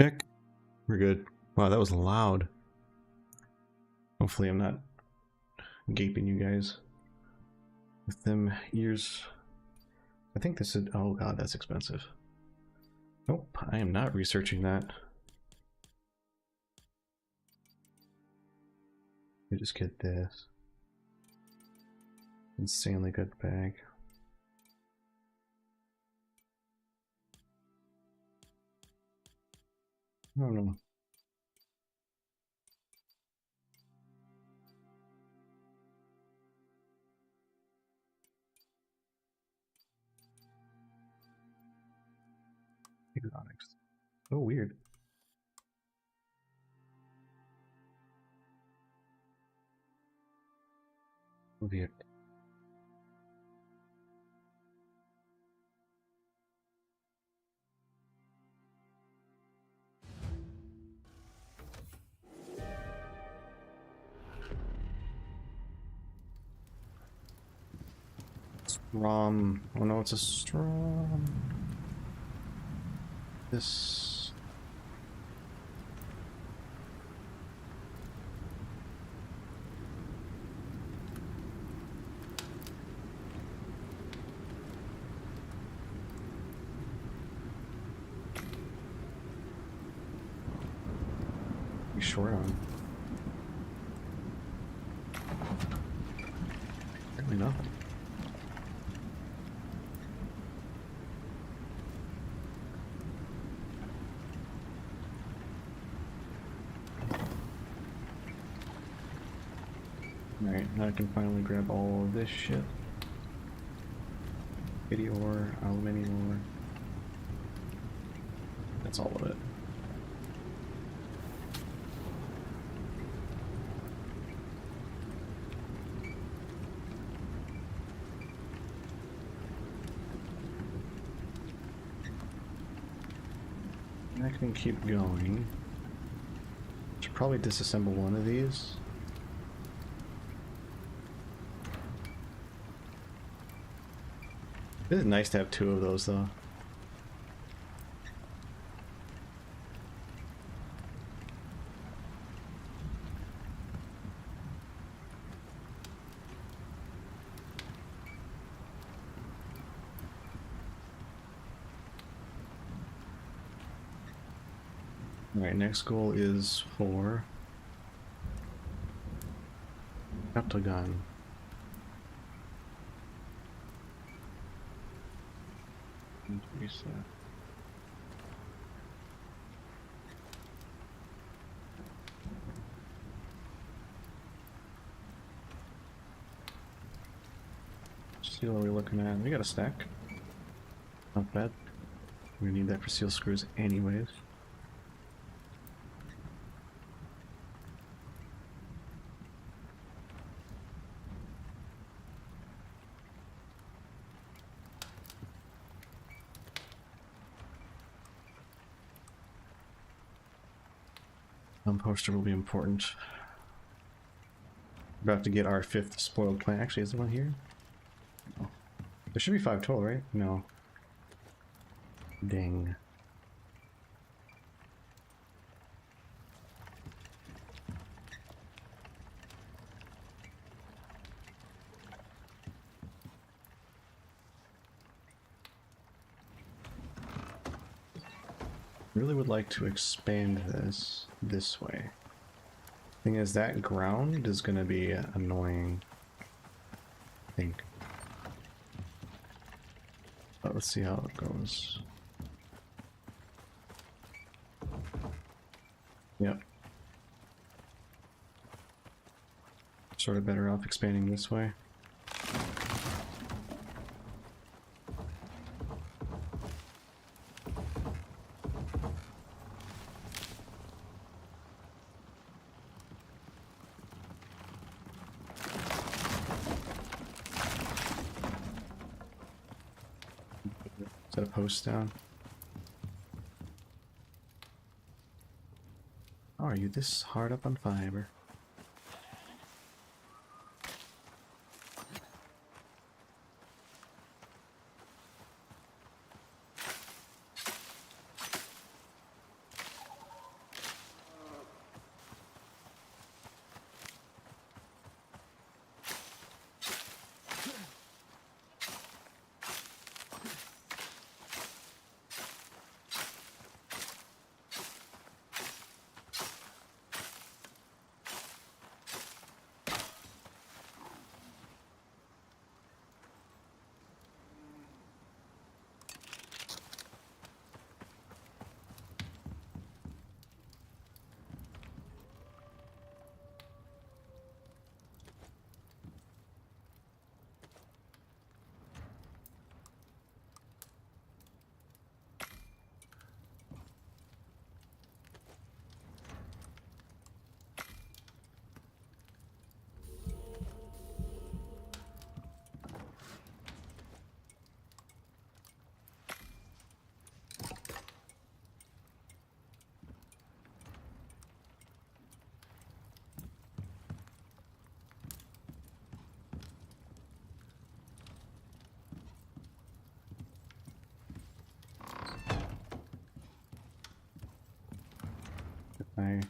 Check. We're good. Wow, that was loud. Hopefully I'm not gaping you guys with them ears. I think this is... oh god, that's expensive. Nope, I am not researching that. We just get this. Insanely good bag. I don't know. Exotics. Oh, weird. Weird. Strom. Oh no, it's a Strom. This. Be short on. Really nothing. Alright, now I can finally grab all of this shit. Kitty ore, aluminium ore. That's all of it. I can keep going. Should probably disassemble one of these. It is nice to have two of those though. Alright, next goal is for Octagon. Reset. Steel are we looking at? We got a stack. Not bad. We need that for seal screws anyways. Poster will be important. About to get our 5th spoiled plant. Actually, is there one here? No. There should be 5 total, right? No. Dang. Really would like to expand this way. Thing is, that ground is going to be annoying, I think. But let's see how it goes. Yep. Sort of better off expanding this way. Set a post down. Oh, are you this hard up on fiber?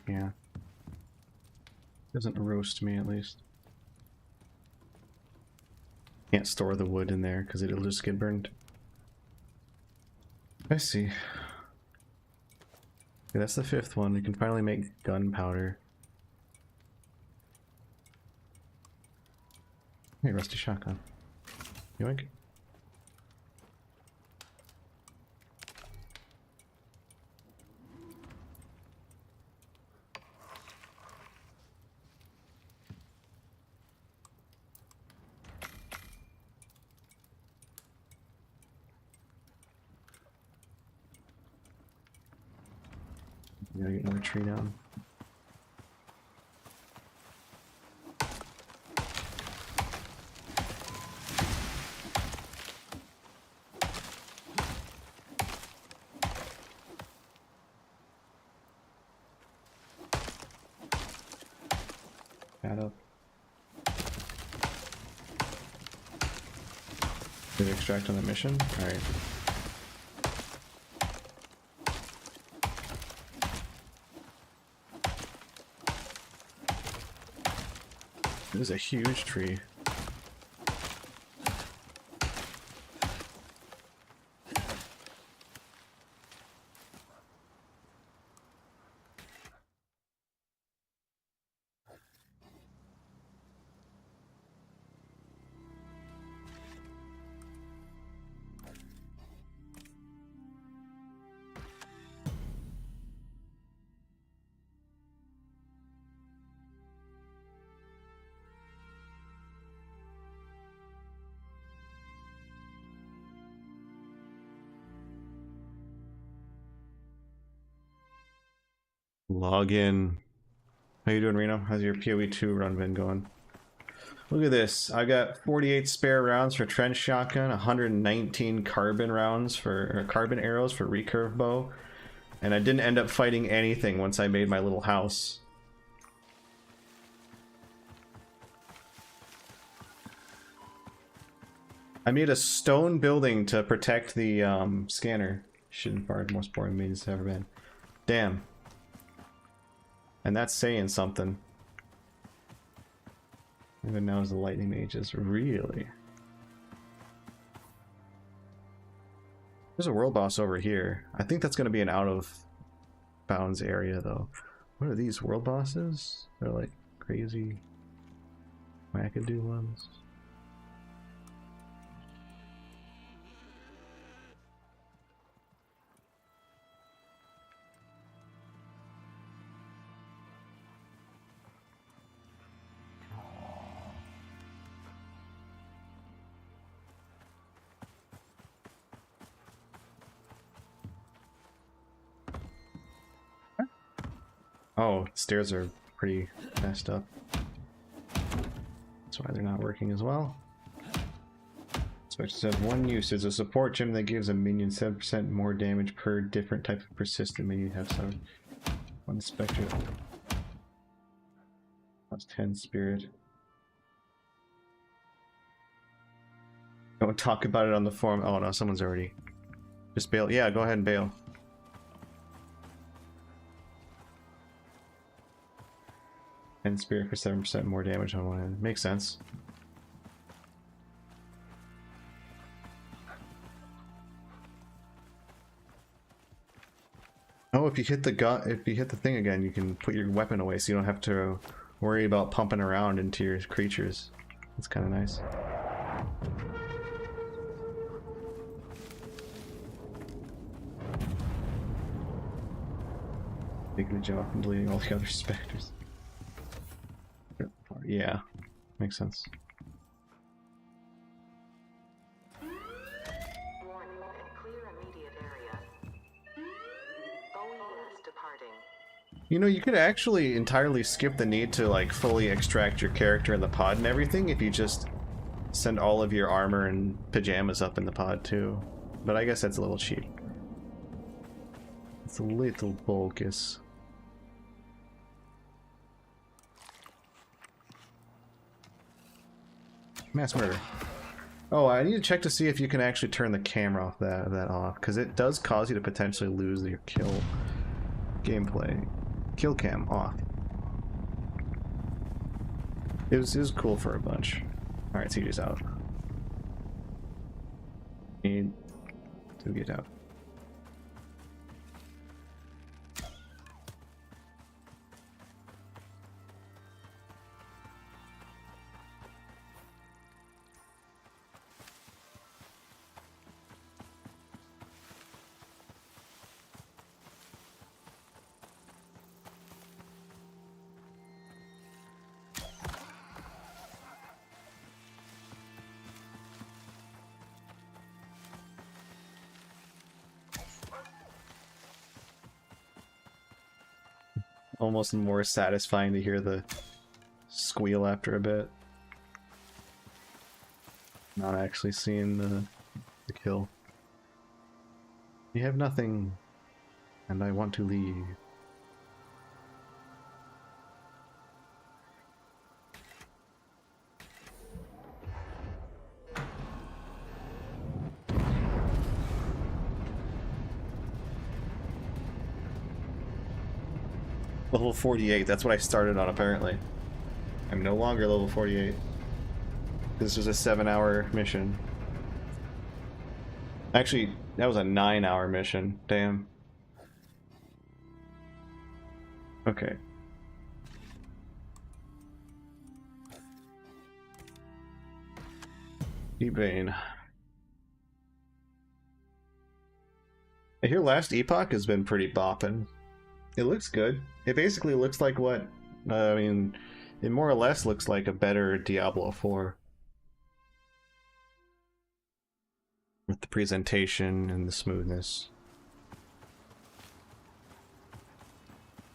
Yeah. Doesn't roast me, at least. Can't store the wood in there because it'll just get burned. I see. Okay, that's the 5th one. We can finally make gunpowder. Hey, rusty shotgun. Yoink. Gotta get another tree down. Add up. Did it extract on the mission? Alright. This is a huge tree. Log in. How you doing, Reno? How's your PoE2 run been going? Look at this. I got 48 spare rounds for trench shotgun, 119 carbon rounds for carbon arrows for recurve bow, and I didn't end up fighting anything once I made my little house. I made a stone building to protect the scanner. Shouldn't fire the most boring means it's ever been. Damn. And that's saying something. Even now as the lightning mages, really? There's a world boss over here. I think that's going to be an out of bounds area though. What are these, world bosses? They're like crazy wackadoo ones. Oh, stairs are pretty messed up. That's why they're not working as well. Spectres have one use. There's a support gem that gives a minion 7% more damage per different type of persistent minion you have. So, one spectre. That's 10 spirit. Don't talk about it on the forum. Oh no, someone's already. Just bail. Yeah, go ahead and bail. And spirit for 7% more damage on one end. Makes sense. Oh, if you hit the thing again, you can put your weapon away, so you don't have to worry about pumping around into your creatures. That's kind of nice. Taking the job and deleting all the other specters. Yeah, makes sense. Warning, clear immediate area. OES departing. You know, you could actually entirely skip the need to like fully extract your character in the pod and everything if you just send all of your armor and pajamas up in the pod too. But I guess that's a little cheap. It's a little bogus. Mass murder. Oh, I need to check to see if you can actually turn the camera off that off, because it does cause you to potentially lose your kill gameplay. Kill cam off. It was cool for a bunch. Alright, CJ's out. Need to get out. Almost more satisfying to hear the squeal after a bit. Not actually seeing the kill. You have nothing, and I want to leave. Level 48, that's what I started on apparently. I'm no longer level 48. This was a 7-hour mission. Actually, that was a 9-hour mission. Damn. Okay. Ebane. I hear Last Epoch has been pretty bopping. It looks good. It basically looks like what... I mean, it more or less looks like a better Diablo 4. With the presentation and the smoothness.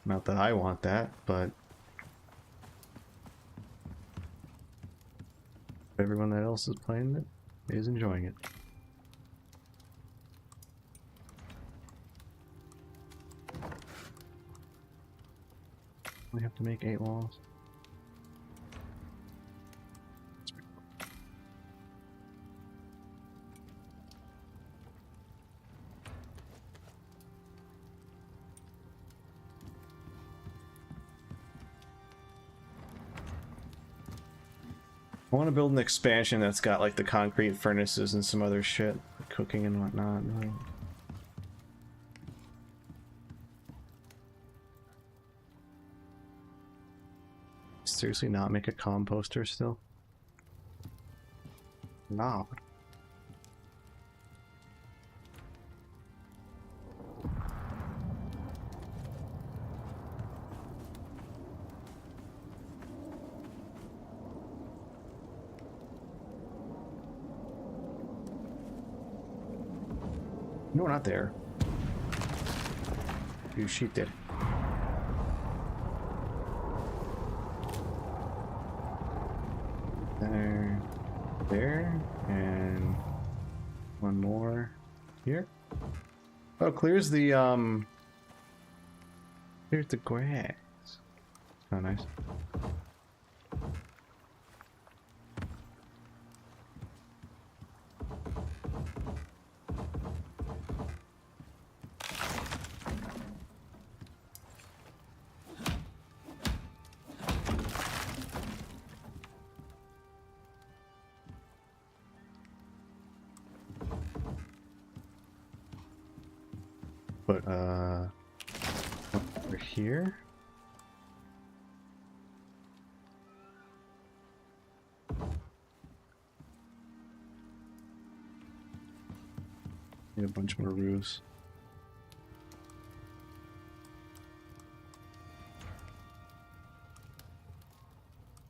Not that I want that, but... everyone that else is playing it is enjoying it. We have to make 8 walls. I want to build an expansion that's got like the concrete furnaces and some other shit, cooking and whatnot. Seriously, not make a composter still? No. No, not there. You sheep did. There, and one more here. Oh, clears the clears the grass. Oh, nice. But over here. Need a bunch more roofs.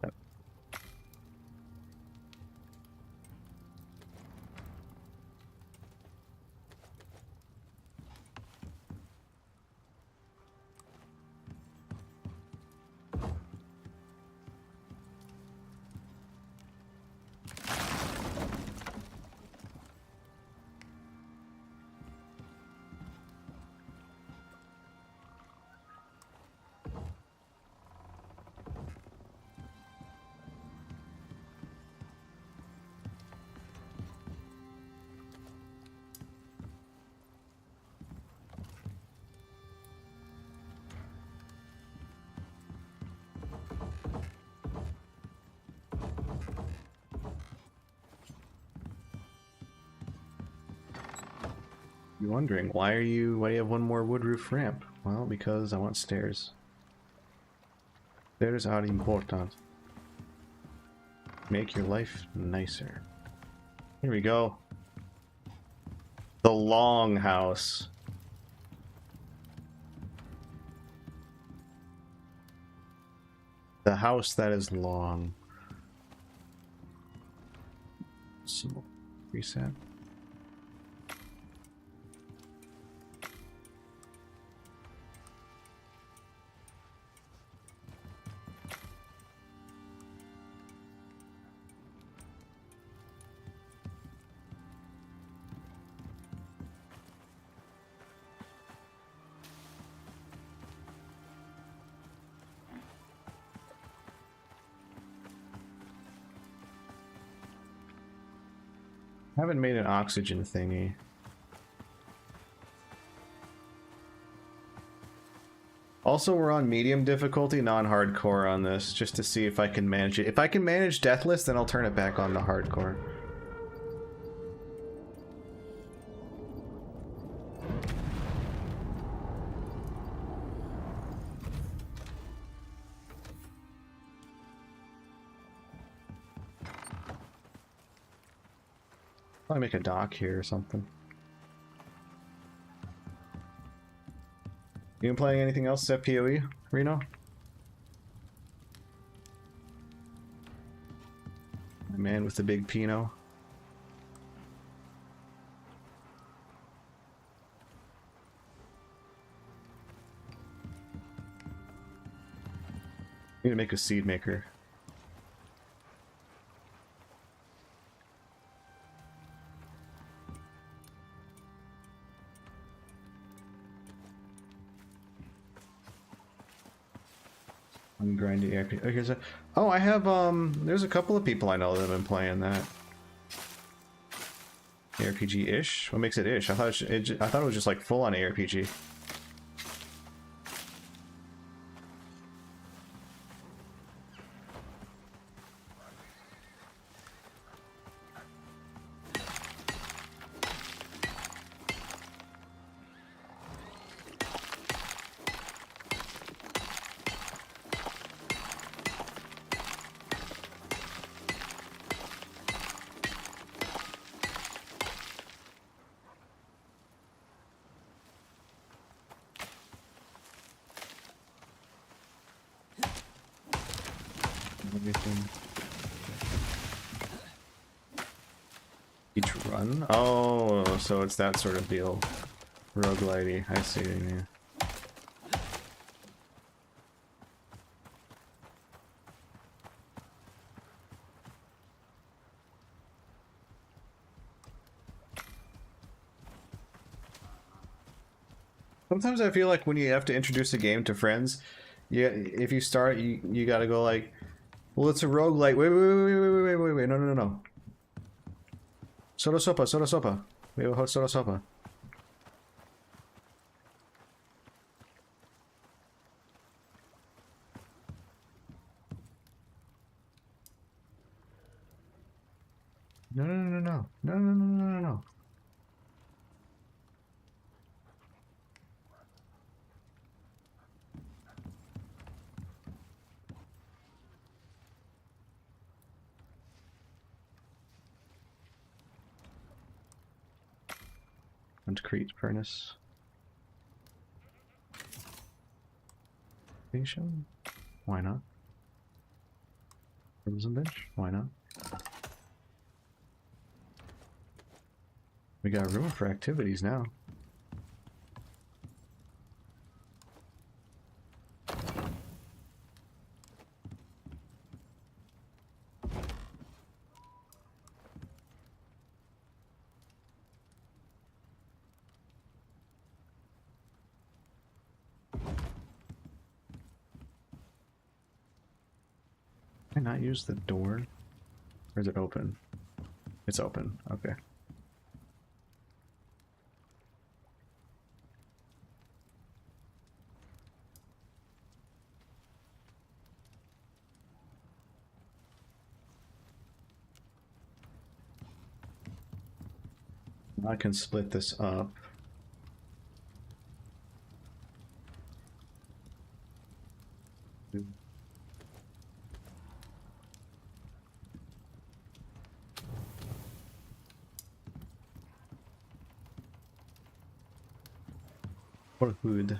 Yep. You're wondering why do you have one more wood roof ramp? Well, because I want stairs. Stairs are important. Make your life nicer. Here we go. The long house. The house that is long. So, reset. I haven't made an oxygen thingy. Also, we're on medium difficulty, non-hardcore on this, just to see if I can manage it. If I can manage deathless, then I'll turn it back on to hardcore. Probably make a dock here or something. You been playing anything else except PoE, Reno? My man with the big Pinot. Need to make a seed maker. I'm grinding ARP. Okay, so, oh, I have there's a couple of people I know that have been playing that. ARPG-ish? What makes it ish? I thought I thought it was just like full on ARPG. Everything. Each run? Oh, so it's that sort of deal. Roguelite-y. I see what you mean. Sometimes I feel like when you have to introduce a game to friends, yeah, if you start, you gotta go like, well, it's a roguelite. Wait, no. Soda sopa. We have a hot soda sopa. No. Concrete furnace. Station? Why not? Crimson bench? Why not? We got room for activities now. Can I not use the door? Or is it open? It's open. Okay. I can split this up. Or hood.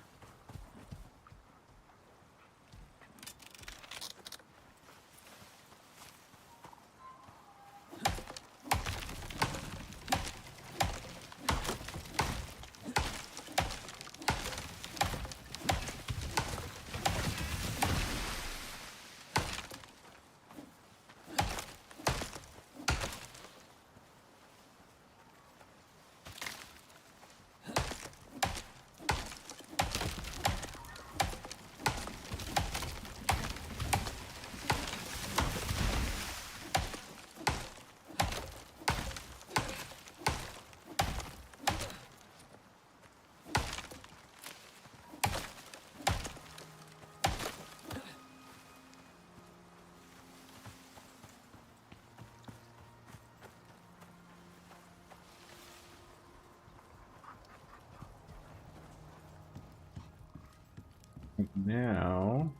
Now,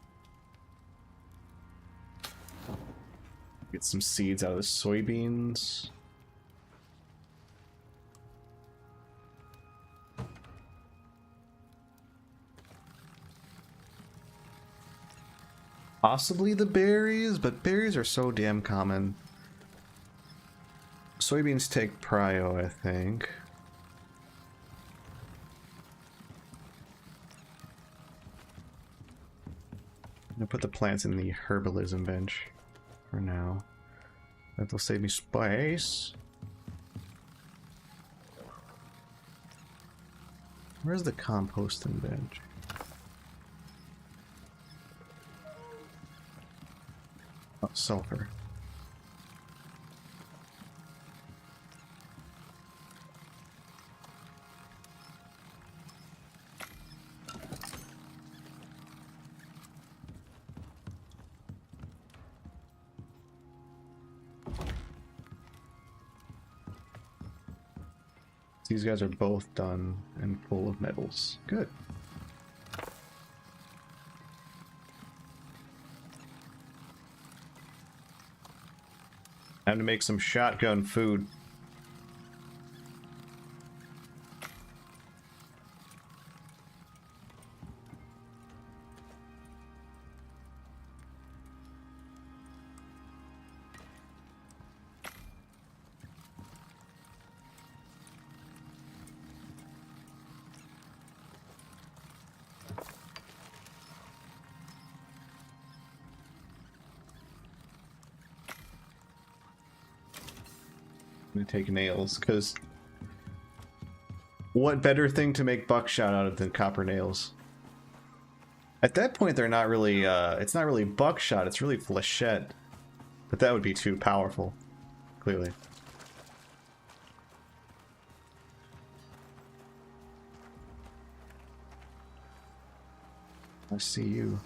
get some seeds out of the soybeans. Possibly the berries, but berries are so damn common. Soybeans take prio, I think. I'm gonna put the plants in the herbalism bench for now. That'll save me space. Where's the composting bench? Oh, sulfur. These guys are both done and full of metals. Good. Time to make some shotgun food. I'm gonna take nails, because what better thing to make buckshot out of than copper nails? At that point, they're not really, it's not really buckshot, it's really flechette. But that would be too powerful, clearly. I see you.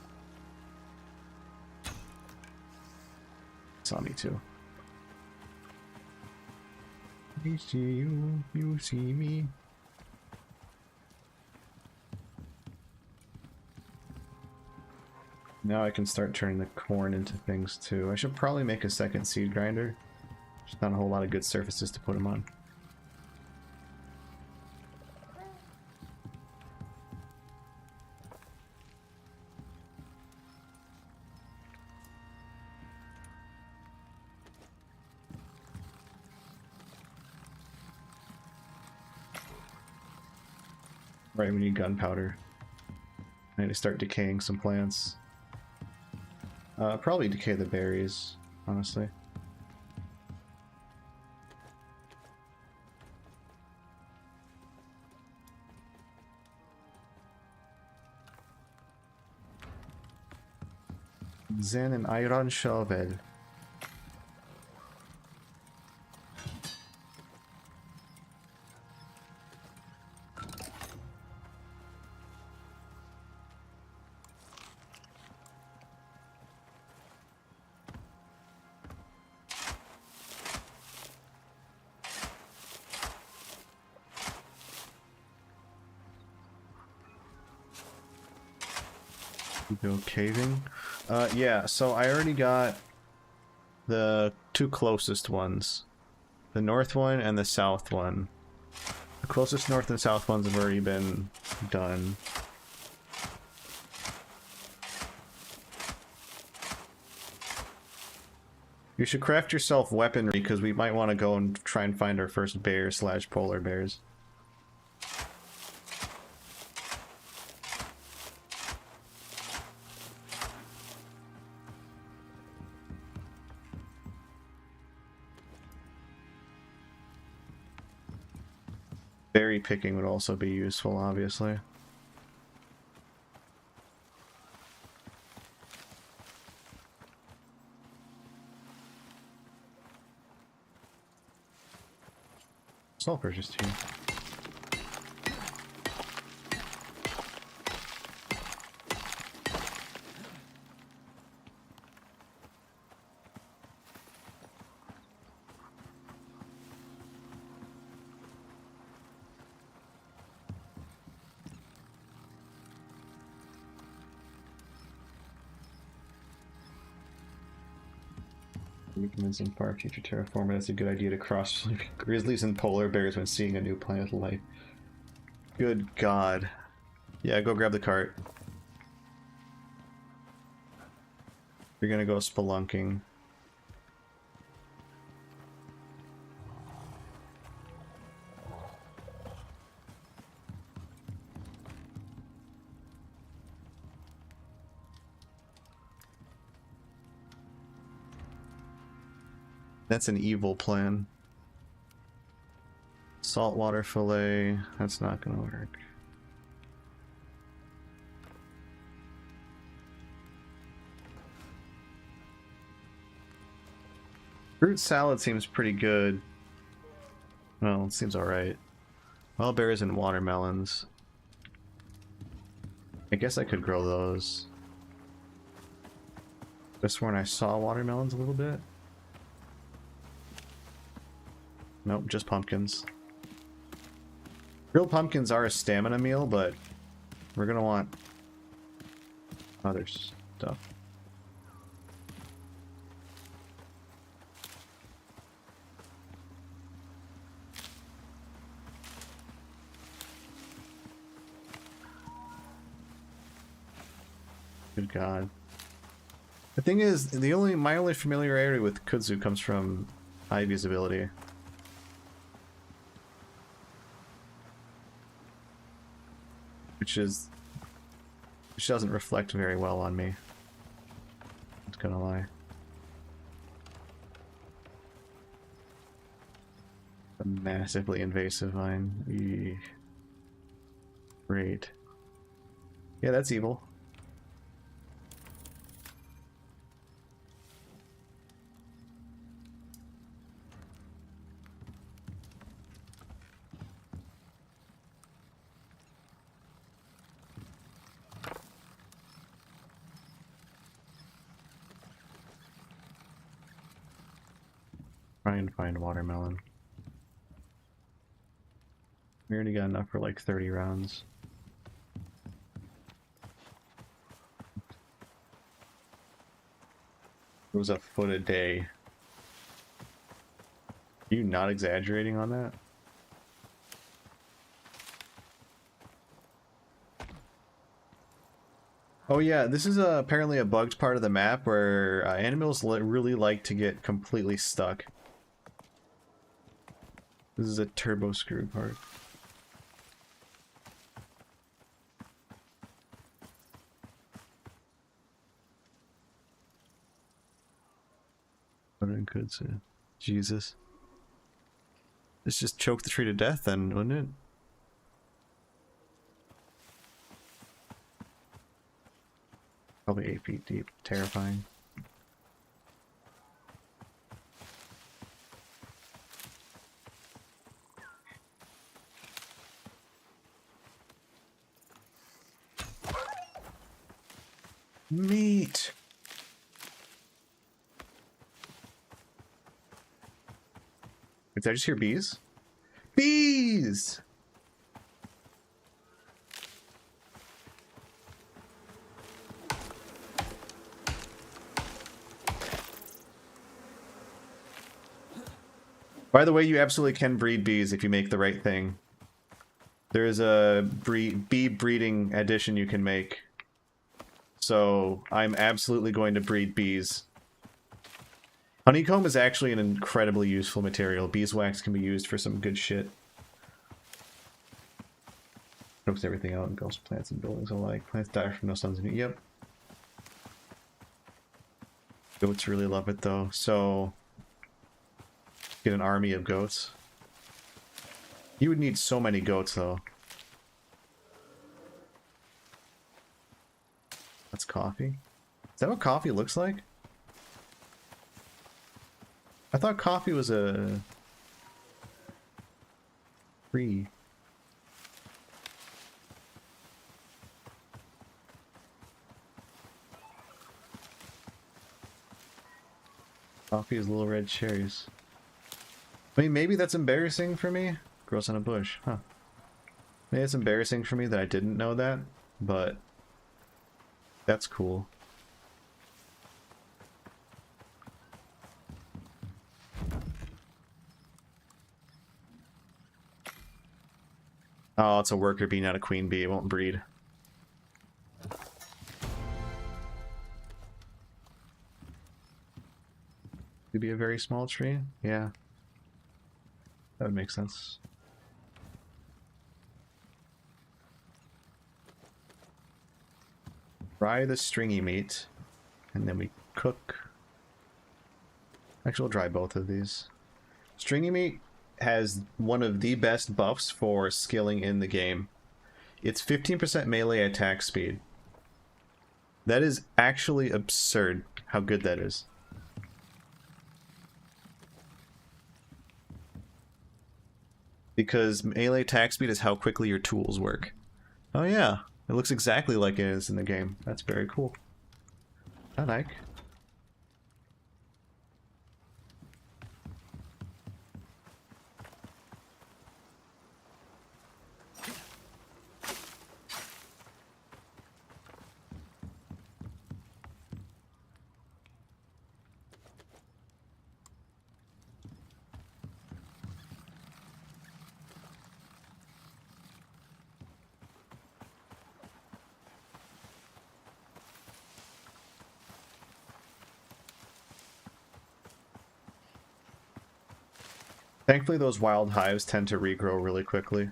Saw me too. I see you, you see me. Now I can start turning the corn into things too. I should probably make a second seed grinder. There's not a whole lot of good surfaces to put them on. Right, we need gunpowder. I need to start decaying some plants. Probably decay the berries, honestly. Then an iron shovel. Go caving. Yeah, so I already got the two closest ones. The north one and the south one. The closest north and south ones have already been done. You should craft yourself weaponry, because we might want to go and try and find our first bear / polar bears. Berry picking would also be useful, obviously. Sulfur's just here. Convincing far future terraformer. That's a good idea to cross grizzlies and polar bears when seeing a new planet of life. Good God. Yeah, go grab the cart. You're gonna go spelunking. That's an evil plan. Saltwater fillet. That's not gonna work. Fruit salad seems pretty good. Well, it seems alright. Wild berries and watermelons. I guess I could grow those. I've sworn I saw watermelons a little bit. Nope, just pumpkins. Grilled pumpkins are a stamina meal, but we're gonna want other stuff. Good God. The thing is, my only familiarity with kudzu comes from Ivy's ability. Which doesn't reflect very well on me. I'm not gonna lie. A massively invasive vine. Eek. Great. Yeah, that's evil. Try and find watermelon. We already got enough for like 30 rounds. It was a foot a day. Are you not exaggerating on that? Oh yeah, this is apparently a bugged part of the map where animals really like to get completely stuck. This is a turbo screw part. Jesus. Let's just choke the tree to death then, wouldn't it? Probably 8 feet deep. Terrifying. Meat! Did I just hear bees? Bees! By the way, you absolutely can breed bees if you make the right thing. There's a bee breeding addition you can make. So I'm absolutely going to breed bees. Honeycomb is actually an incredibly useful material. Beeswax can be used for some good shit. Chokes everything out and ghost plants and buildings alike. Plants die from no suns. Yep. Goats really love it though, so get an army of goats. You would need so many goats though. That's coffee. Is that what coffee looks like? I thought coffee was a tree. Coffee is little red cherries. I mean, maybe that's embarrassing for me. Grows on a bush, huh? Maybe it's embarrassing for me that I didn't know that, but that's cool. Oh, it's a worker bee, not a queen bee. It won't breed. Could be a very small tree. Yeah. That would make sense. Fry the stringy meat, and then we cook. Actually, we'll dry both of these. Stringy meat has one of the best buffs for skilling in the game. It's 15% melee attack speed. That is actually absurd how good that is. Because melee attack speed is how quickly your tools work. Oh yeah, it looks exactly like it is in the game. That's very cool. I like. Thankfully, those wild hives tend to regrow really quickly.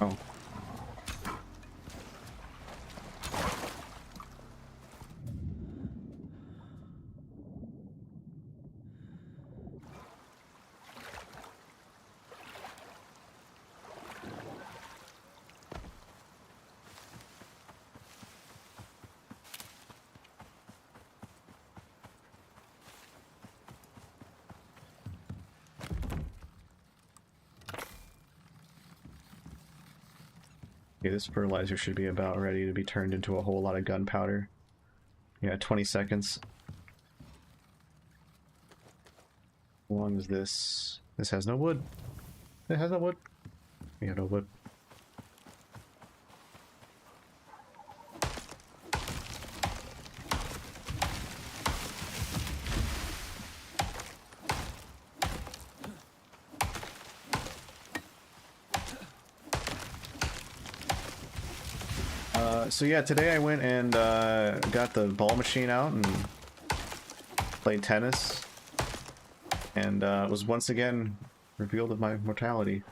Oh. Okay, this fertilizer should be about ready to be turned into a whole lot of gunpowder. Yeah, 20 seconds. How long is this? This has no wood. It has no wood. We have no wood. So yeah, today I went and got the ball machine out and played tennis, and was once again revealed of my mortality.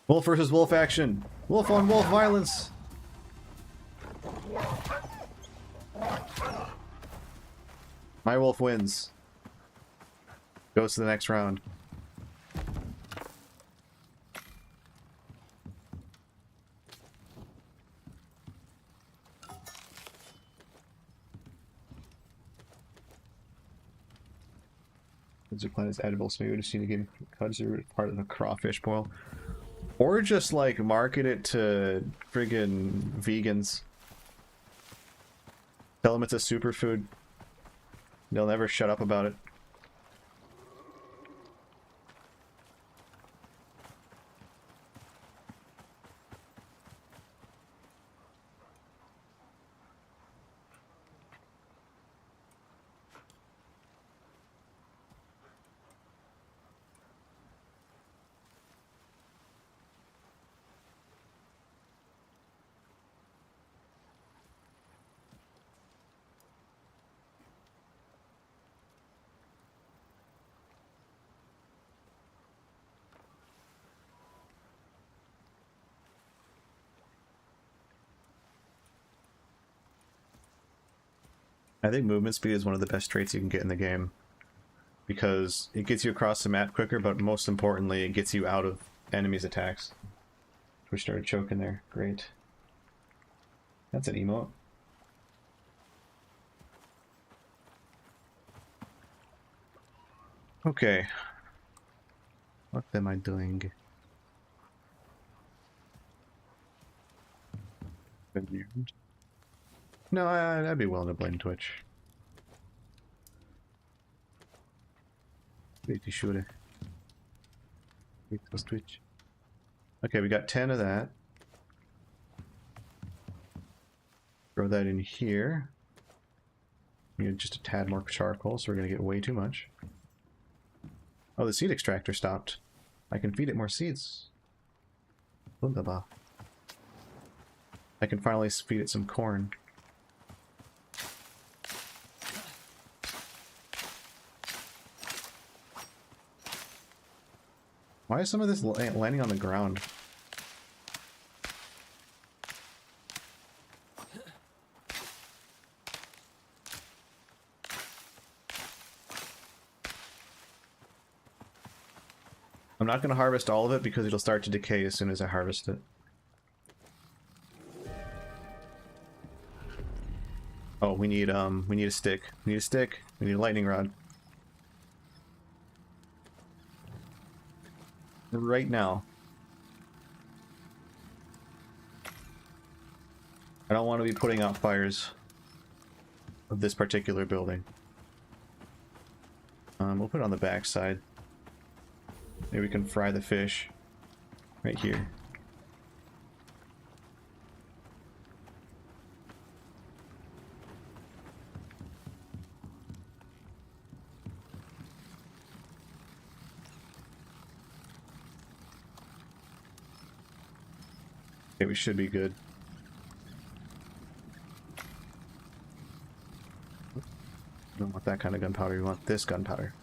Wolf versus wolf action! Wolf on wolf violence! My wolf wins. Goes to the next round. Plant is edible, so maybe we just need to get cuds are part of the crawfish boil. Or just like market it to friggin' vegans. Tell them it's a superfood. They'll never shut up about it. I think movement speed is one of the best traits you can get in the game, because it gets you across the map quicker, but most importantly, it gets you out of enemies' attacks. We started choking there. Great. That's an emote. Okay. What am I doing? No, I'd be willing to blame Twitch. Wait, you should. Wait, was Twitch. Okay, we got 10 of that. Throw that in here. We need just a tad more charcoal, so we're gonna get way too much. Oh, the seed extractor stopped. I can feed it more seeds. Wunderbar. I can finally feed it some corn. Why is some of this landing on the ground? I'm not going to harvest all of it because it'll start to decay as soon as I harvest it. Oh, we need a stick. We need a stick. We need a lightning rod. Right now. I don't want to be putting out fires of this particular building. We'll put it on the back side. Maybe we can fry the fish right here. Okay, we should be good. We don't want that kind of gunpowder, we want this gunpowder.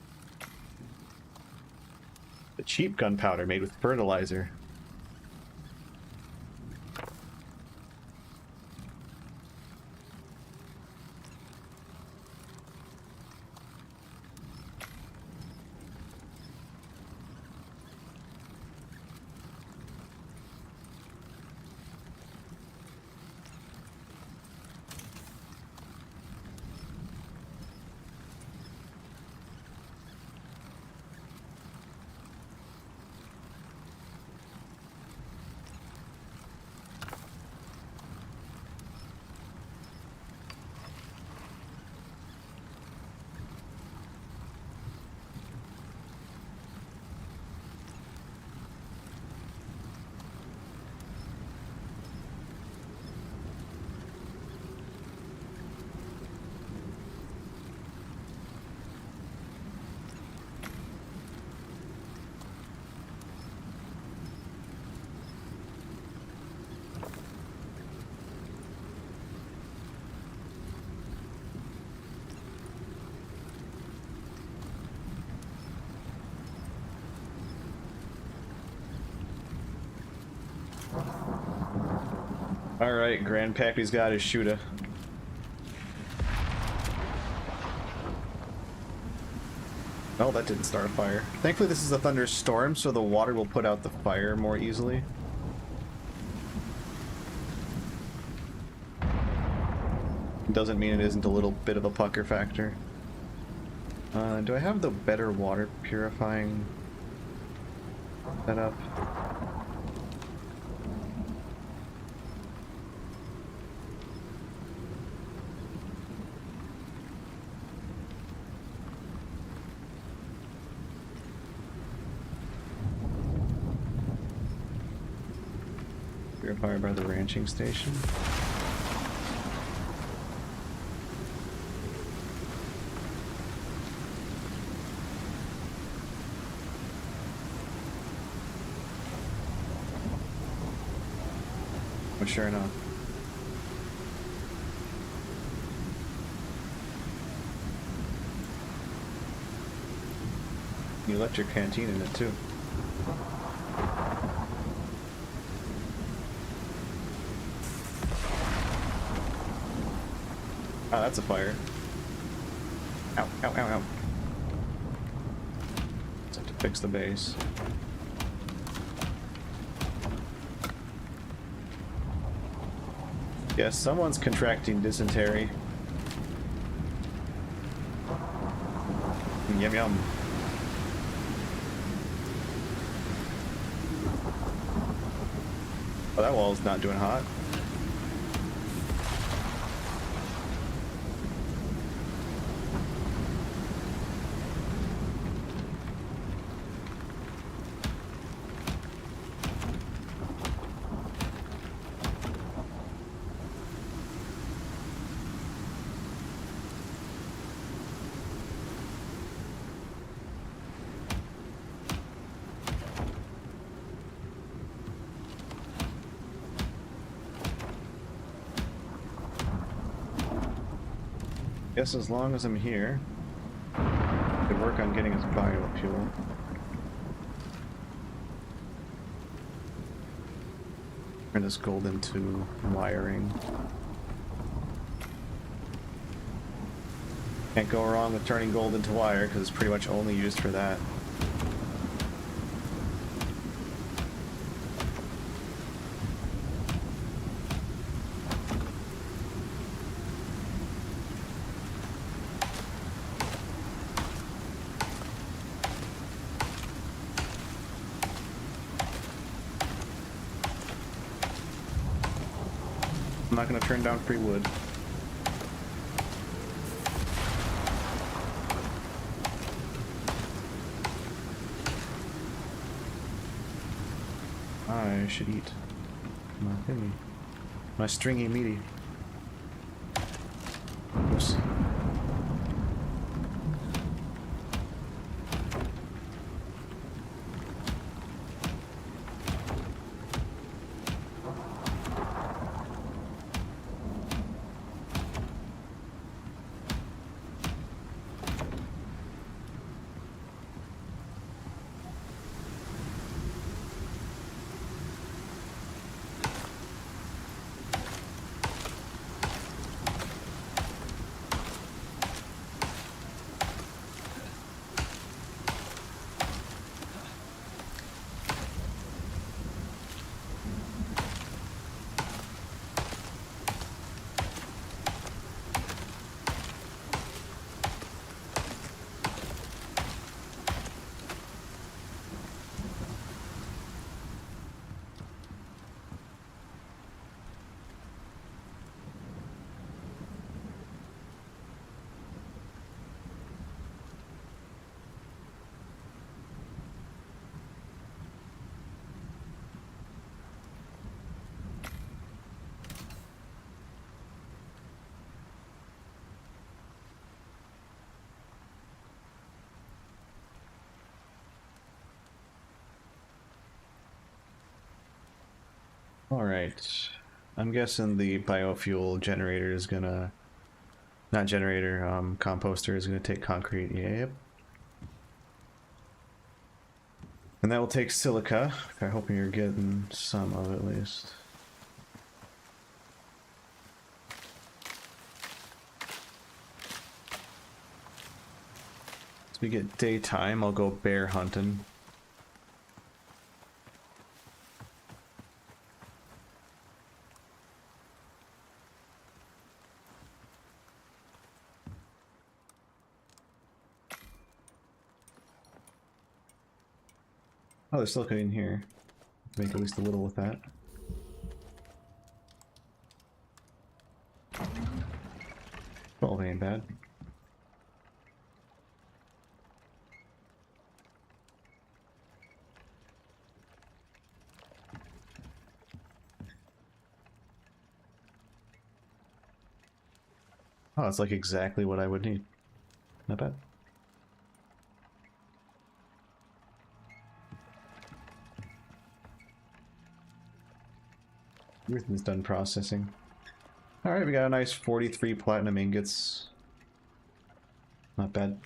The cheap gunpowder made with fertilizer. Alright, Grandpappy's got his shooter. Oh, that didn't start a fire. Thankfully this is a thunderstorm, so the water will put out the fire more easily. Doesn't mean it isn't a little bit of a pucker factor. Do I have the better water purifying setup? Purifier by the ranching station. Well, sure enough. You left your canteen in it too. Ah, that's a fire. Ow, ow, ow, ow. Just have to fix the base. Yes, someone's contracting dysentery. Yum yum. Oh, that wall's not doing hot. Guess as long as I'm here, I could work on getting us biofuel. Turn this gold into wiring. Can't go wrong with turning gold into wire because it's pretty much only used for that. I'm not going to turn down free wood. I should eat my thingy. My stringy meaty. Oops. Alright. I'm guessing the biofuel generator is gonna... Not generator, composter is gonna take concrete. Yep. And that will take silica. I'm hoping you're getting some of it at least. As we get daytime, I'll go bear hunting. Oh, there's silica in here. Make at least a little with that. Well, ain't bad. Oh, it's like exactly what I would need. Not bad. Everything's done processing. Alright, we got a nice 43 platinum ingots. Not bad.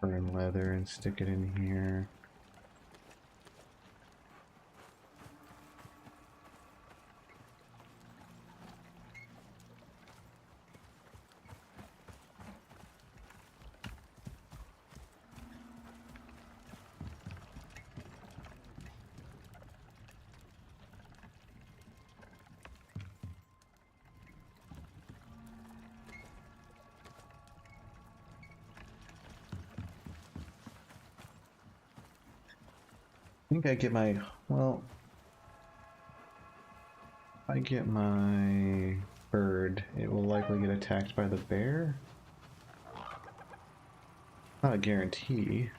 copper and leather and stick it in here. I think I get my, well, if I get my bird, it will likely get attacked by the bear. Not a guarantee.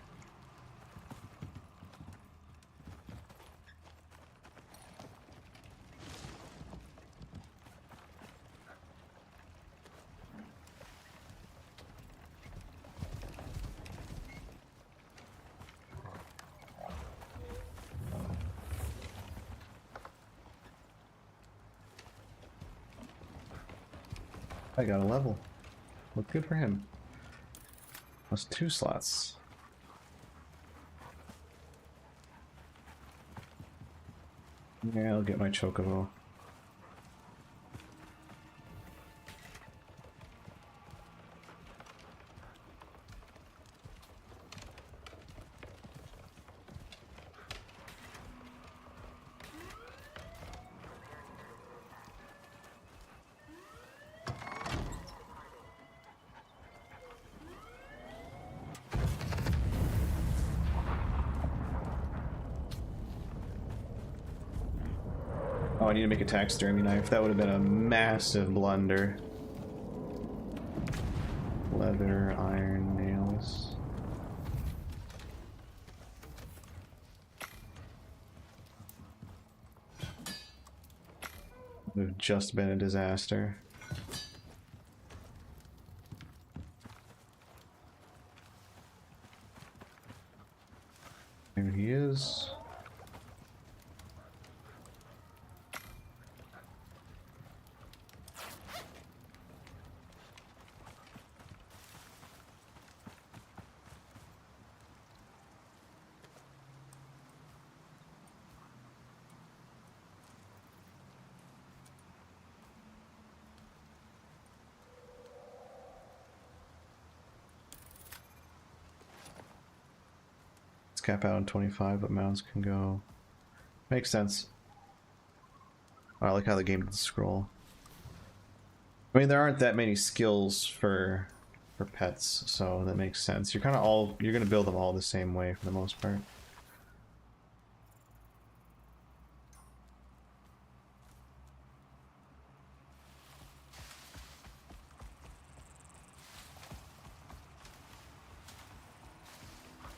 I got a level. Look good for him. Plus 2 slots. Yeah, I'll get my chocobo. Oh, I need to make a taxidermy knife. That would have been a massive blunder. Leather, iron, nails. Would have just been a disaster. There he is. Cap out on 25, but mounts can go. Makes sense. Oh, I like how the game did scroll. I mean, there aren't that many skills for pets, so that makes sense. You're kind of all, you're gonna build them all the same way for the most part.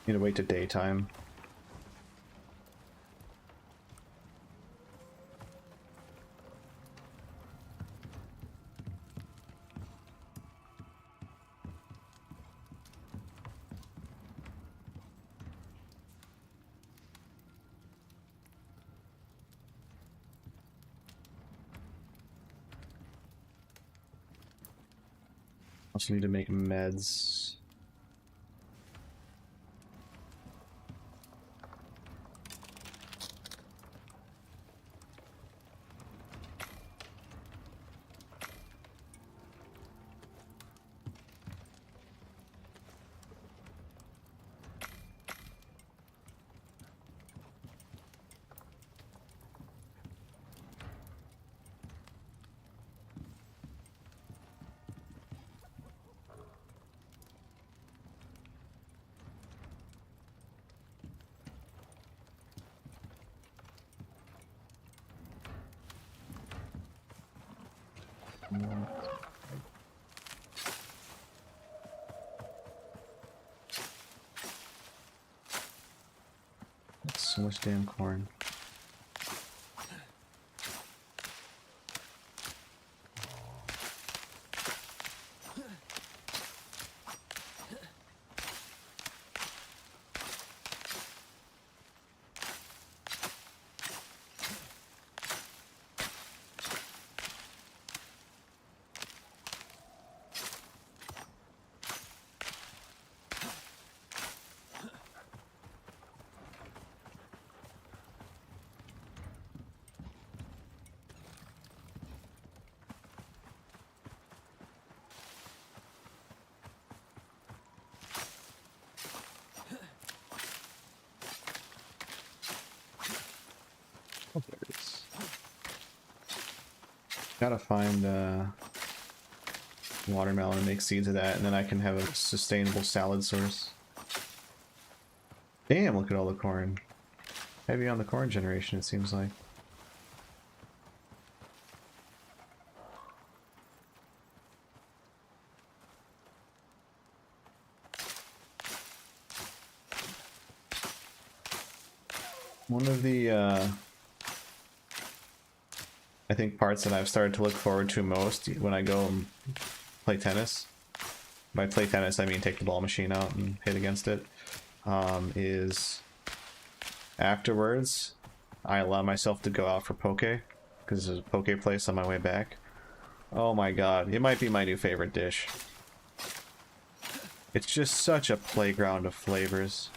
Need to wait to daytime. Also need to make meds. That's so much damn corn. Oh, there it is. Gotta find watermelon and make seeds of that, and then I can have a sustainable salad source. Damn, look at all the corn. Heavy on the corn generation, it seems like. One of the, I think, parts that I've started to look forward to most when I go and play tennis, by play tennis I mean take the ball machine out and hit against it, is afterwards I allow myself to go out for poke, because there's a poke place on my way back. Oh my god, it might be my new favorite dish. It's just such a playground of flavors.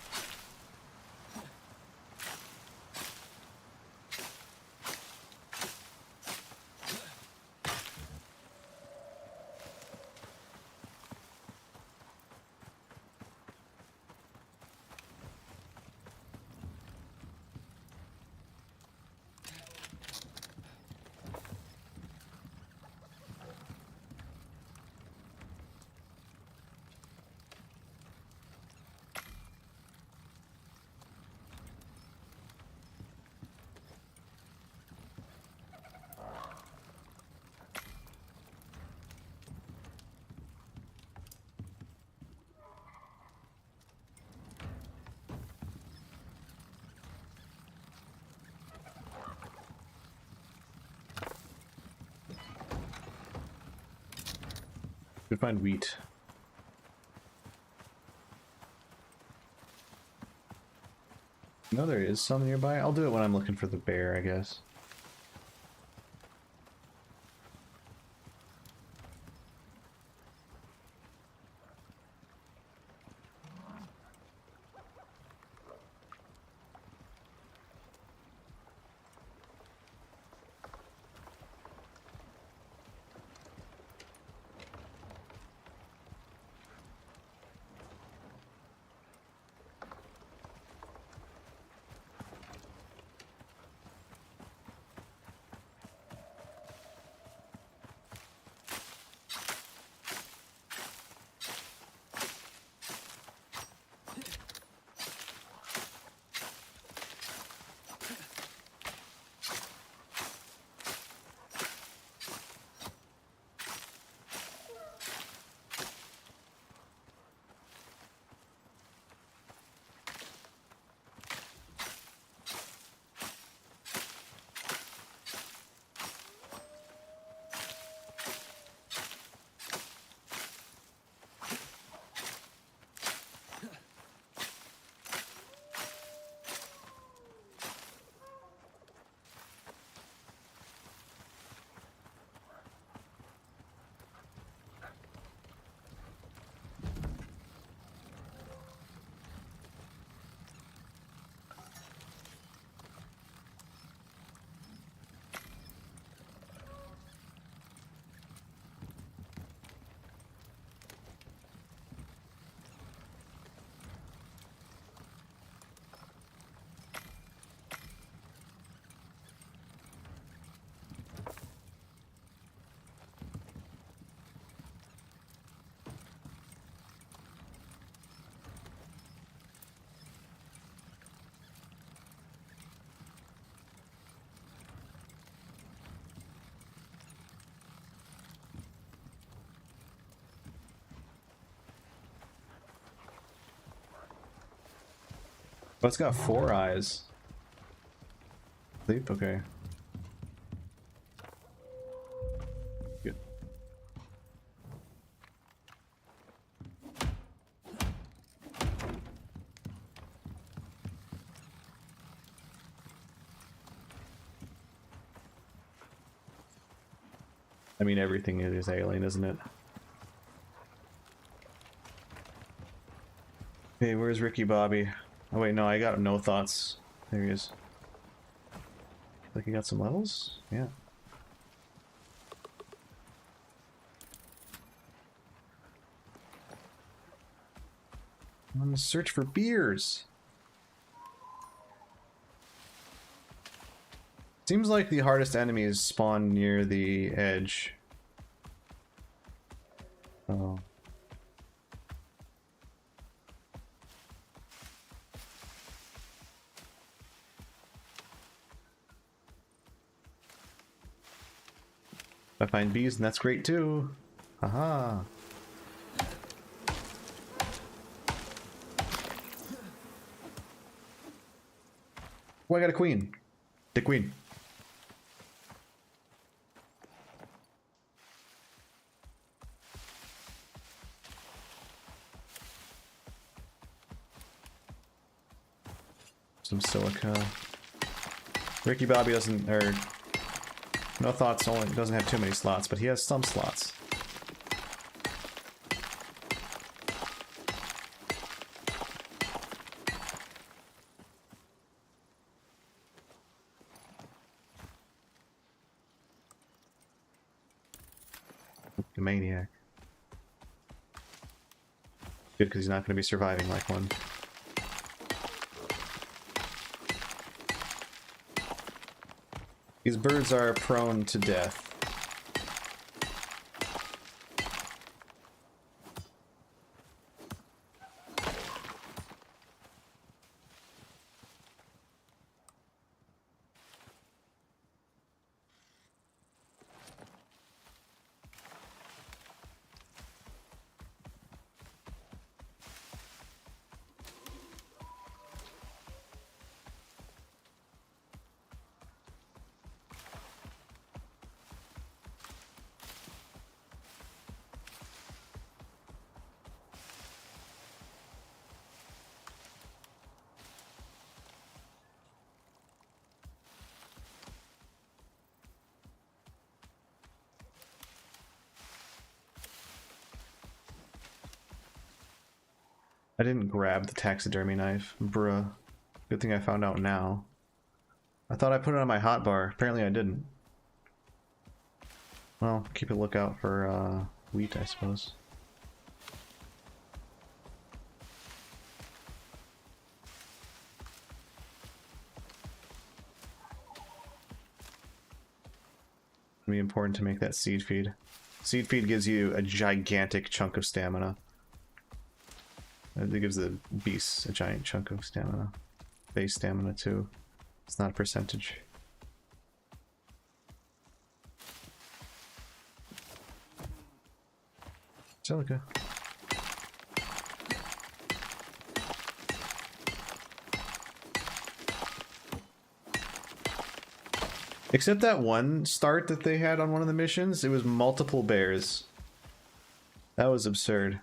Could find wheat. No, there is some nearby. I'll do it when I'm looking for the bear, I guess. But it's got 4 eyes. Sleep? Okay. Good. I mean, everything is alien, isn't it? Hey, where's Ricky Bobby? Oh wait, no, I got no thoughts. There he is. Like he got some levels? Yeah. I'm on the search for beers. Seems like the hardest enemies spawn near the edge. Oh. If I find bees, and that's great too. Haha. Oh, I got a queen. The queen. Some silica. Ricky Bobby doesn't, or no thoughts, only doesn't have too many slots, but he has some slots. The maniac. Good, because he's not going to be surviving like one. These birds are prone to death. I didn't grab the taxidermy knife. Bruh. Good thing I found out now. I thought I put it on my hotbar. Apparently I didn't. Well, keep a lookout for wheat, I suppose. It'd be important to make that seed feed. Seed feed gives you a gigantic chunk of stamina. It gives the beasts a giant chunk of stamina. Base stamina too. It's not a percentage. Silica. Except that one start that they had on one of the missions, it was multiple bears. That was absurd.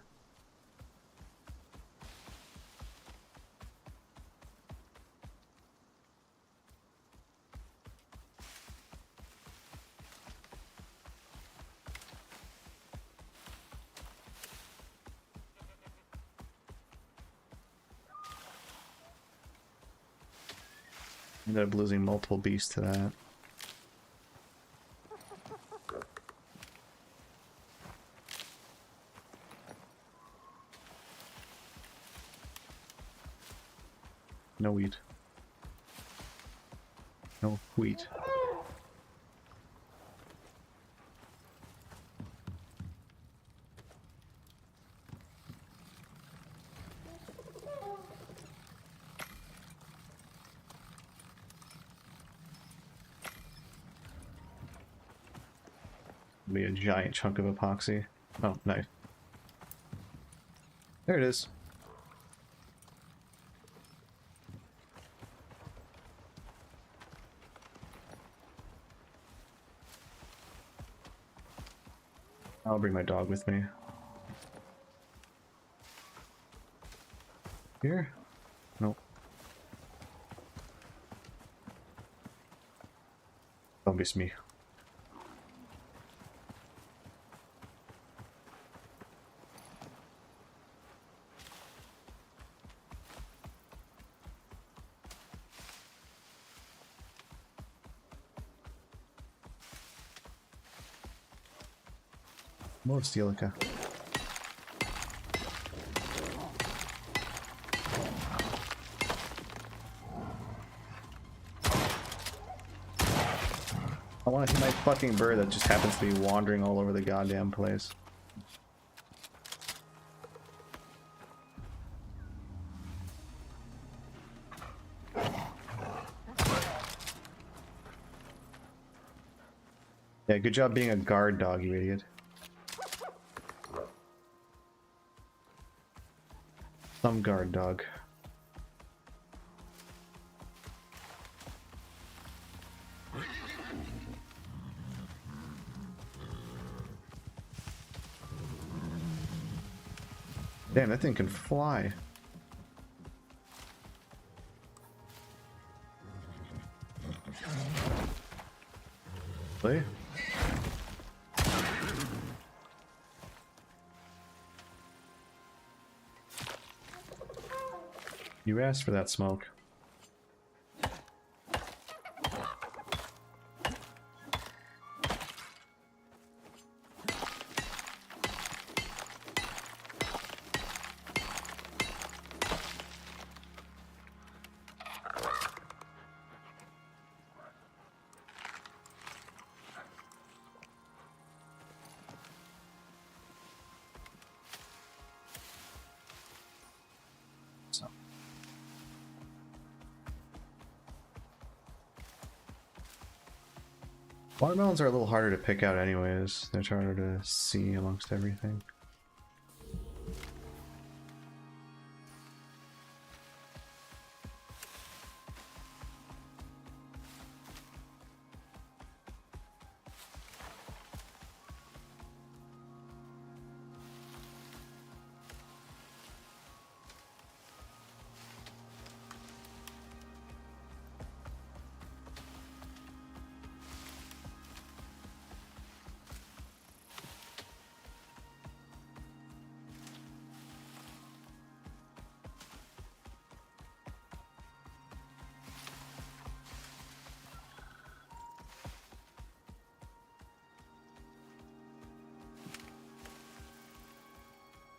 Ended up losing multiple beasts to that. No wheat. No wheat. Be a giant chunk of epoxy. Oh, nice. There it is. I'll bring my dog with me. Here? Nope. Don't miss me. More silica. want to hit my fucking bird that just happens to be wandering all over the goddamn place. Yeah, good job being a guard dog, you idiot. Some guard dog. Damn, that thing can fly. Really? You asked for that smoke. Watermelons are a little harder to pick out anyways. They're harder to see amongst everything.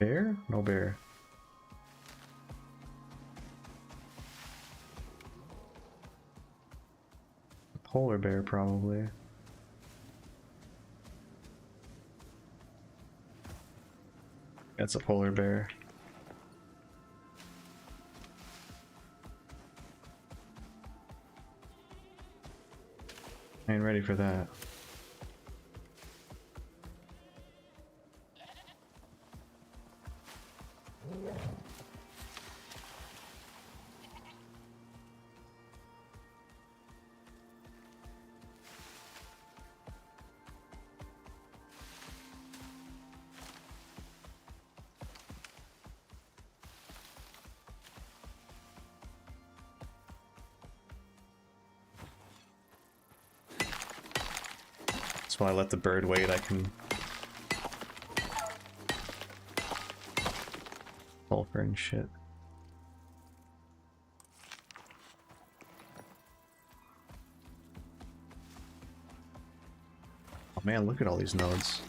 Bear? No bear. A polar bear, probably. That's a polar bear. I ain't ready for that. That's why I let the bird wait. I can sulfur and shit. Oh man, look at all these nodes.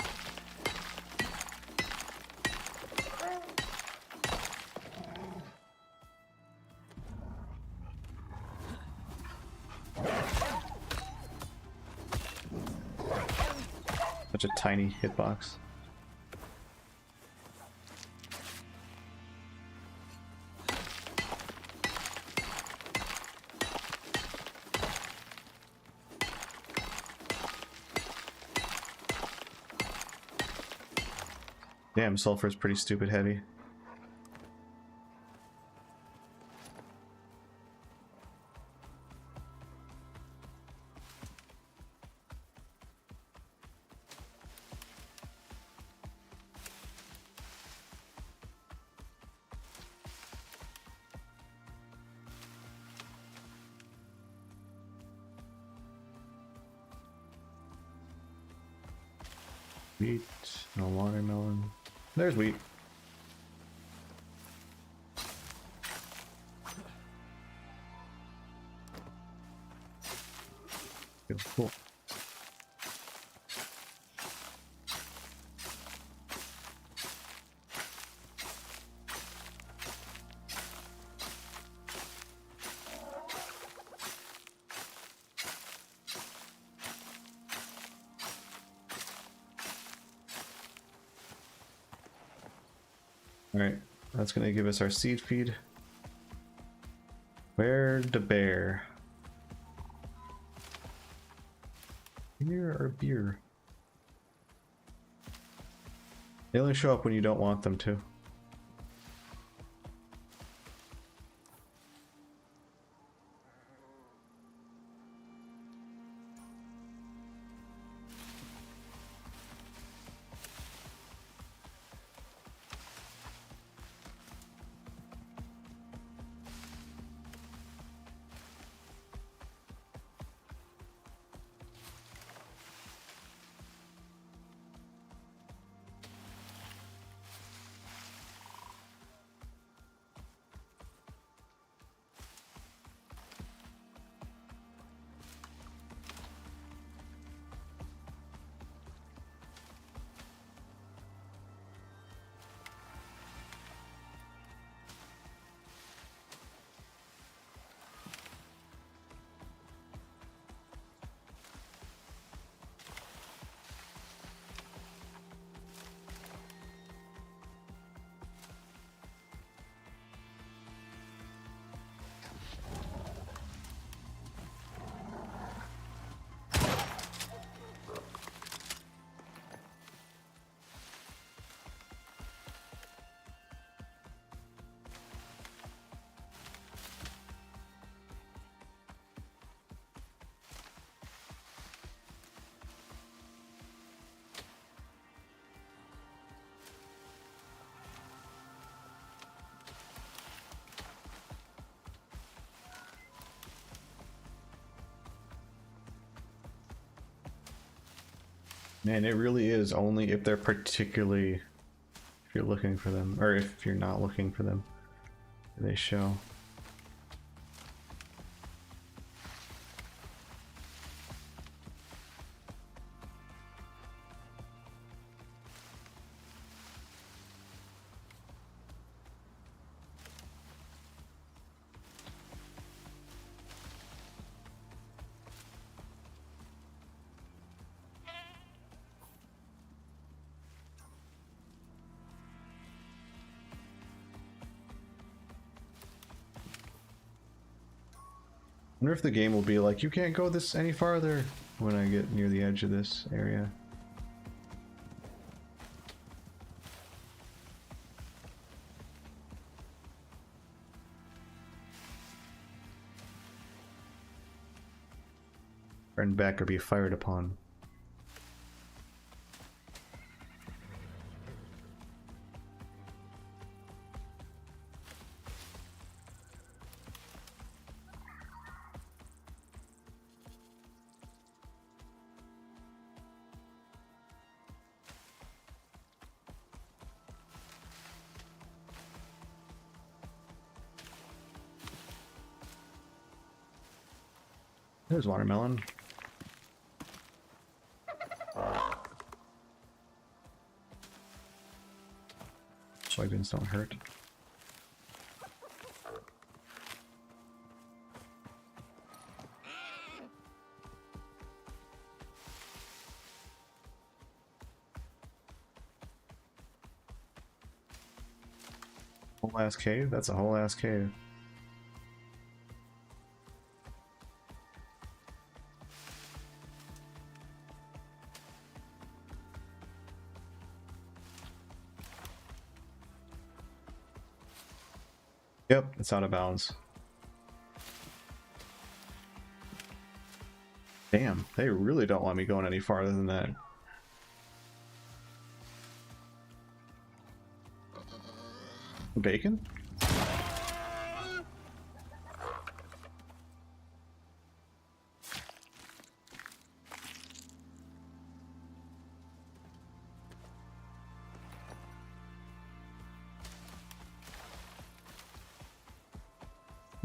Such a tiny hitbox. Damn, sulfur is pretty stupid heavy. Wheat, no watermelon. There's wheat. Cool. Alright, that's gonna give us our seed feed. Where the bear? Beer or beer? They only show up when you don't want them to. Man, it really is only if they're particularly, if you're looking for them, or if you're not looking for them, they show. I wonder if the game will be like, you can't go this any farther when I get near the edge of this area. Turn back or be fired upon. There's watermelon. Soybeans don't hurt. Whole ass cave? That's a whole ass cave. Yep, it's out of bounds. Damn, they really don't want me going any farther than that. Bacon?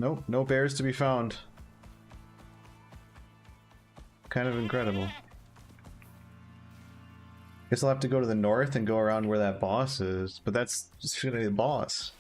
Nope, no bears to be found. Kind of incredible. Guess I'll have to go to the north and go around where that boss is, but that's just gonna be the boss.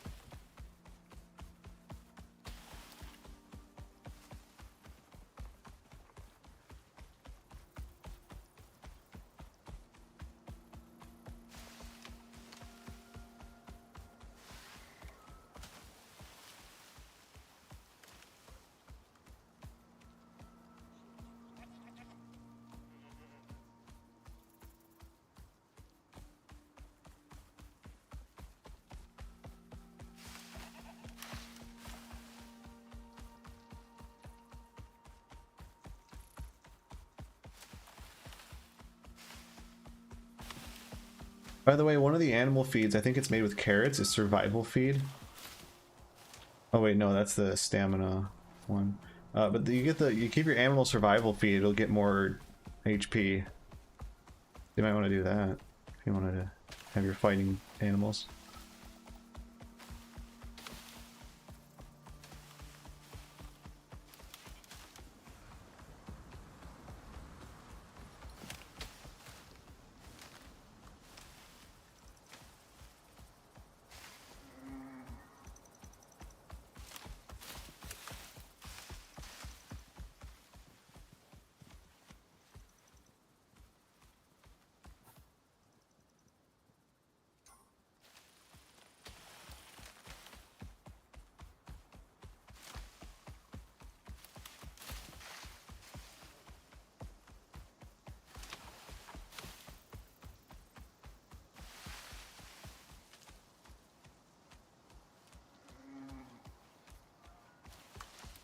By the way, one of the animal feeds, I think it's made with carrots, is survival feed. Oh wait, no, that's the stamina one. But you keep your animal survival feed, it'll get more HP. You might want to do that if you wanted to have your fighting animals.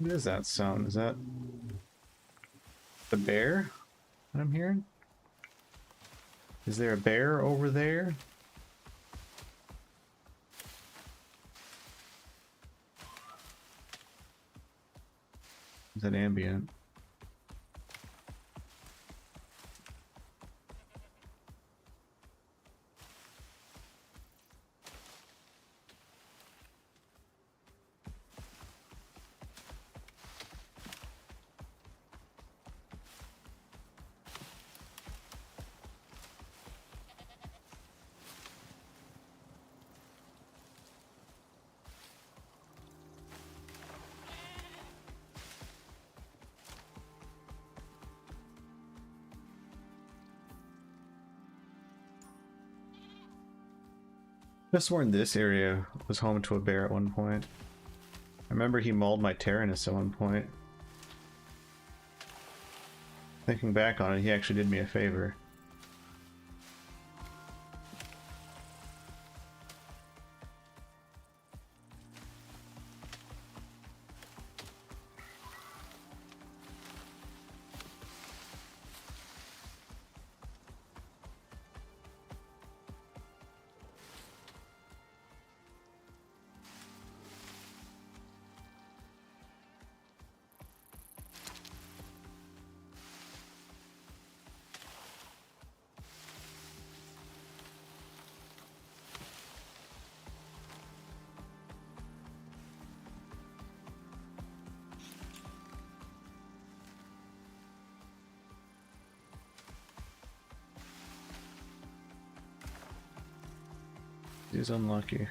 What is that sound? Is that the bear that I'm hearing? Is there a bear over there? Is that ambient? I sworn this area was home to a bear at one point. I remember he mauled my Tyrannus at one point. Thinking back on it, he actually did me a favor. He's unlucky.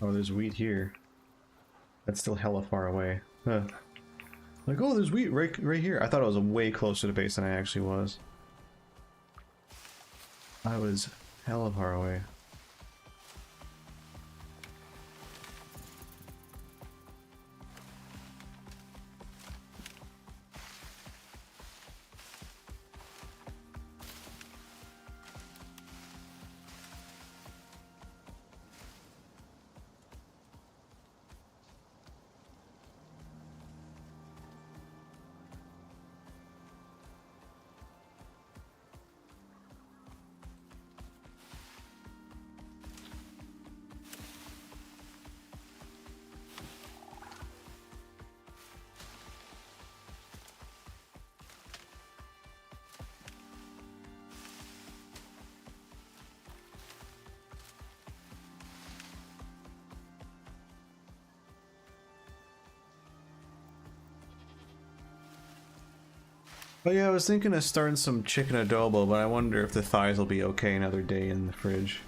Oh, there's wheat here. That's still hella far away. Huh. Like, oh, there's wheat right here. I thought I was way closer to base than I actually was. I was hella far away. Oh yeah, I was thinking of starting some chicken adobo, but I wonder if the thighs will be okay another day in the fridge.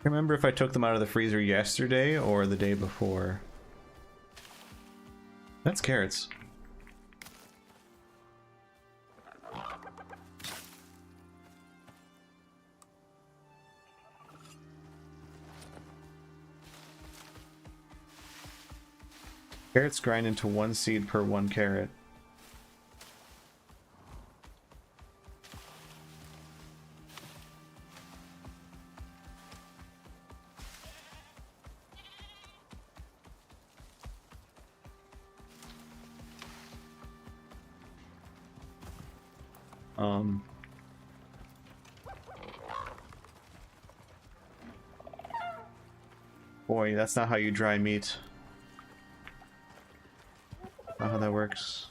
I remember if I took them out of the freezer yesterday or the day before. That's carrots. Carrots grind into 1 seed per 1 carrot. Boy, that's not how you dry meat. Not how that works.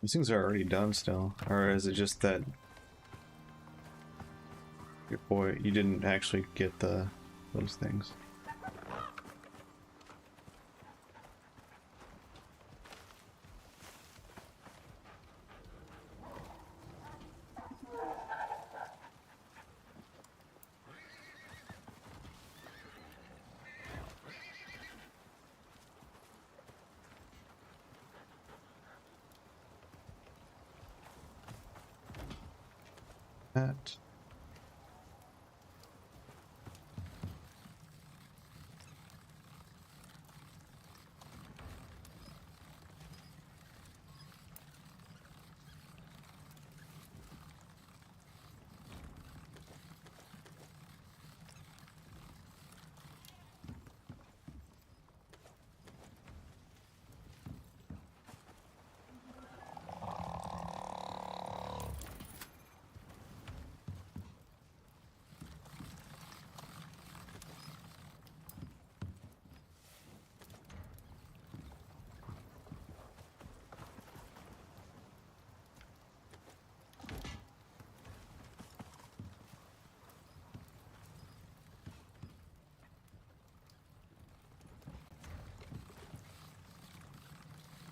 These things are already done still, or is it just that your boy, you didn't actually get those things? That.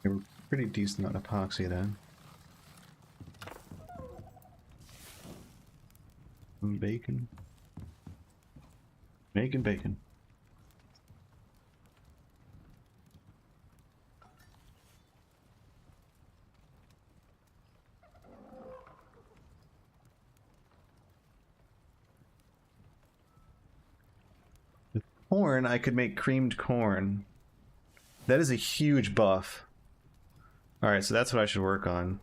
You're pretty decent on epoxy then. Bacon. Making bacon. With corn, I could make creamed corn. That is a huge buff. Alright, so that's what I should work on.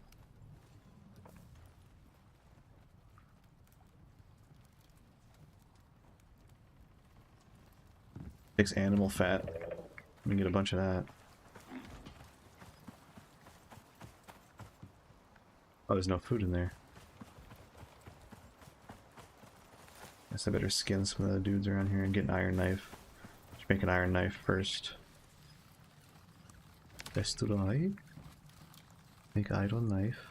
Takes animal fat. Let me get a bunch of that. Oh, there's no food in there. Guess I better skin some of the dudes around here and get an iron knife. Should make an iron knife first. Destroy. Make iron knife.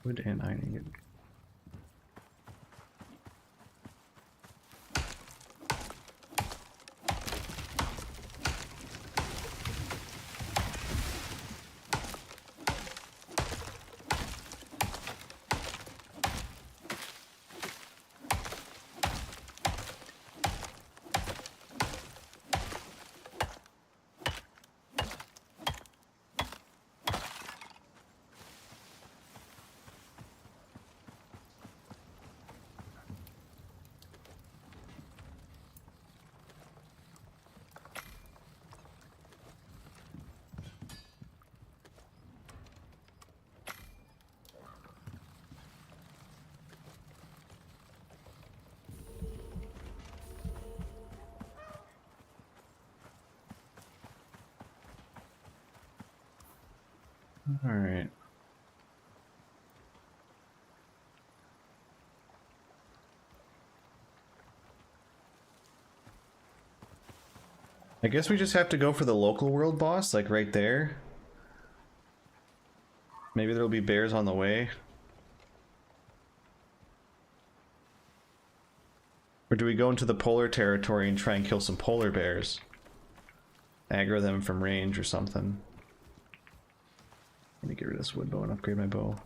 Wood and iron ingot. All right. I guess we just have to go for the local world boss, like right there. Maybe there'll be bears on the way. Or do we go into the polar territory and try and kill some polar bears? Aggro them from range or something. Let me get rid of this wood bow and upgrade my bow.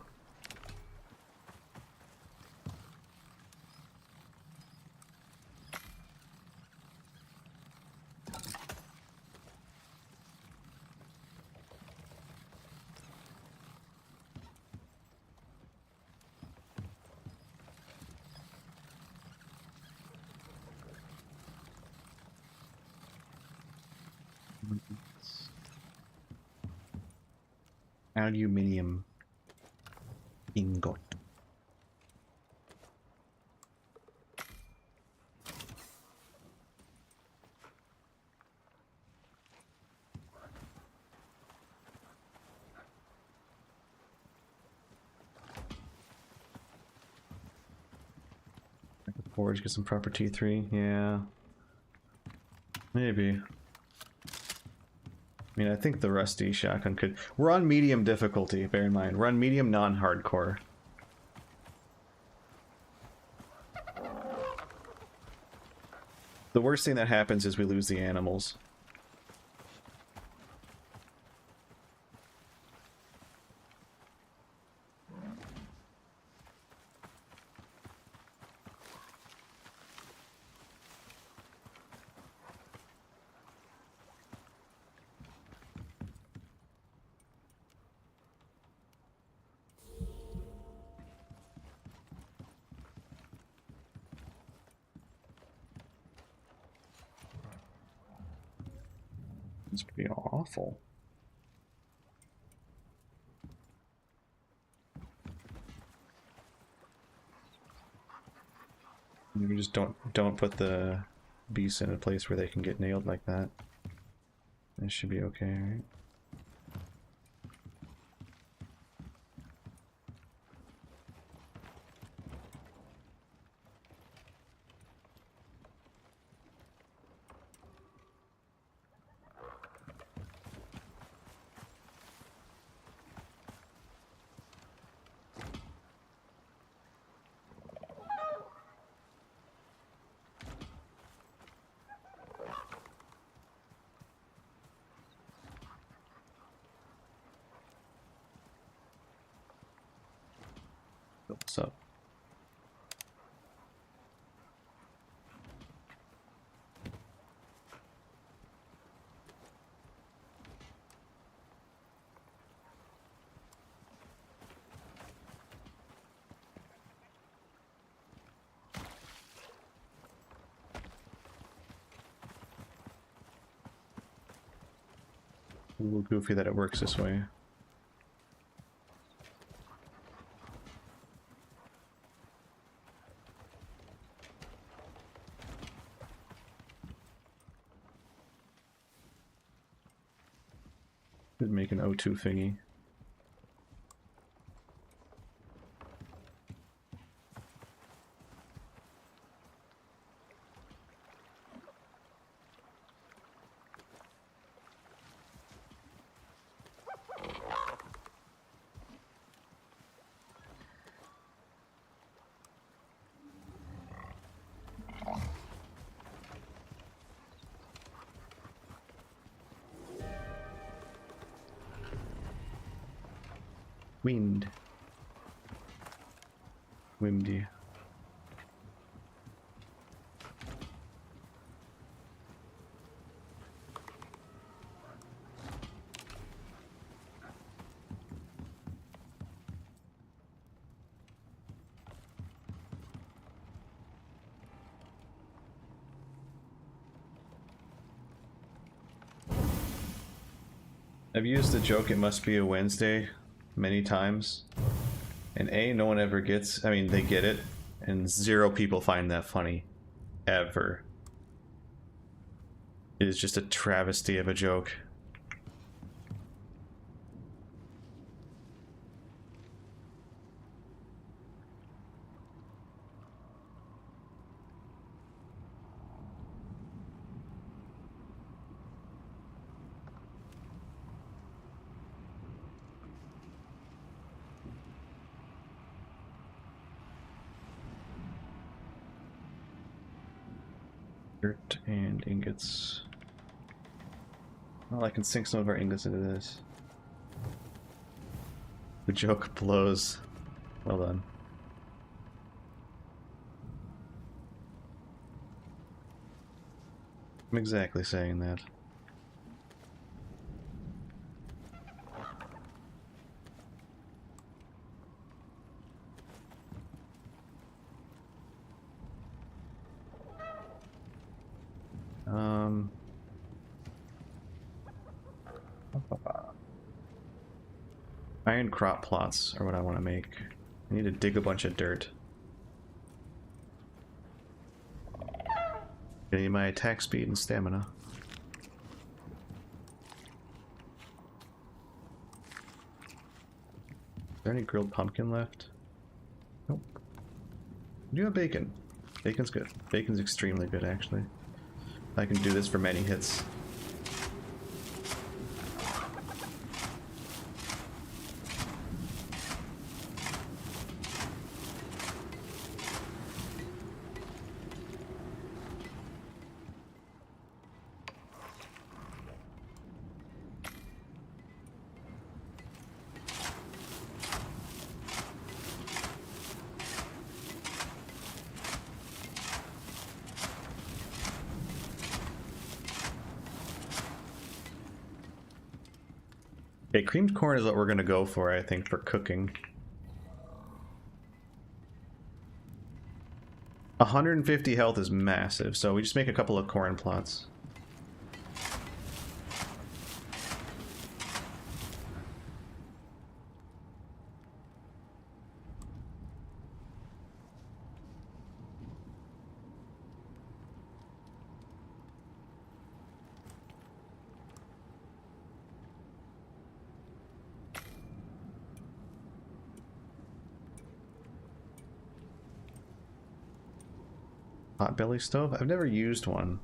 Aluminium ingot. I could forge, get some proper T3. Yeah. Maybe. I mean, I think the rusty shotgun could... We're on medium difficulty, bear in mind. We're on medium non-hardcore. The worst thing that happens is we lose the animals. It's pretty awful. Maybe just don't put the beasts in a place where they can get nailed like that. This should be okay, right? What's up? A little goofy that it works this way. Could make an O2 thingy. Wind. Windy. I've used the joke, it must be a Wednesday, many times. And A, no one ever gets, I mean, they get it, and 0 people find that funny. Ever. It is just a travesty of a joke. dirt and ingots. Well, I can sink some of our ingots into this. The joke blows. Well done. I'm exactly saying that. Iron crop plots are what I want to make. I need to dig a bunch of dirt. I need my attack speed and stamina. Is there any grilled pumpkin left? Nope. I do have bacon. Bacon's good. Bacon's extremely good, actually. I can do this for many hits. Okay, creamed corn is what we're gonna go for, I think, for cooking. 150 health is massive, so we just make a couple of corn plots. Potbelly stove? I've never used one.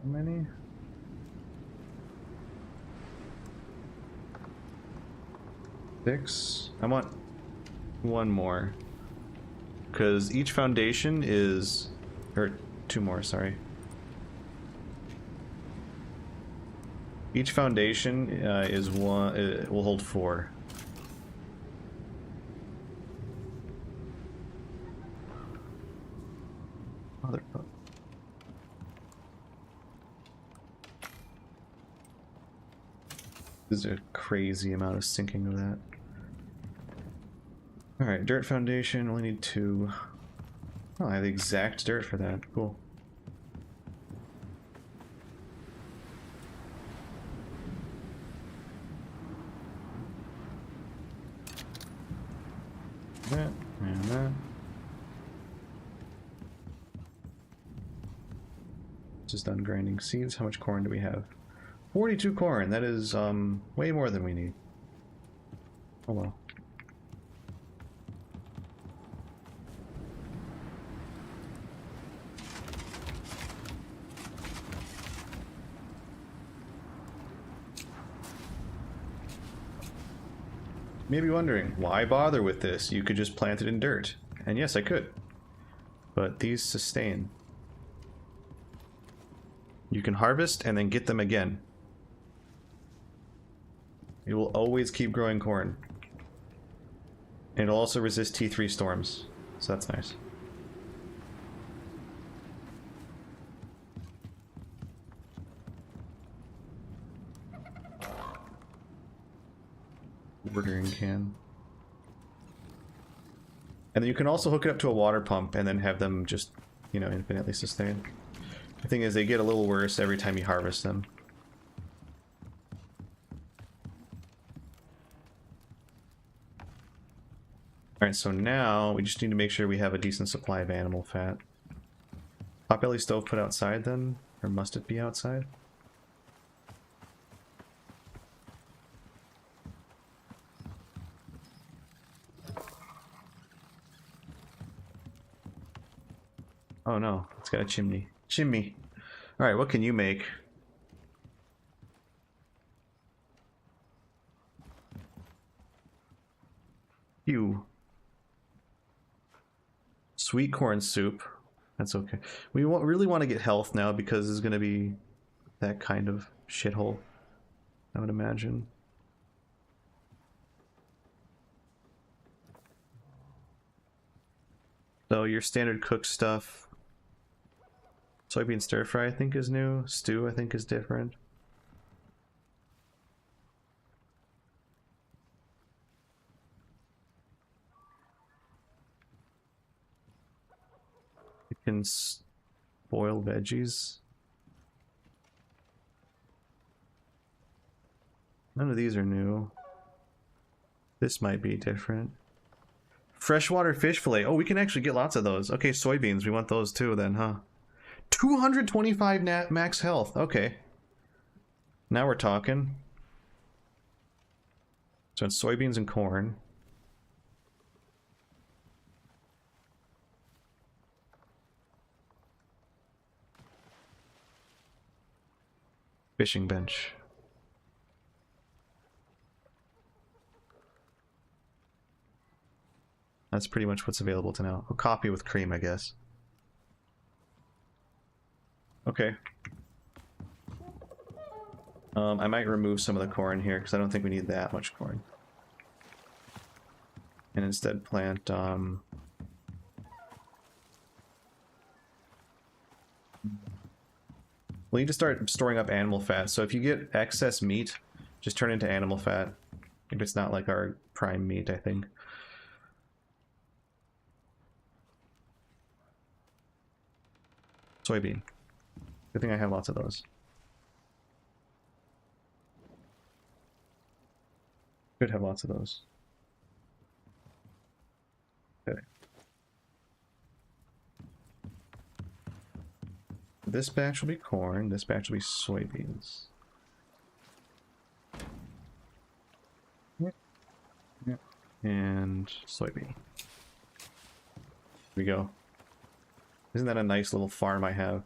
How many? Six? I want one more. Because each foundation is... or two more, sorry. Each foundation is one... it will hold 4. Motherfucker. This is a crazy amount of sinking of that. Alright, dirt foundation, only need 2. Oh, I have the exact dirt for that. Cool. That and that. Just done grinding seeds. How much corn do we have? 42 corn. That is way more than we need. Oh well. Maybe wondering, why bother with this? You could just plant it in dirt. And yes, I could. But these sustain. You can harvest and then get them again. It will always keep growing corn. And it'll also resist T3 storms. So that's nice. Watering can. And then you can also hook it up to a water pump and then have them just, you know, infinitely sustain. The thing is, they get a little worse every time you harvest them. Alright, so now we just need to make sure we have a decent supply of animal fat. Potbelly stove put outside then? Or must it be outside? Oh no, it's got a chimney. Chimney. Alright, what can you make? You. Sweet corn soup. That's okay. We really want to get health now because it's going to be that kind of shithole, I would imagine. So your standard cooked stuff. Soybean stir fry I think is new. Stew I think is different. You can boil veggies. None of these are new. This might be different. Freshwater fish fillet. Oh, we can actually get lots of those. Okay, soybeans. We want those too then, huh? 225 max health. Okay. Now we're talking. So it's soybeans and corn. Fishing bench. That's pretty much what's available to now. A coffee with cream, I guess. Okay. I might remove some of the corn here because I don't think we need that much corn. And instead plant, we need to start storing up animal fat. So if you get excess meat, just turn it into animal fat. If it's not like our prime meat, I think. Soybean. Good thing I have lots of those. Could have lots of those. Okay. This batch will be corn, this batch will be soybeans. Yep. Yep. And soybean. Here we go. Isn't that a nice little farm I have?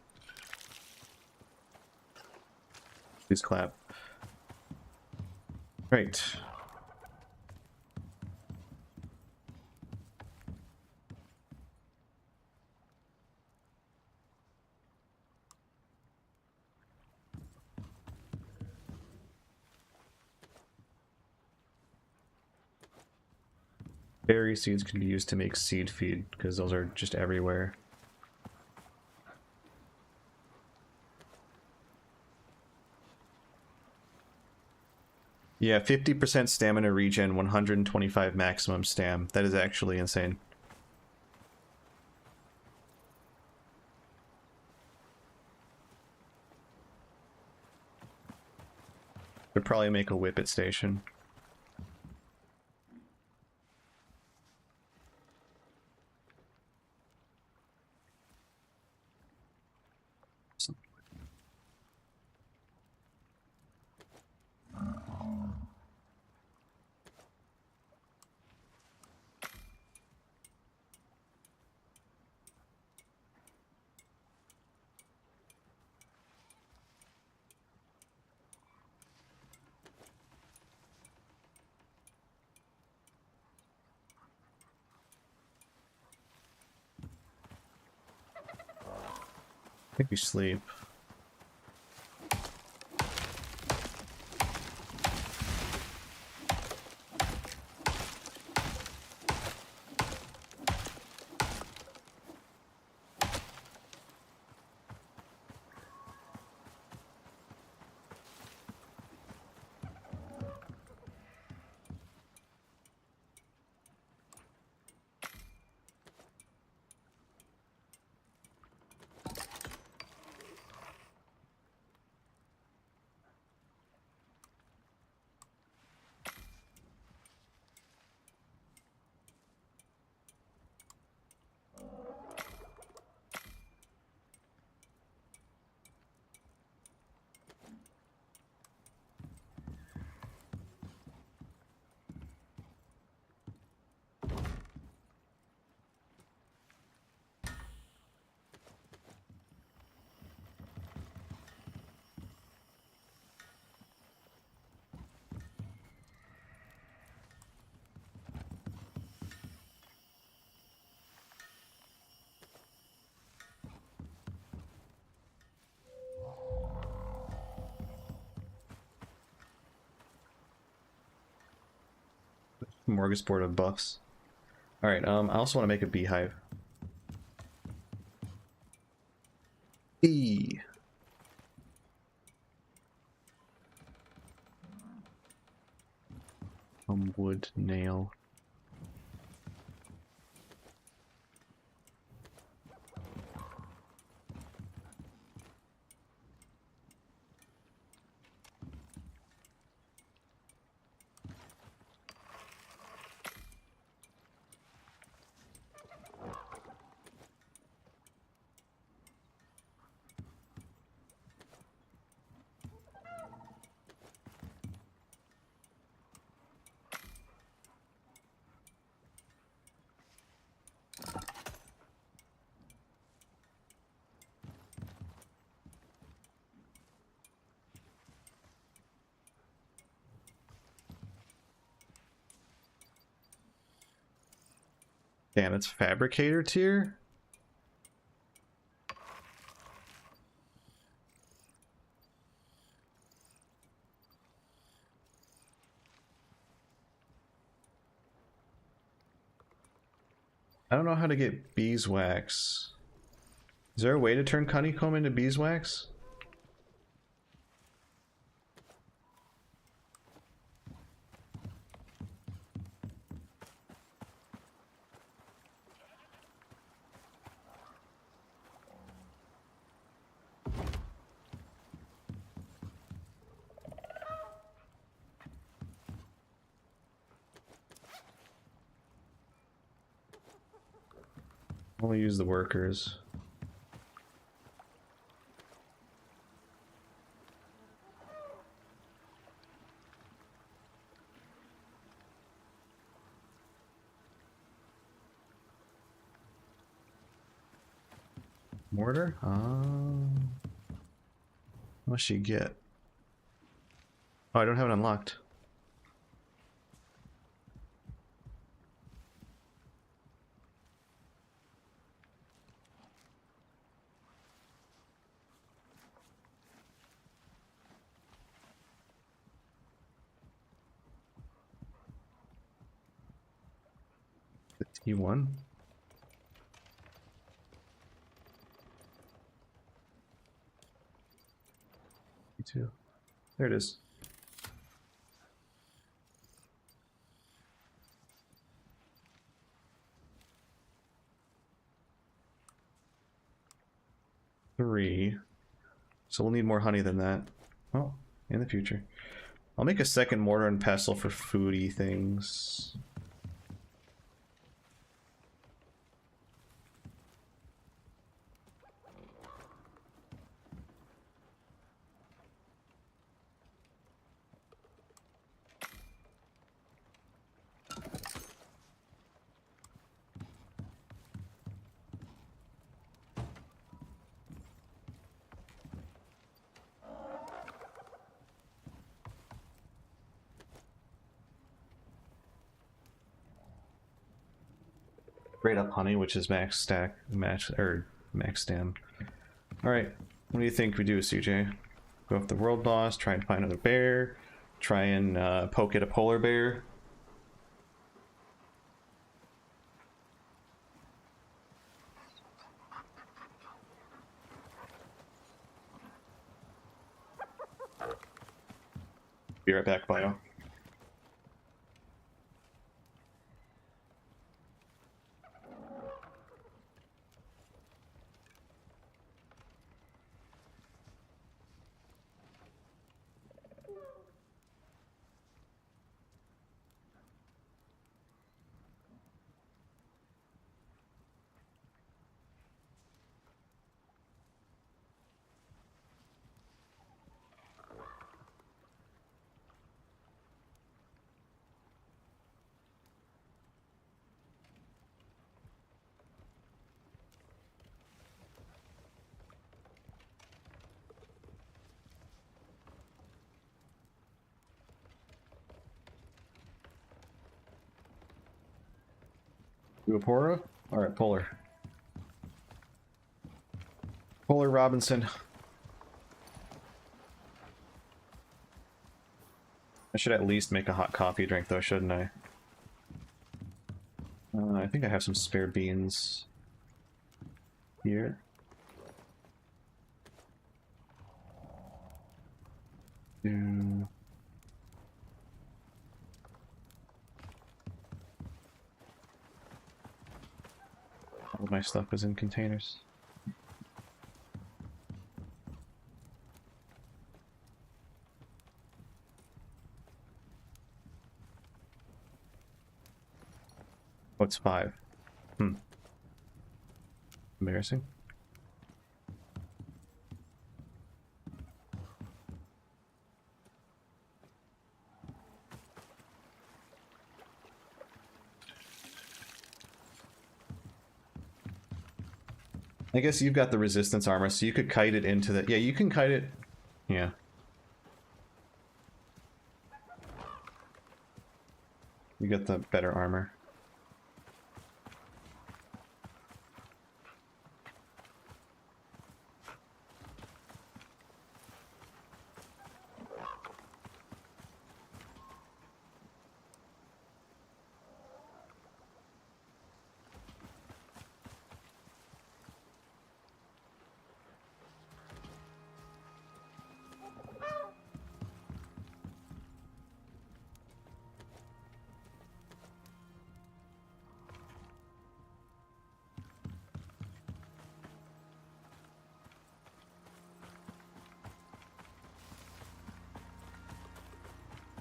Please clap. Right. Berry seeds can be used to make seed feed because those are just everywhere. Yeah, 50% stamina regen, 125 maximum stam. That is actually insane. Would probably make a whippet station. I think we sleep. Smorgasbord of buffs. Alright, I also want to make a beehive. E. Wood nail. Damn, it's fabricator tier? I don't know how to get beeswax. Is there a way to turn honeycomb into beeswax? Only use the workers. Mortar? What's she get? Oh, I don't have it unlocked. The T1? T2. There it is. Three. So we'll need more honey than that. Well, in the future. I'll make a second mortar and pestle for foodie things. Grade up honey, which is max stack, max stam. Alright, what do you think we do, CJ? Go off the world boss, try and find another bear, try and poke at a polar bear. Be right back, Bio. Do a Pora? Alright, Polar. Polar Robinson. I should at least make a hot coffee drink though, shouldn't I? I think I have some spare beans here. Do... All of my stuff is in containers. What's 5? Embarrassing. I guess you've got the resistance armor, so you could kite it into the... Yeah, you can kite it... Yeah. You get the better armor.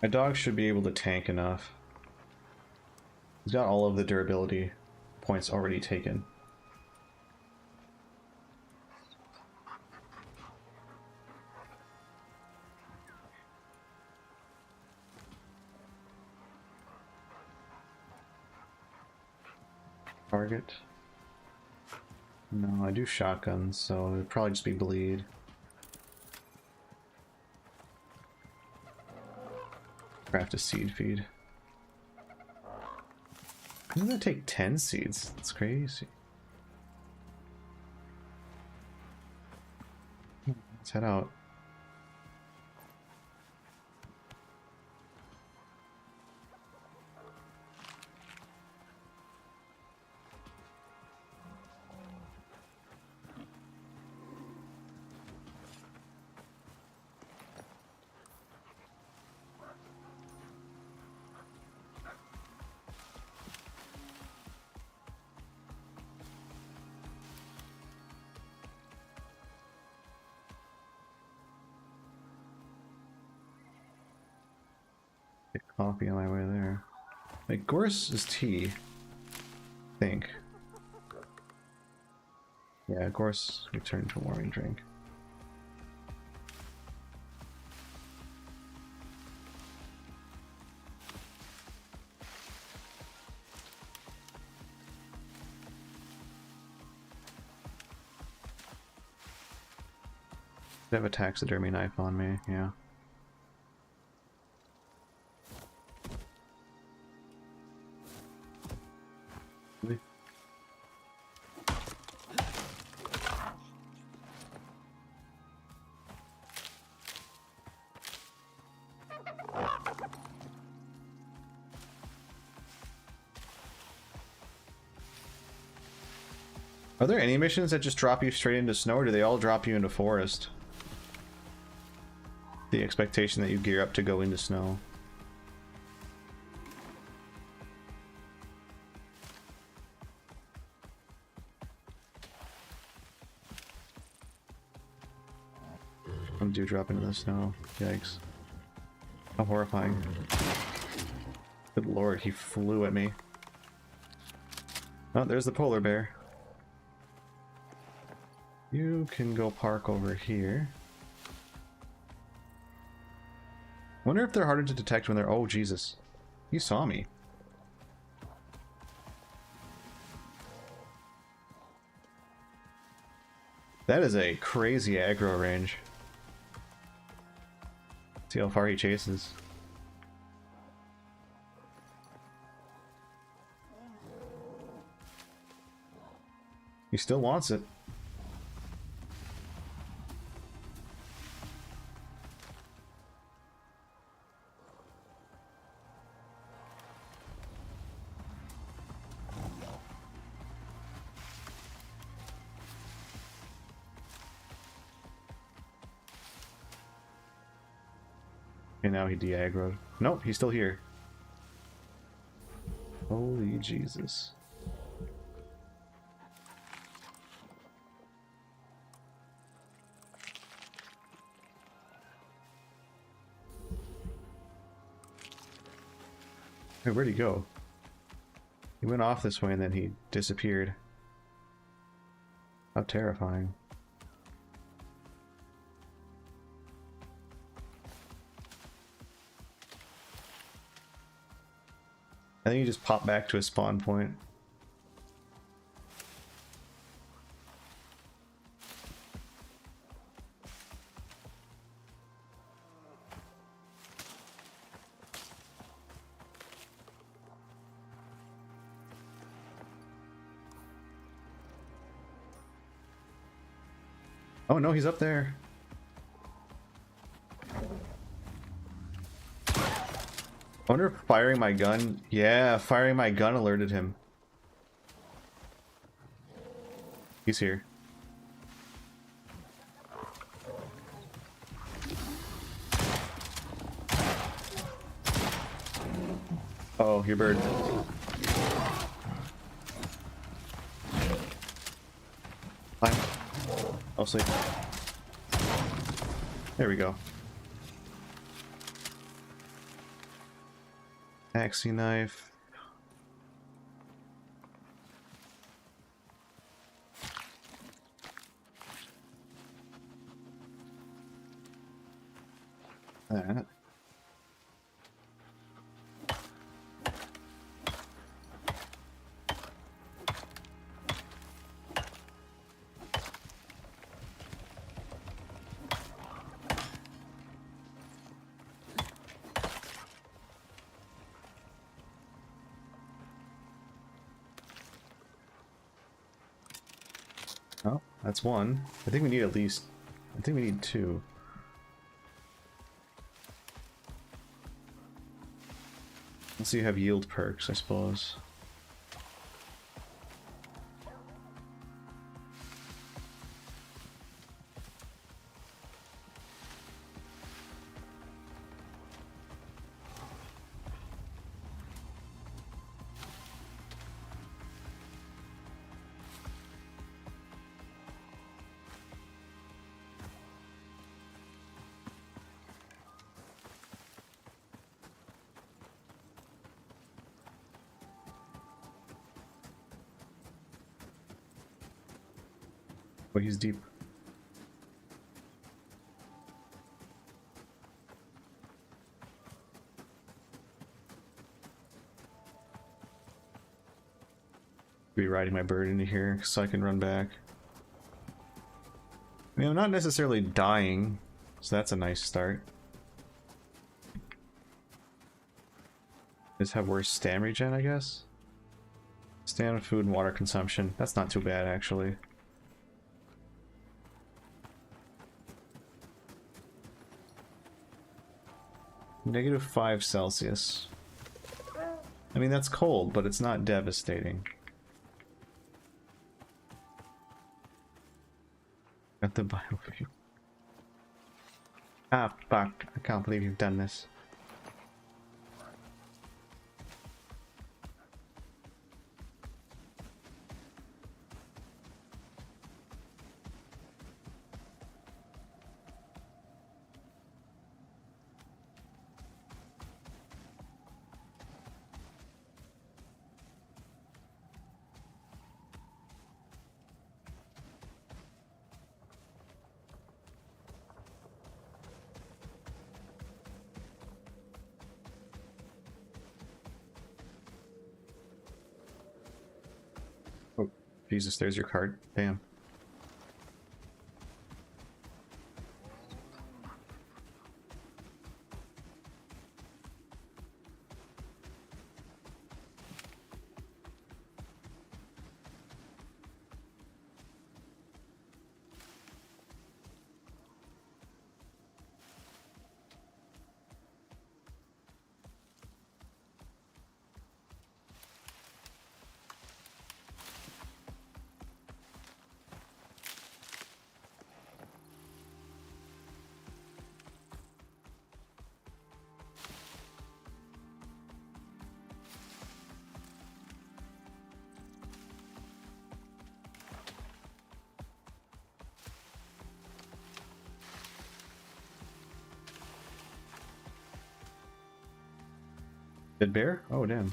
My dog should be able to tank enough. He's got all of the durability points already taken. Target. No, I do shotguns, so it'd probably just be bleed. Craft a seed feed. How did that take 10 seeds? That's crazy. Let's head out. Get coffee on my way there. Like, Gorse is tea. I think. Yeah, Gorse returned to warming drink. I have a taxidermy knife on me, yeah. Are there any missions that just drop you straight into snow, or do they all drop you into forest? The expectation that you gear up to go into snow. Some do drop into the snow. Yikes. How horrifying. Good lord, he flew at me. Oh, there's the polar bear. You can go park over here. Wonder if they're harder to detect when they're... Oh, Jesus. He saw me. That is a crazy aggro range. See how far he chases. He still wants it. And now he de-aggroed. Nope, he's still here. Holy Jesus. Hey, where'd he go? He went off this way and then he disappeared. How terrifying. I think he just popped back to his spawn point. Oh no, he's up there. I wonder if firing my gun... Yeah, firing my gun alerted him. He's here. Oh, your bird. Fine. I'll sleep. There we go. Axie knife. That. Oh, that's one. I think we need at least... I think we need two. Let's see, you have yield perks, I suppose. Oh, he's deep. Be riding my bird into here so I can run back. I mean, I'm not necessarily dying, so that's a nice start. Just have worse stam regen, I guess. Stamina, food, and water consumption. That's not too bad, actually. -5 Celsius. I mean, that's cold, but it's not devastating. Got the bioview. Ah, fuck. I can't believe you've done this. Oh, Jesus, there's your card. Damn. Dead bear? Oh, damn.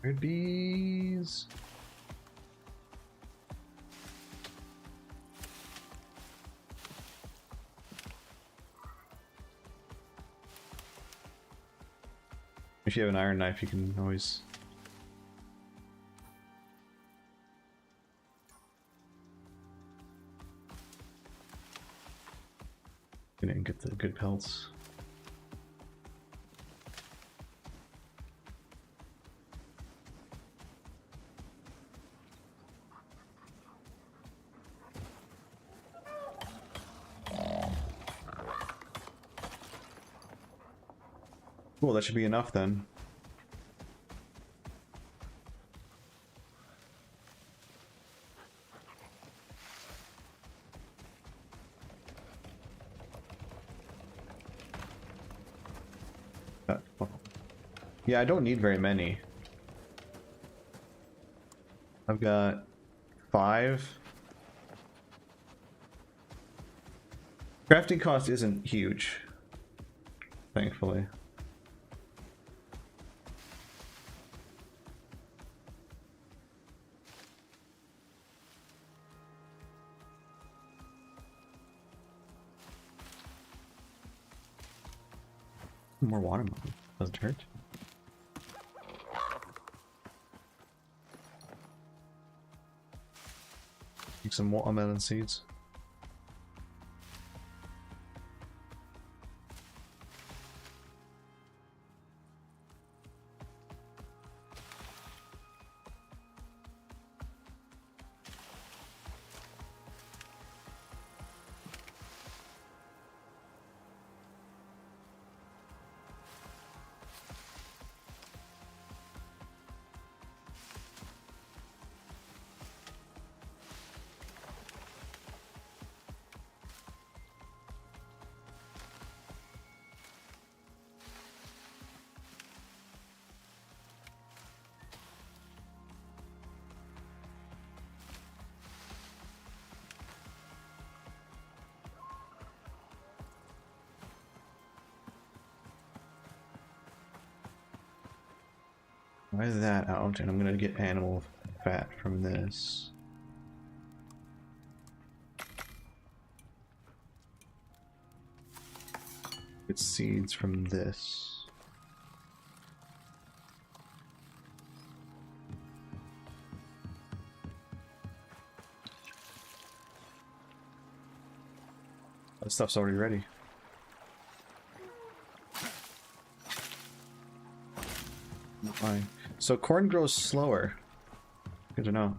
Red bees. If you have an iron knife, you can always... Gonna get the good pelts. Cool, that should be enough then. Yeah, I don't need very many. I've got 5. Crafting cost isn't huge, thankfully. More watermelon. Doesn't hurt. Take some watermelon seeds. Why is that out? And I'm gonna get animal fat from this. Get seeds from this. That stuff's already ready. Fine. So corn grows slower. Good to know.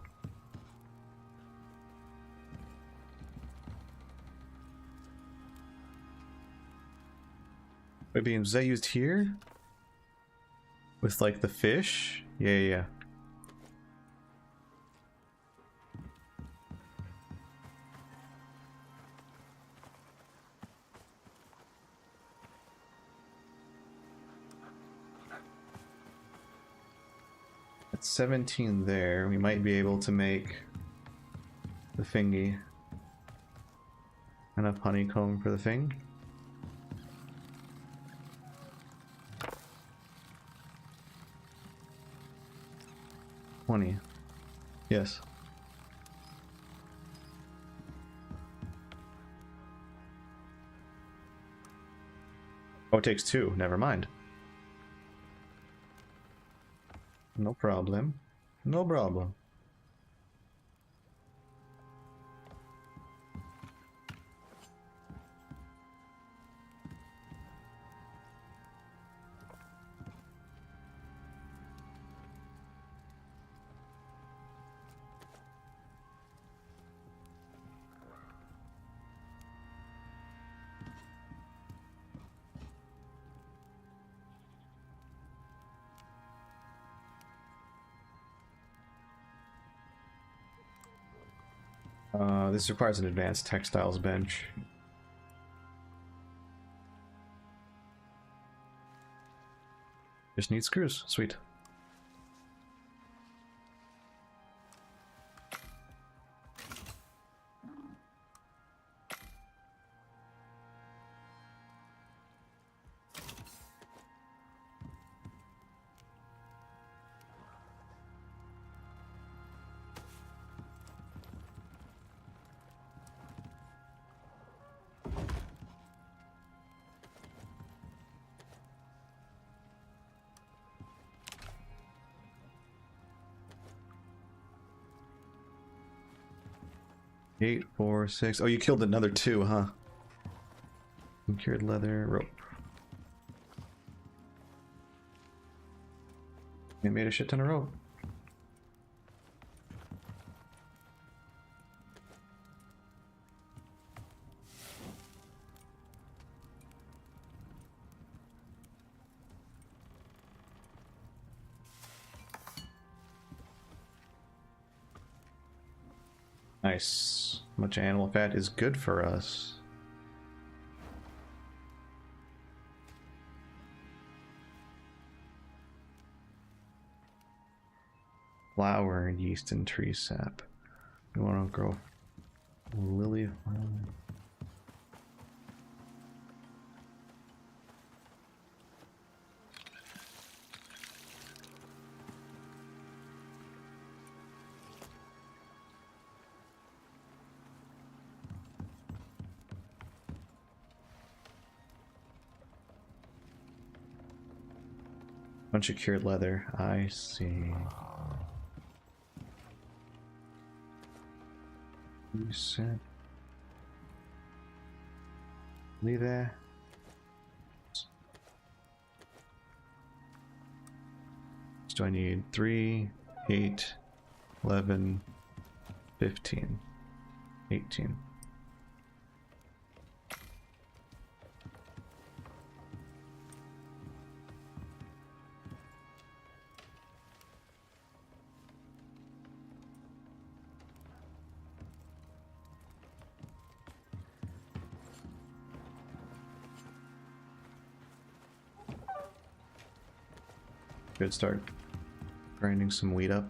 Wait, beans, was that used here? With like the fish? Yeah. At 17 there, we might be able to make the thingy. Enough honeycomb for the thing. Yes. Oh, it takes 2. Never mind. No problem. No problem. This requires an advanced textiles bench. Just need screws. Sweet. 8, 4, 6. Oh, you killed another 2, huh? Cured leather, rope. It made a shit ton of rope. Nice. Much animal fat is good for us. Flower and yeast and tree sap. We want to grow lily flower. Bunch of cured leather. I see. You said leave there. So do I need 3, 8, 11, 15, 18. Good start grinding some wheat up.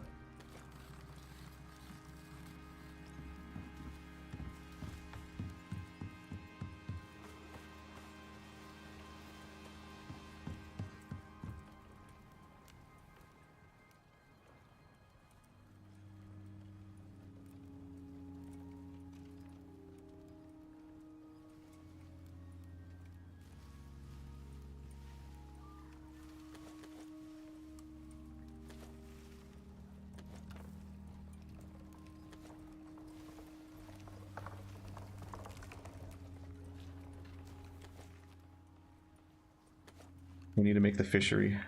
We need to make the fishery.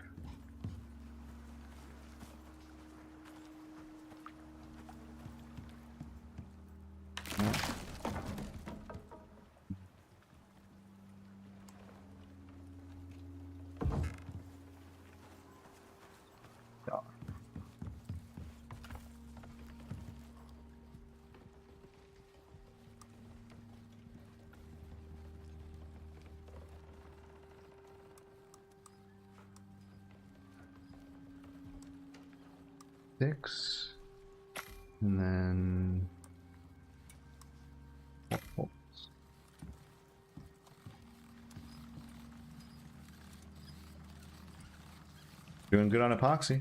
Six, and then doing good on epoxy.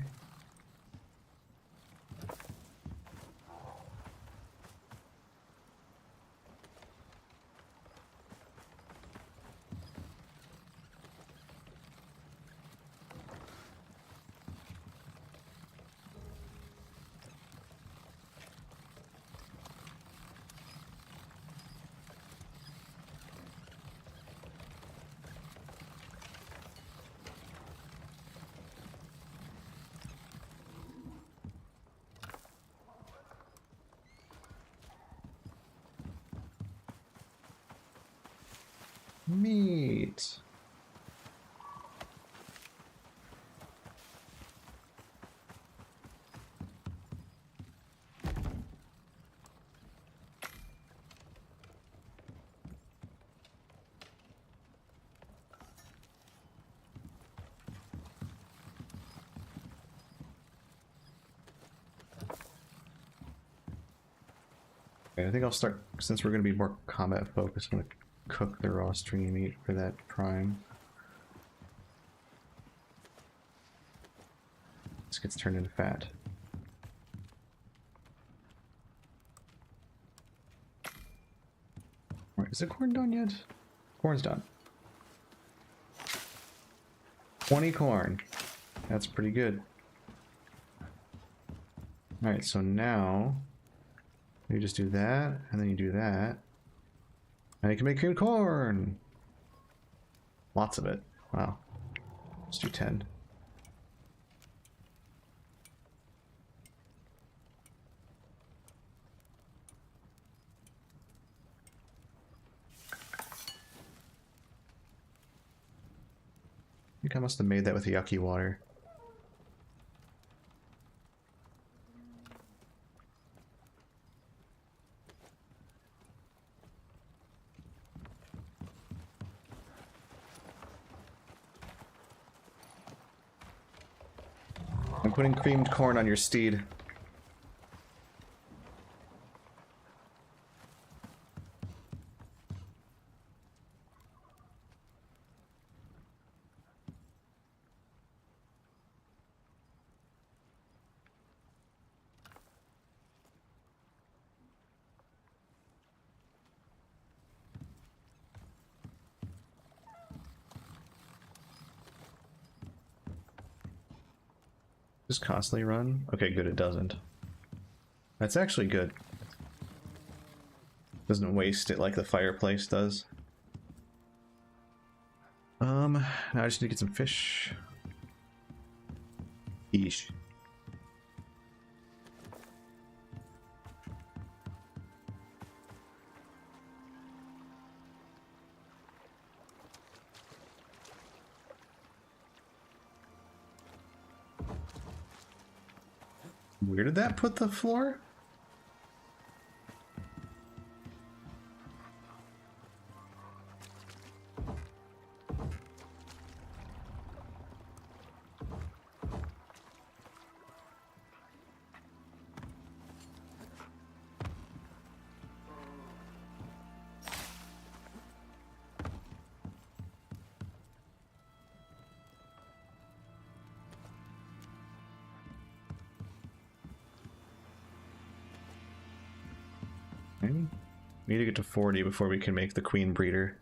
Meat. Okay, I think I'll start, since we're going to be more combat focused, I'm going to cook the raw stringy meat for that prime. This gets turned into fat. Right, is the corn done yet? Corn's done. 20 corn. That's pretty good. Alright, so now You just do that, and then you do that. And you can make creamed corn! Lots of it. Wow. Let's do 10. I think I must have made that with the yucky water. I'm putting creamed corn on your steed. Just constantly run? Okay, good, it doesn't. That's actually good. Doesn't waste it like the fireplace does. Now I just need to get some fish. Yeesh. Where did that put the floor? We need to get to 40 before we can make the queen breeder.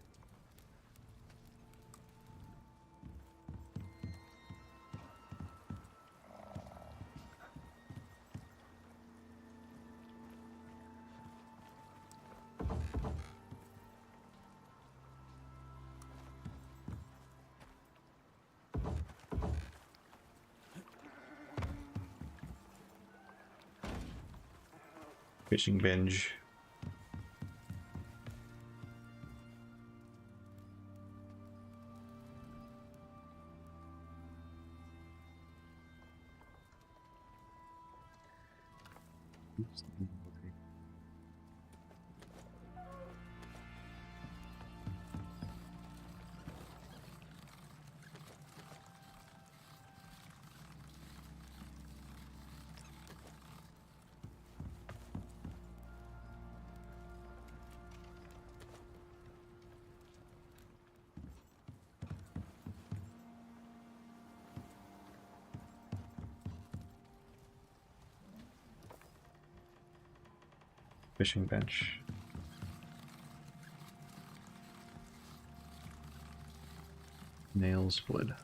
Fishing binge. Fishing bench. Nails, wood.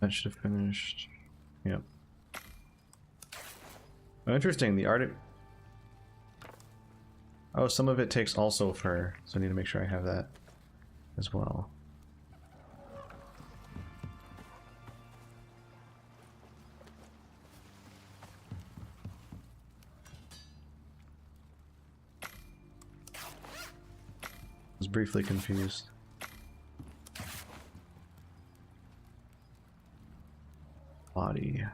That should have finished. Yep. Oh, interesting. The art. Oh, some of it takes also fur, so I need to make sure I have that as well. I was briefly confused. Body.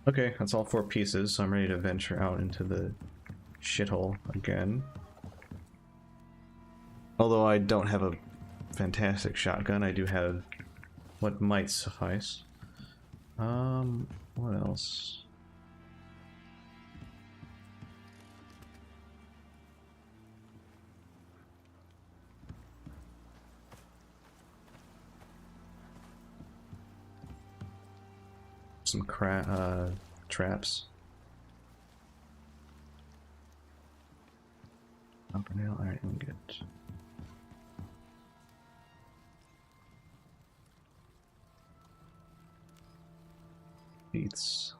Okay, that's all 4 pieces, so I'm ready to venture out into the shithole again. Although I don't have a fantastic shotgun, I do have what might suffice. What else? Some traps. Upper nail, alright, I'm good. Beats.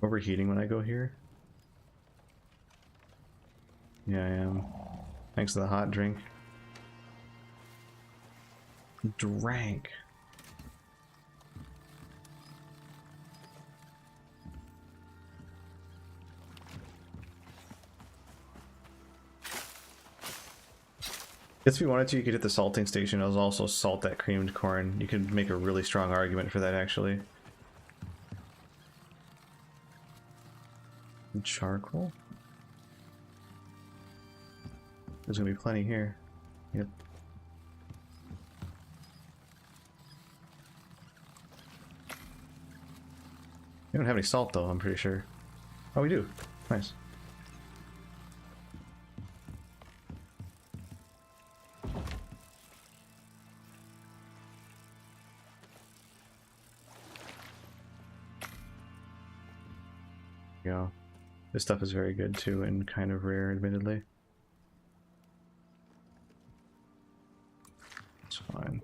Overheating when I go here? Yeah, I am. Thanks to the hot drink. Drank. If you wanted to, you could hit the salting station. It'll also salt that creamed corn. You could make a really strong argument for that, actually. Charcoal? There's gonna be plenty here. Yep. We don't have any salt though, I'm pretty sure. Oh, we do. Nice. Yeah. This stuff is very good too, and kind of rare, admittedly. It's fine.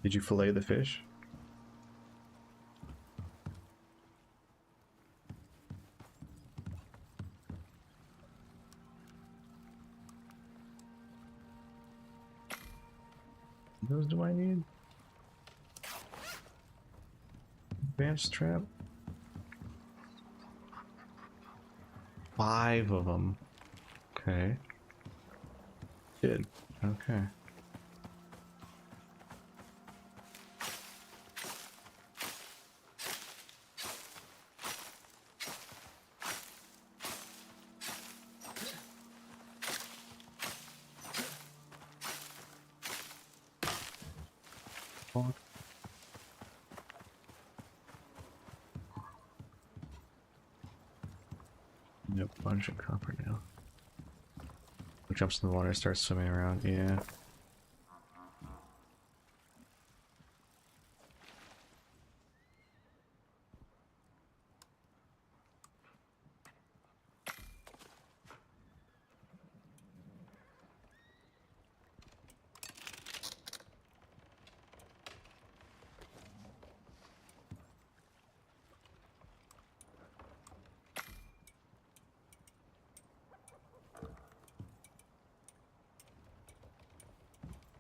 Did you fillet the fish? Those do I need? Advanced trap? 5 of them. Okay. Good. Okay. Yep, bunch of copper now. Who jumps in the water, starts swimming around, yeah.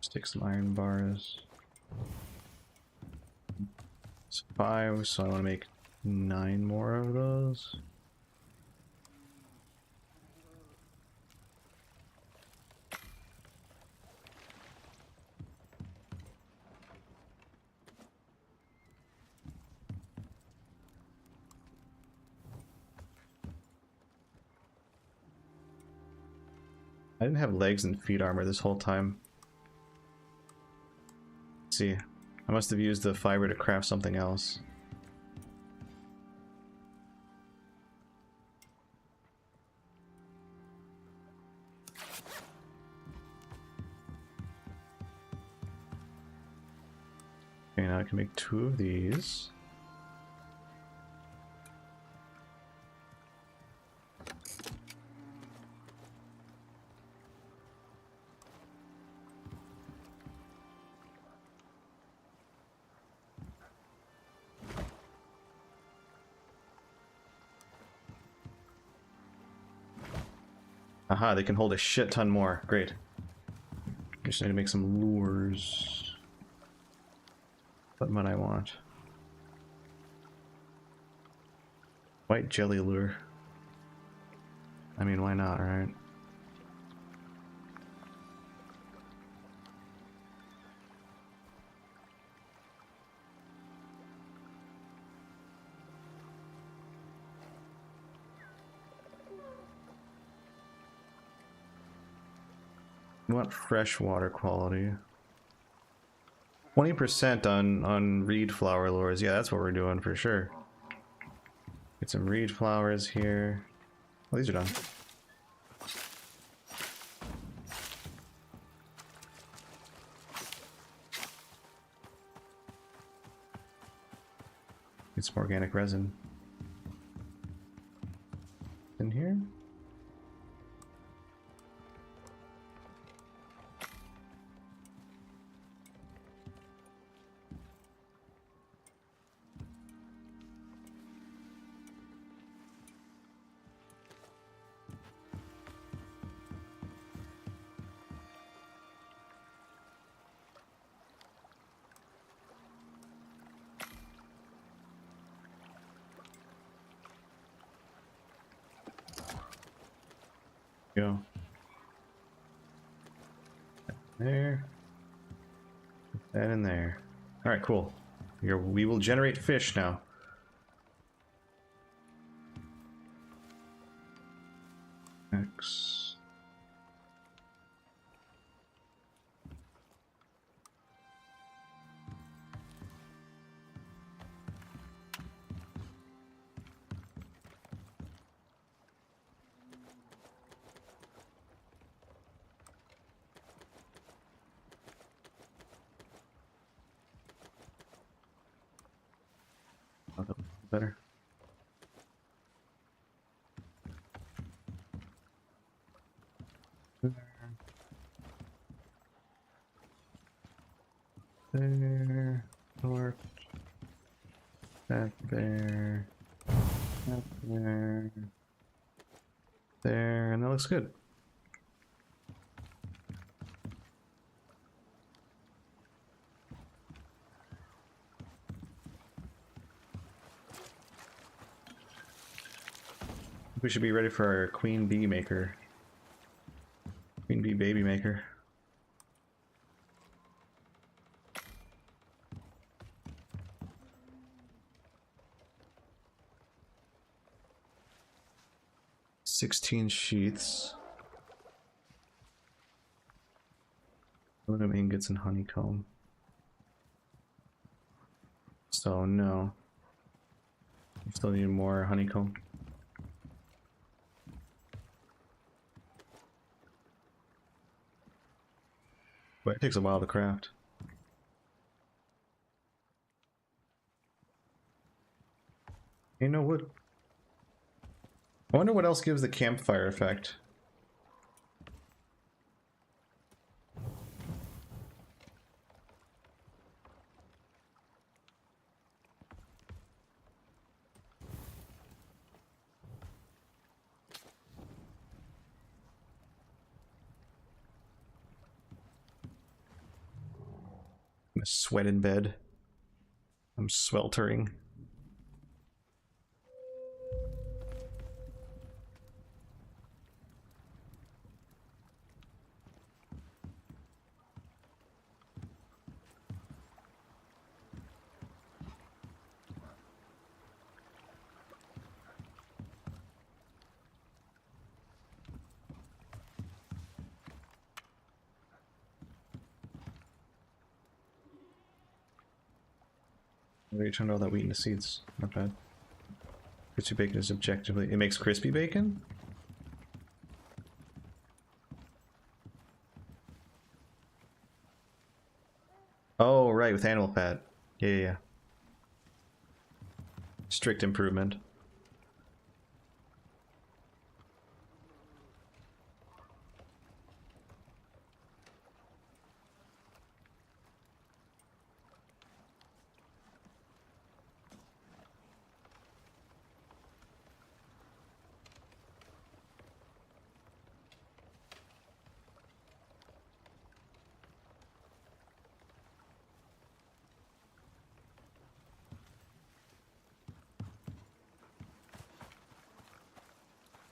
Stick some iron bars. It's 5, so I want to make 9 more of those. I didn't have legs and feet armor this whole time. Let's see, I must have used the fiber to craft something else. Okay, now I can make 2 of these. Aha, they can hold a shit ton more. Great. Just need to make some lures. What might I want? White jelly lure. I mean, why not, right? You want fresh water quality. 20% on reed flower lures. Yeah, that's what we're doing for sure. Get some reed flowers here. Oh, these are done. Get some organic resin. In here? Go. There. Put that in there. Alright, cool. We will generate fish now. X. Oh, that looks better. There, north, back there, up there, there, and that looks good. We should be ready for our queen bee maker. Queen bee baby maker. $16 sheaths. Aluminum ingots and honeycomb. So no. We still need more honeycomb. But it takes a while to craft. You know what? I wonder what else gives the campfire effect. I'm gonna sweat in bed. I'm sweltering. You turned all that wheat into seeds. Not bad. Crispy bacon is objectively... It makes crispy bacon? Oh, right, with animal fat. Yeah. Strict improvement.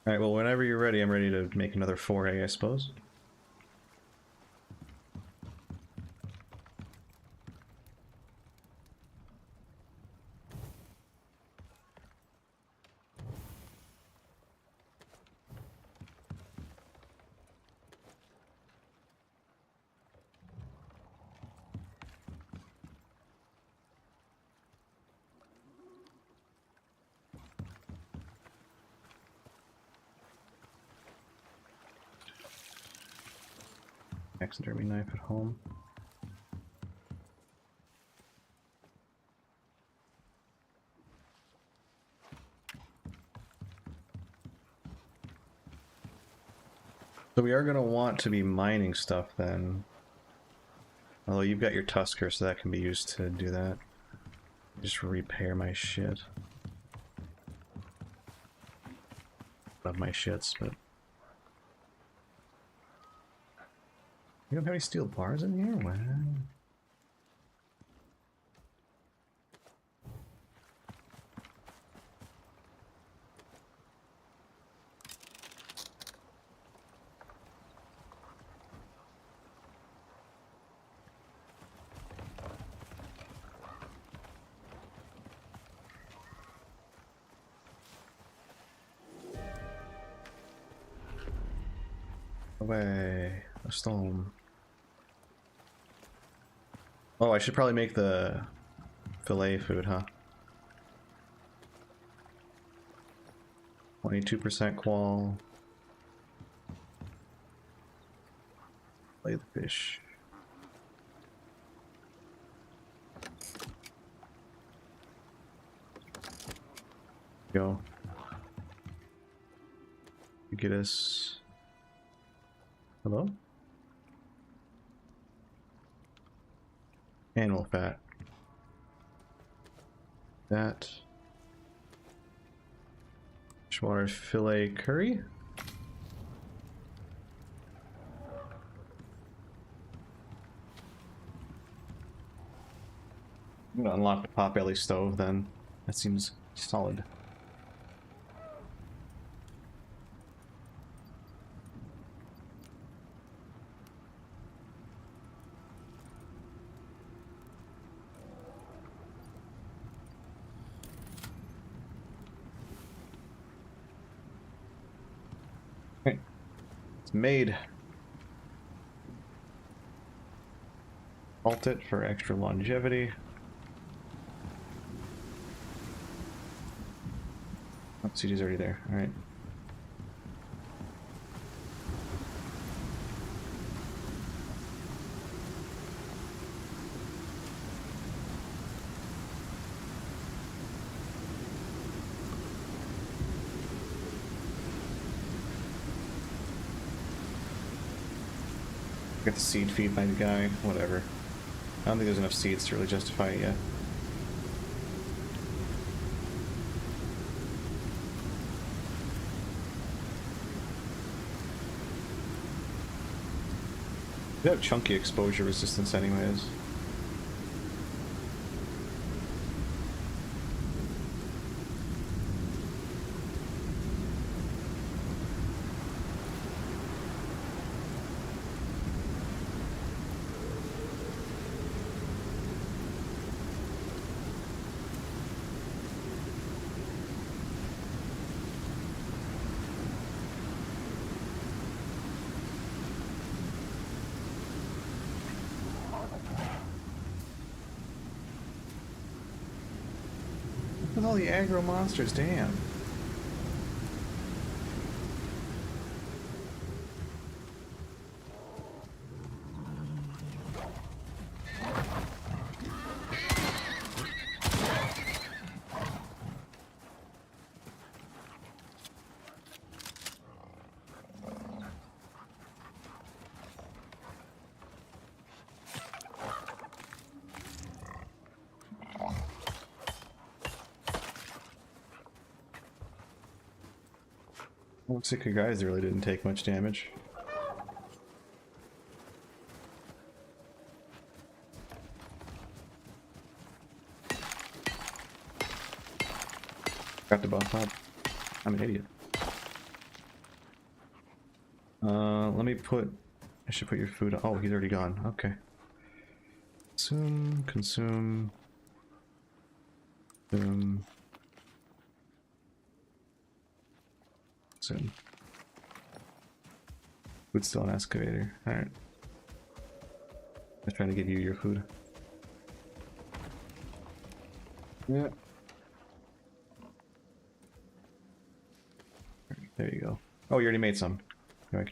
Alright, well, whenever you're ready, I'm ready to make another foray, I suppose. Taxidermy knife at home. So we are going to want to be mining stuff then. Although you've got your Tusker, so that can be used to do that. Just repair my shit. Love my shits, but... You don't have any steel bars in here? Wow. Away. A stone. Oh, I should probably make the fillet food, huh? 22% qual. Fillet the fish. Go. You get us... Hello? Animal fat. That. Freshwater fillet curry. I'm gonna unlock the potbelly stove then. That seems solid. It's made. Alt it for extra longevity. Oh, CD's already there. All right. Get the seed feed by the guy, whatever. I don't think there's enough seeds to really justify it yet. They have chunky exposure resistance anyways. all the aggro monsters? Damn. Looks like you guys really didn't take much damage. Got to buff up. I'm an idiot. Let me put... I should put your food on. Oh, he's already gone. Okay. Consume, consume. Consume. Consume. Food's still an excavator. Alright. I'm trying to give you your food. Yeah. There you go. Oh, you already made some. Right.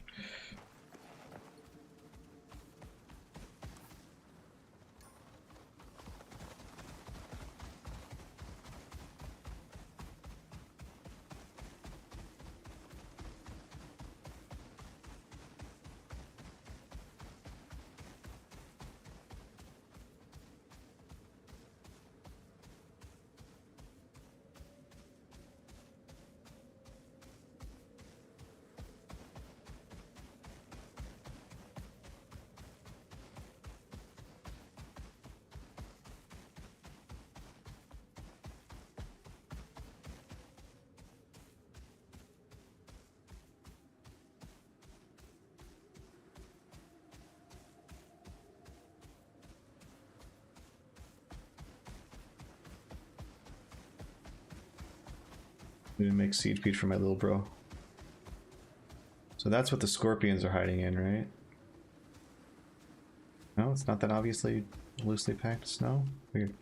Need to make seed feed for my little bro. So that's what the scorpions are hiding in, right? No, it's not that obviously loosely packed snow? Weird.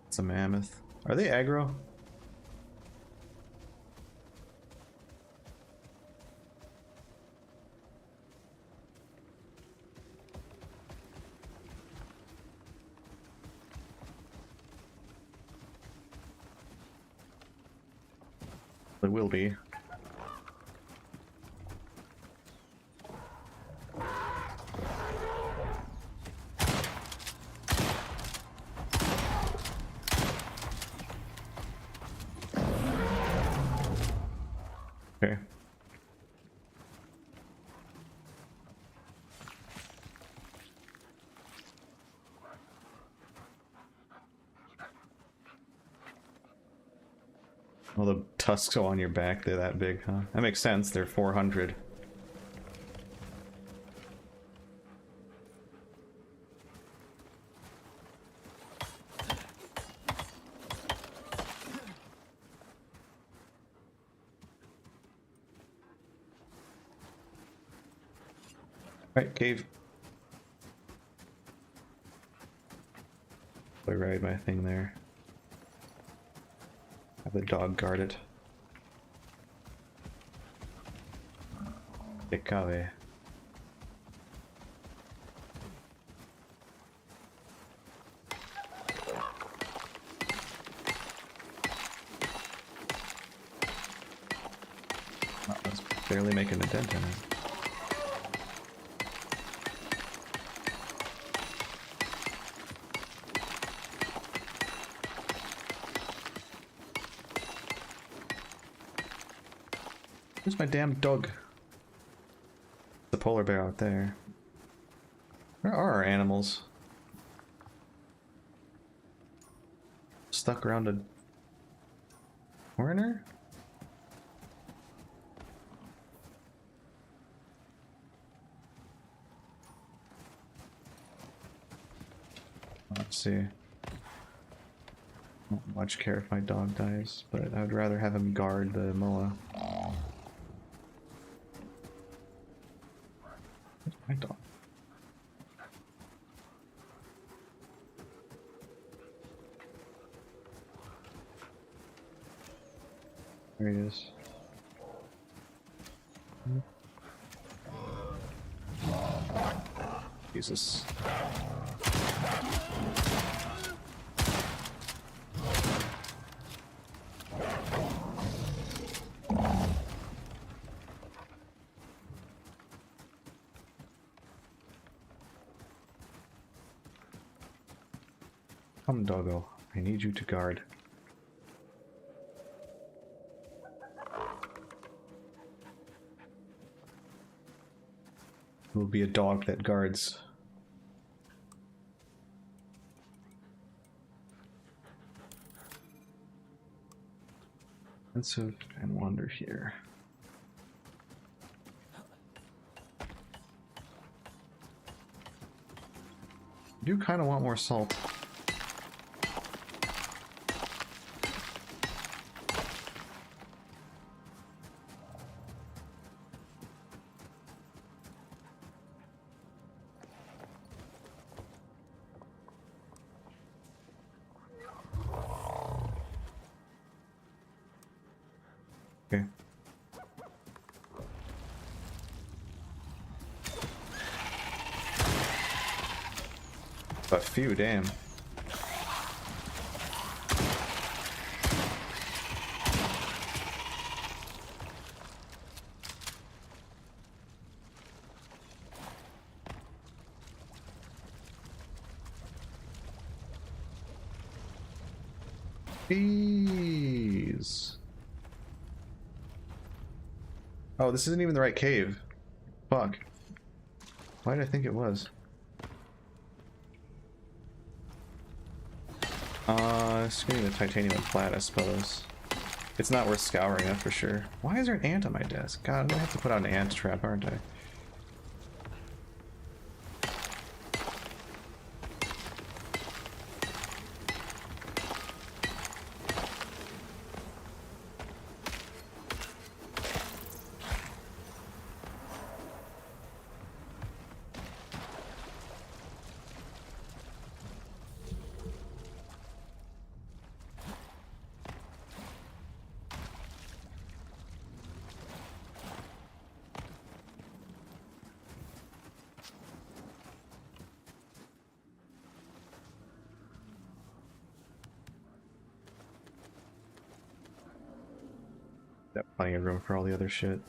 It's a mammoth. Are they aggro? They will be. Okay. Well, the tusks go on your back, they're that big, huh? That makes sense, they're 400. Right, cave. I ride my thing there. Have the dog guard it. Pecave. Oh, I was barely making a dent in it. Where's my damn dog? The polar bear out there. Where are our animals? Stuck around a corner? Let's see. Won't much care if my dog dies, but I would rather have him guard the moa. Where's my dog? There he is. Jesus. Come, doggo. I need you to guard. It will be a dog that guards. Pensive and wander here. I do kind of want more salt. Okay. A few, damn. Jeez. Oh, this isn't even the right cave. Fuck. Why did I think it was? It's getting the titanium and flat, I suppose. It's not worth scouring, that's for sure. Why is there an ant on my desk? God, I'm gonna have to put out an ant trap, aren't I? Got plenty of room for all the other shit.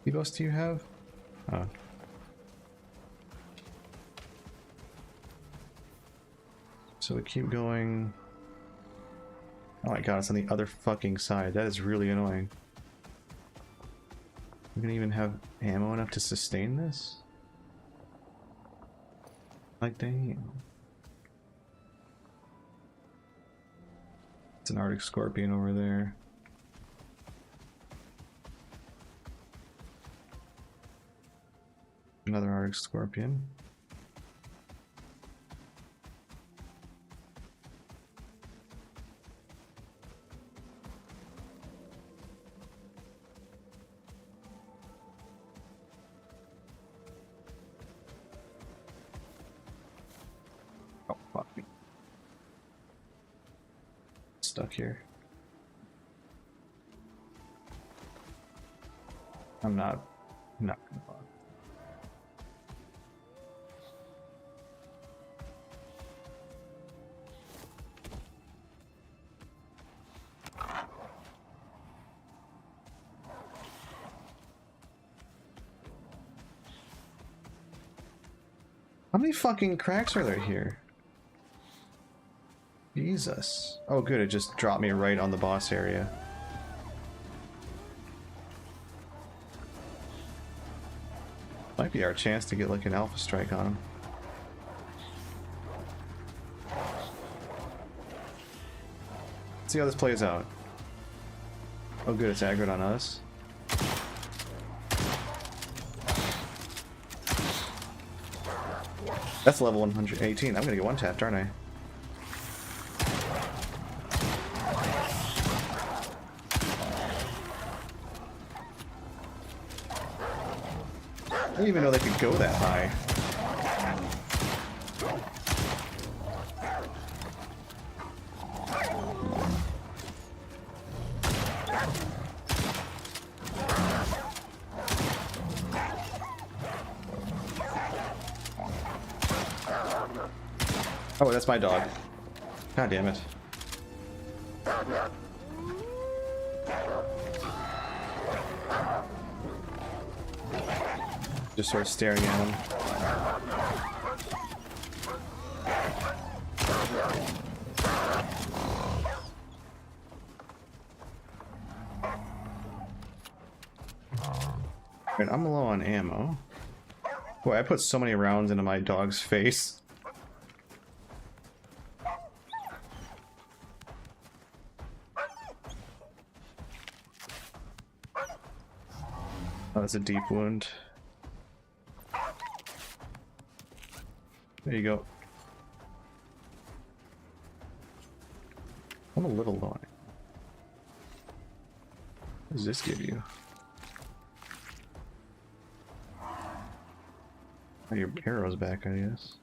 What else do you have? Oh. So we keep going. Oh my god, it's on the other fucking side. That is really annoying. We're gonna even have ammo enough to sustain this? Like, damn. It's an Arctic scorpion over there. Another Arctic scorpion. Oh, fuck me. Stuck here. I'm not gonna bother. How many fucking cracks are there here? Jesus. Oh good, it just dropped me right on the boss area. Might be our chance to get like an alpha strike on him. Let's see how this plays out. Oh good, it's aggroed on us. That's level 118. I'm gonna get one tapped, aren't I? I didn't even know they could go that high. Oh, that's my dog. God damn it. Just sort of staring at him. Right, I'm low on ammo. Boy, I put so many rounds into my dog's face. Oh, that's a deep wound. There you go. I'm a little low on it. What does this give you? Oh, your arrow's back, I guess.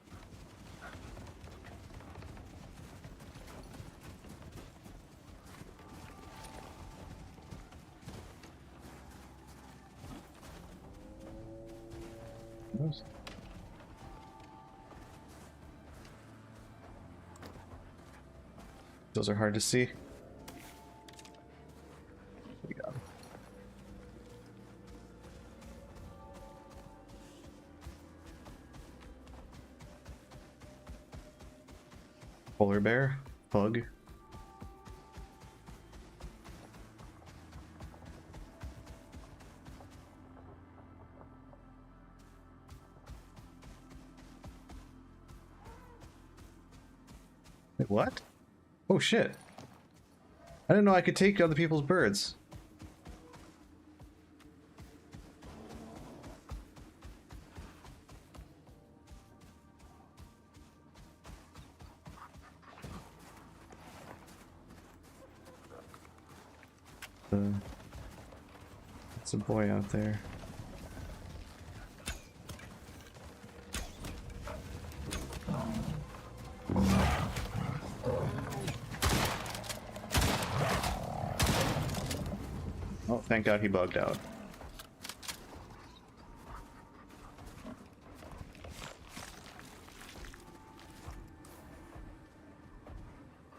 Those are hard to see. We got 'em. Polar bear, pug. Wait, what? Oh shit. I didn't know I could take other people's birds. It's a boy out there. Oh, thank God he bugged out.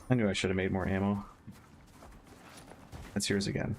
I knew I should have made more ammo. That's yours again.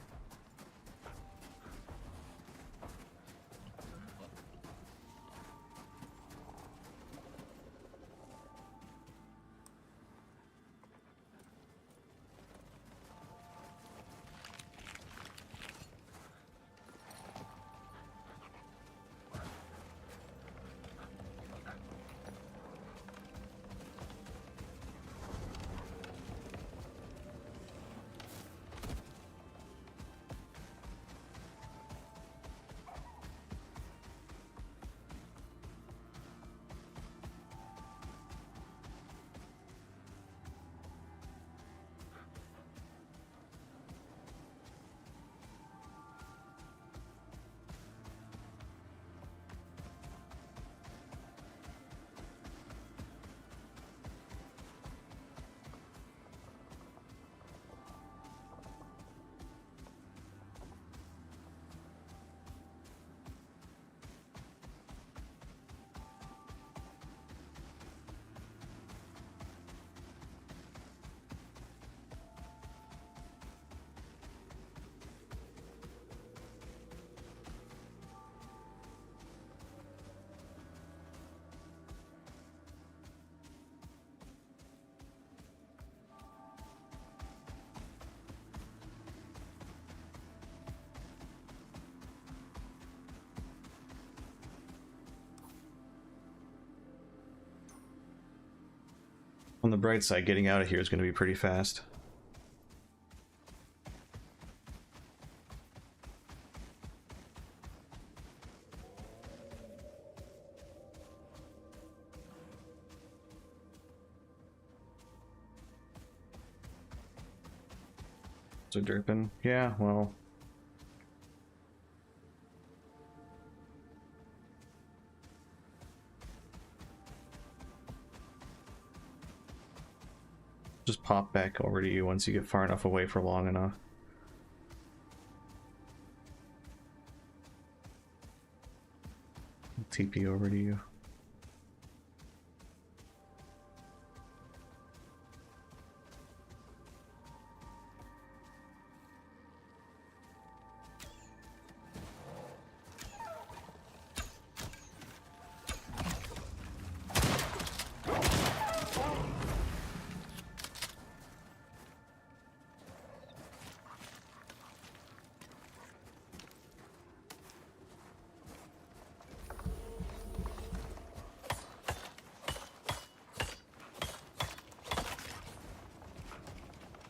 On the bright side, getting out of here is going to be pretty fast. So derping. Yeah, well. Just pop back over to you once you get far enough away for long enough. TP over to you.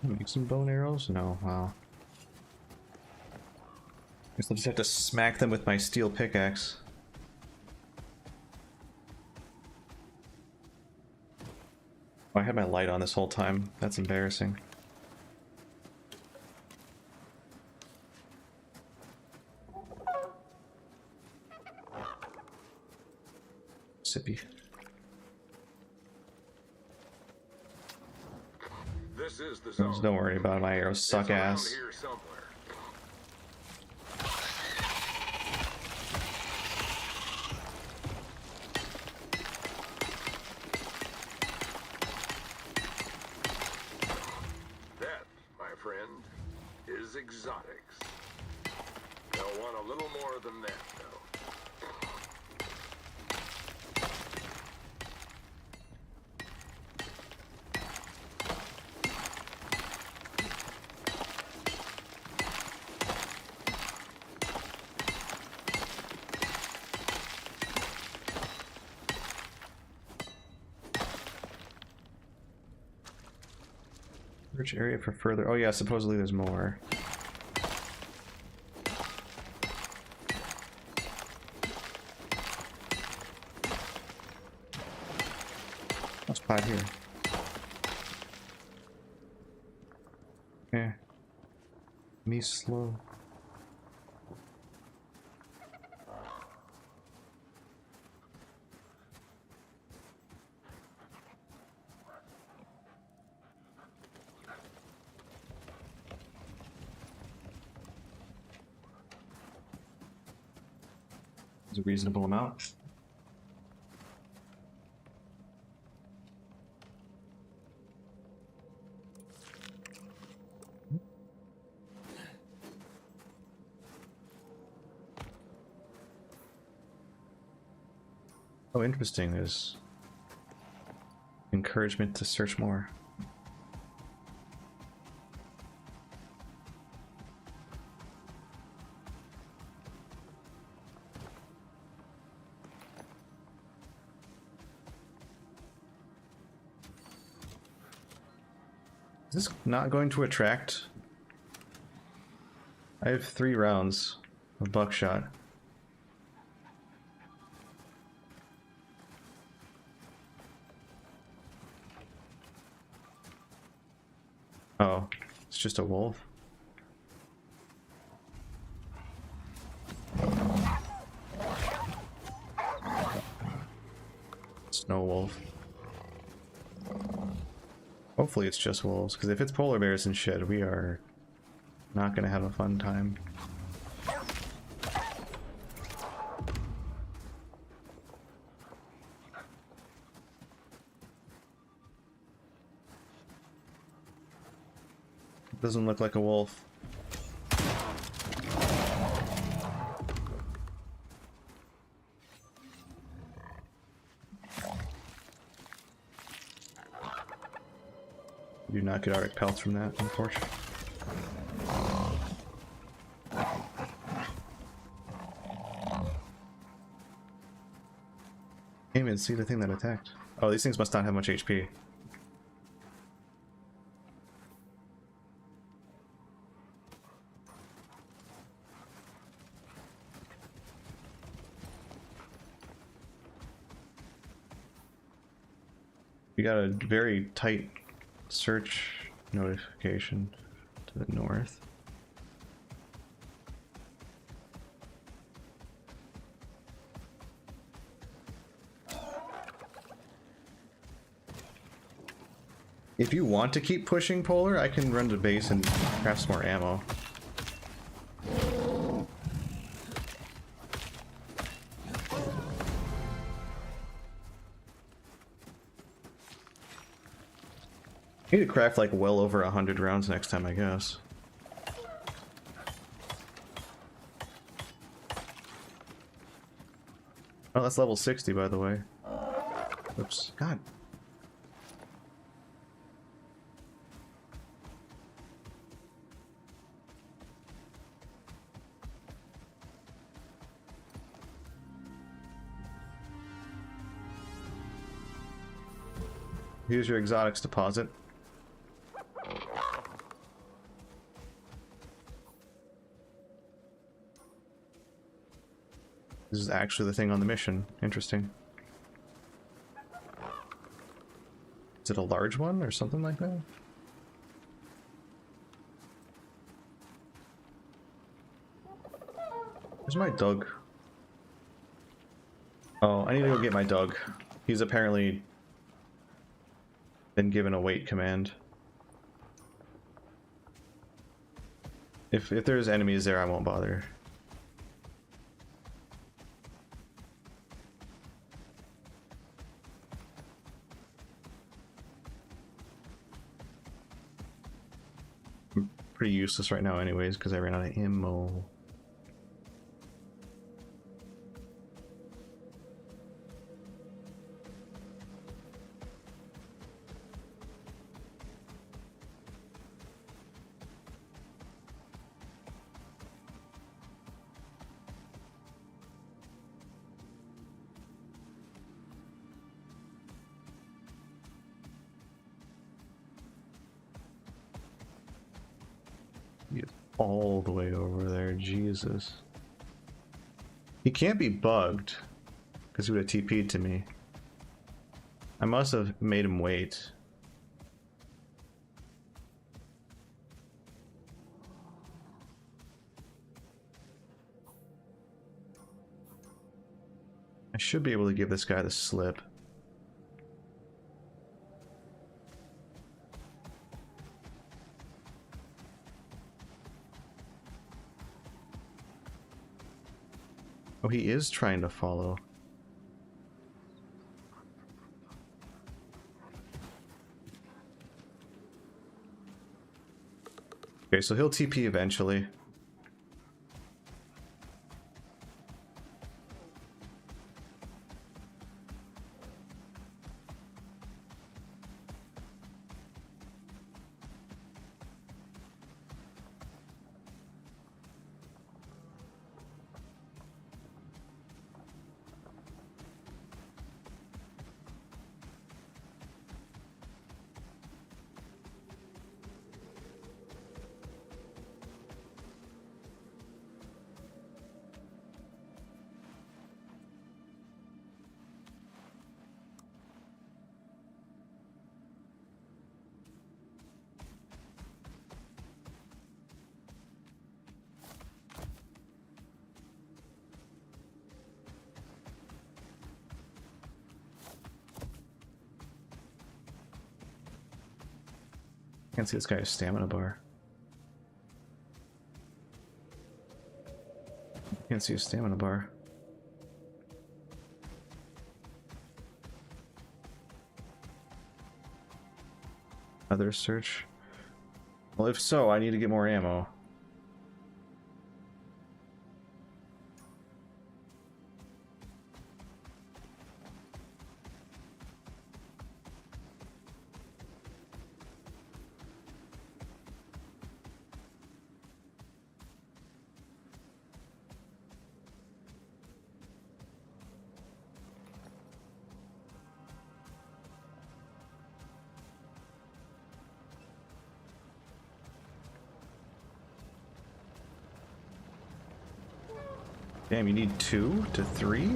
Make some bone arrows? No, wow. Guess I'll just have to smack them with my steel pickaxe. Oh, I had my light on this whole time. That's embarrassing. Sippy. This is the zone. Don't worry about it, my arrows suck ass. Here somewhere. That, my friend, is exotics. They'll want a little more than that, though. Search area for further. Oh yeah, supposedly there's more. I'll spot here. Yeah. Me slow. It's a reasonable amount. Oh, interesting. There's encouragement to search more. Is this not going to attract? I have 3 rounds of buckshot. Oh, it's just a wolf. Snow wolf. Hopefully it's just wolves, because if it's polar bears and shit, we are not gonna have a fun time. Doesn't look like a wolf. Do not get Arctic pelts from that, unfortunately. Can't even see the thing that attacked. Oh, these things must not have much HP. We got a very tight search notification to the north. If you want to keep pushing Polar, I can run to base and craft some more ammo. I need to craft like well over 100 rounds next time, I guess. Oh, that's level 60, by the way. Oops. God. Here's your exotics deposit. This is actually the thing on the mission. Interesting. Is it a large one or something like that? Where's my dog? Oh, I need to go get my dog. He's apparently been given a wait command. If there's enemies there, I won't bother. I'm pretty useless right now anyways, because I ran out of ammo. He is all the way over there, Jesus. He can't be bugged, because he would have TP'd to me. I must have made him wait. I should be able to give this guy the slip. Oh, he is trying to follow. Okay, so he'll TP eventually. Can't see this guy's stamina bar. Can't see his stamina bar. Other search. Well, if so, I need to get more ammo. Damn, you need 2 to 3?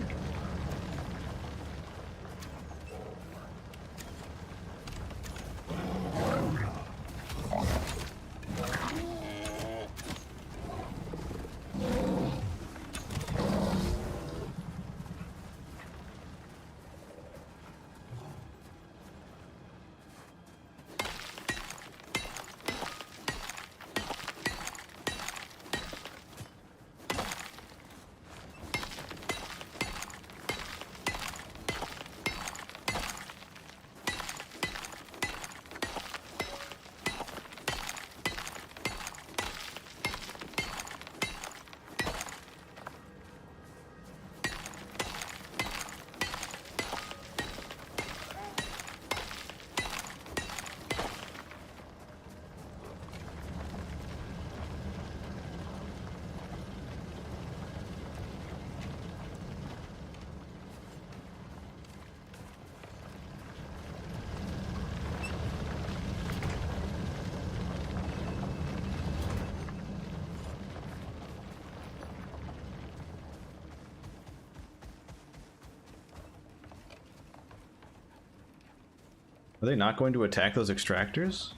they not going to attack those extractors?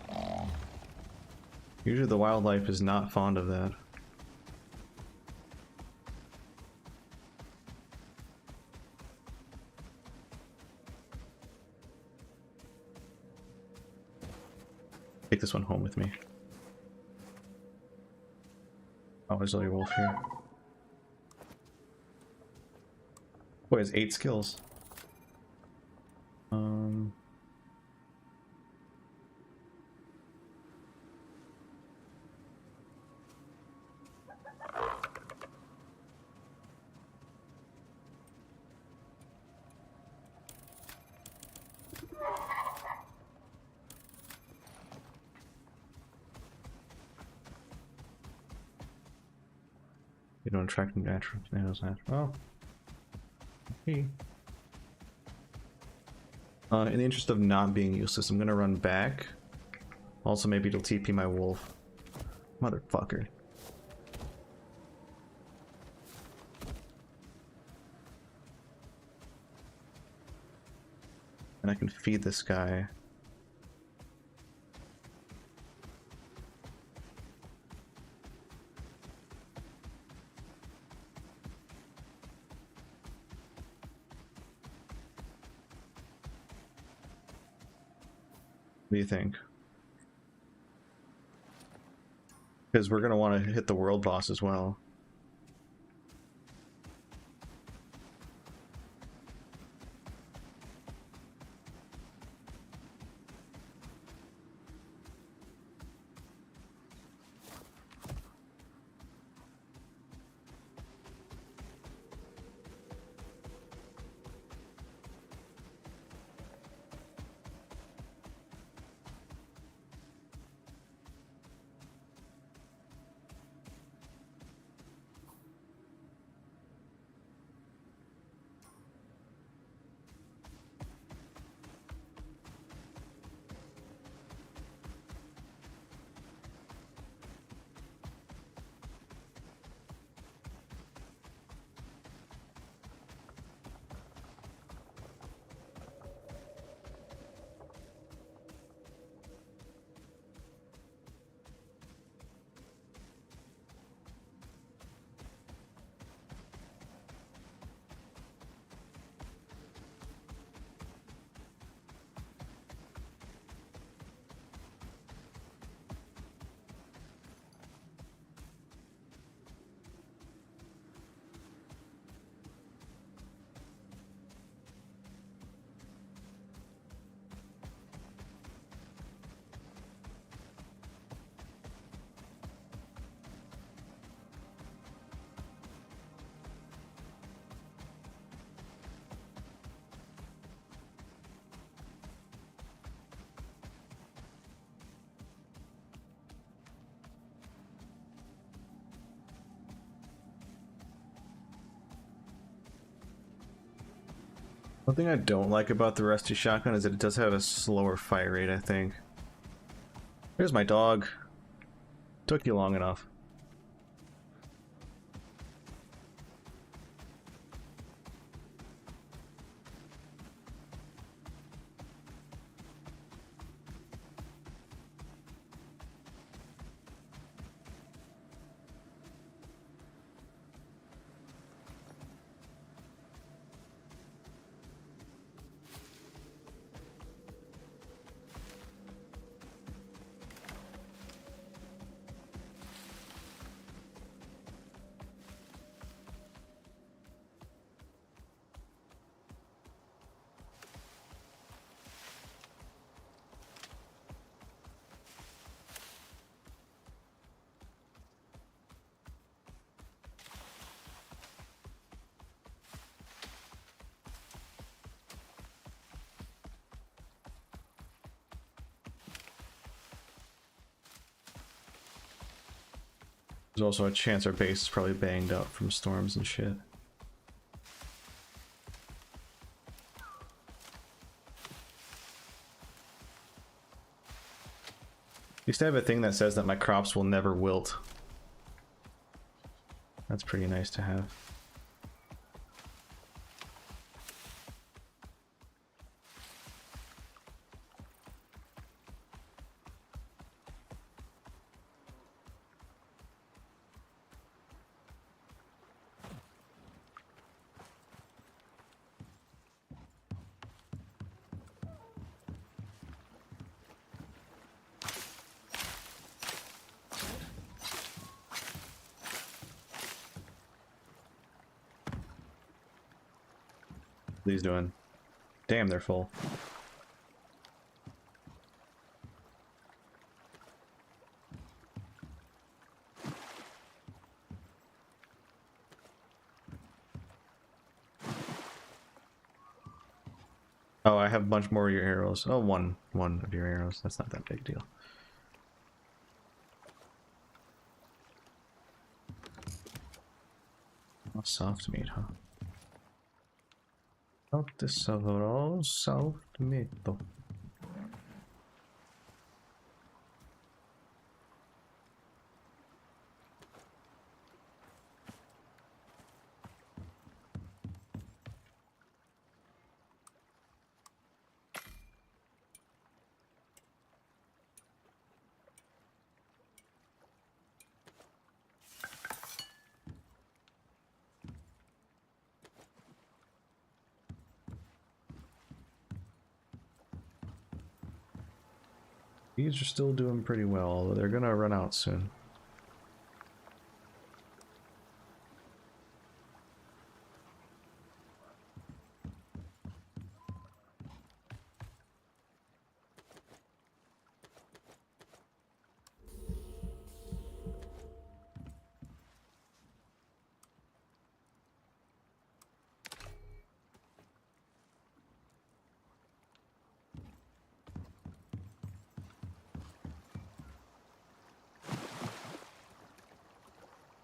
Usually the wildlife is not fond of that. Take this one home with me. Oh, there's another wolf here. Boy, has 8 skills. You don't attract natural tomatoes. Oh. Okay. In the interest of not being useless, I'm gonna run back. Also, maybe it'll TP my wolf. Motherfucker. And I can feed this guy. What do you think? Because we're going to want to hit the world boss as well. One thing I don't like about the rusty shotgun is that it does have a slower fire rate, I think. Here's my dog. Took you long enough. There's also a chance our base is probably banged up from storms and shit. Used to have a thing that says that my crops will never wilt. That's pretty nice to have. these doing? Damn, they're full. Oh, I have a bunch more of your arrows. Oh, one of your arrows. That's not that big a deal. Oh, soft meat, huh? Soft savrò, soft meat. These are still doing pretty well, although they're gonna run out soon.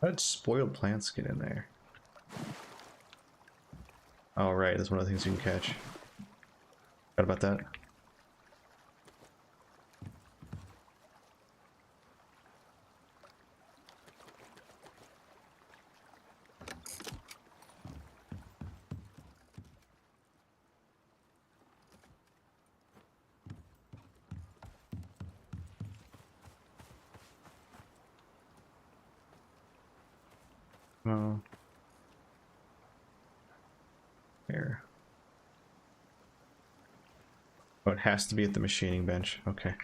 How did spoiled plants get in there? Oh, right, that's one of the things you can catch. Forgot about that. Oh. Here. Oh, it has to be at the machining bench. Okay.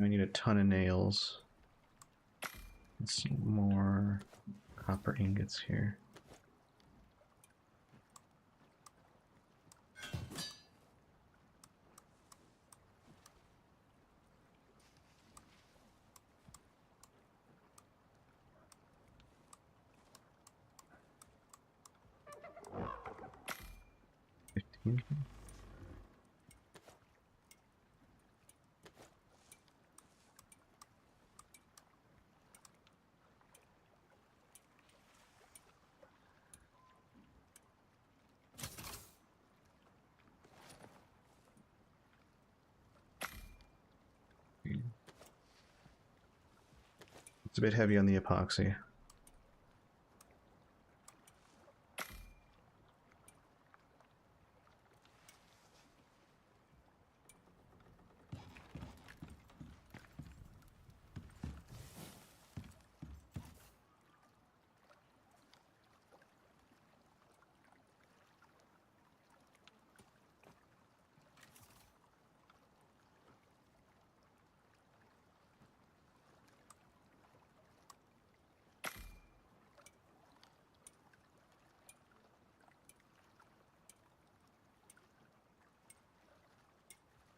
I need a ton of nails. Let's see, more copper ingots here. Mm-hmm. It's a bit heavy on the epoxy.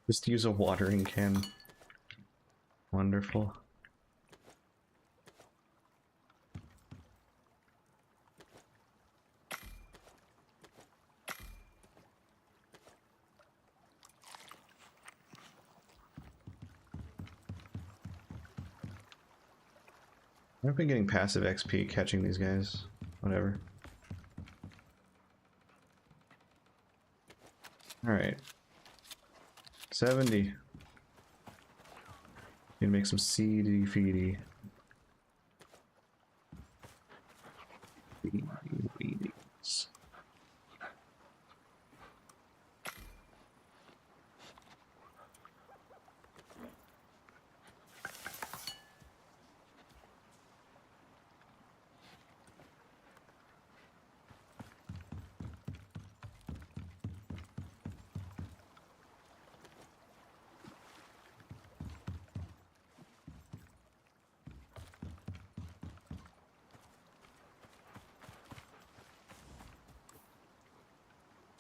Just use a watering can. Wonderful. I've been getting passive XP catching these guys. Whatever. Alright. 70. Gonna make some seedy feedy. Weedies.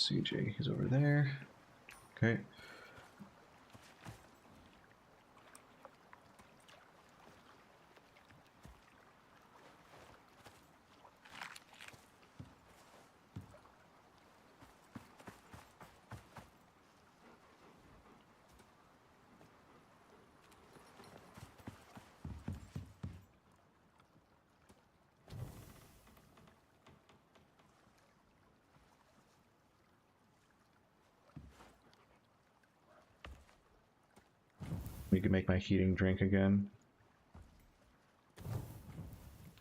CJ, he's over there. Okay. We can make my heating drink again.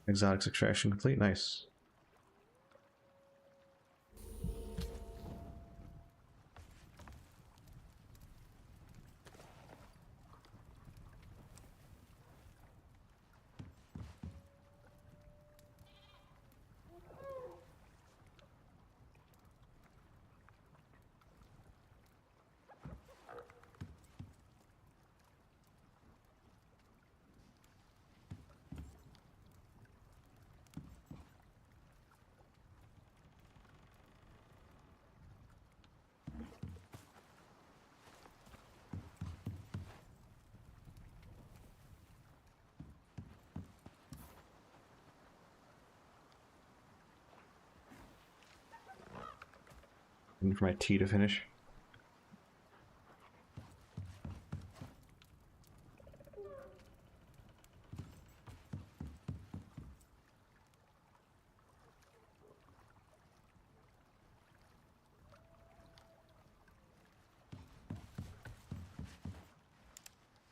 Exotics extraction complete. Nice. And for my tea to finish.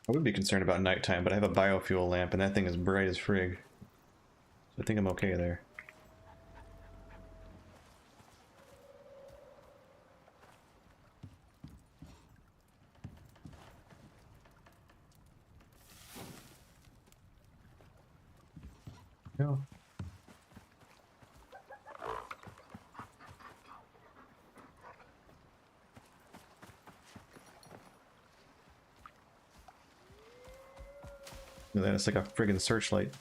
I would be concerned about nighttime, but I have a biofuel lamp and that thing is bright as frig. So I think I'm okay there. No. And then it's like a friggin' searchlight.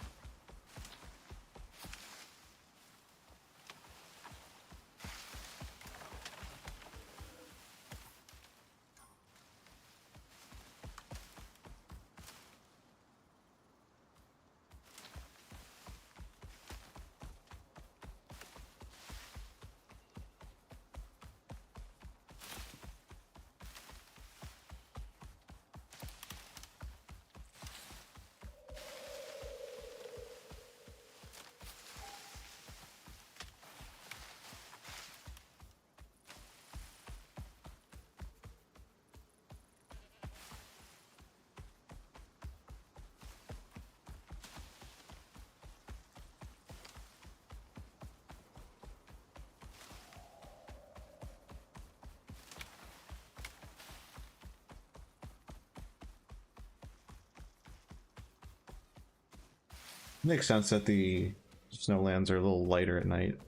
Makes sense that the snowlands are a little lighter at night.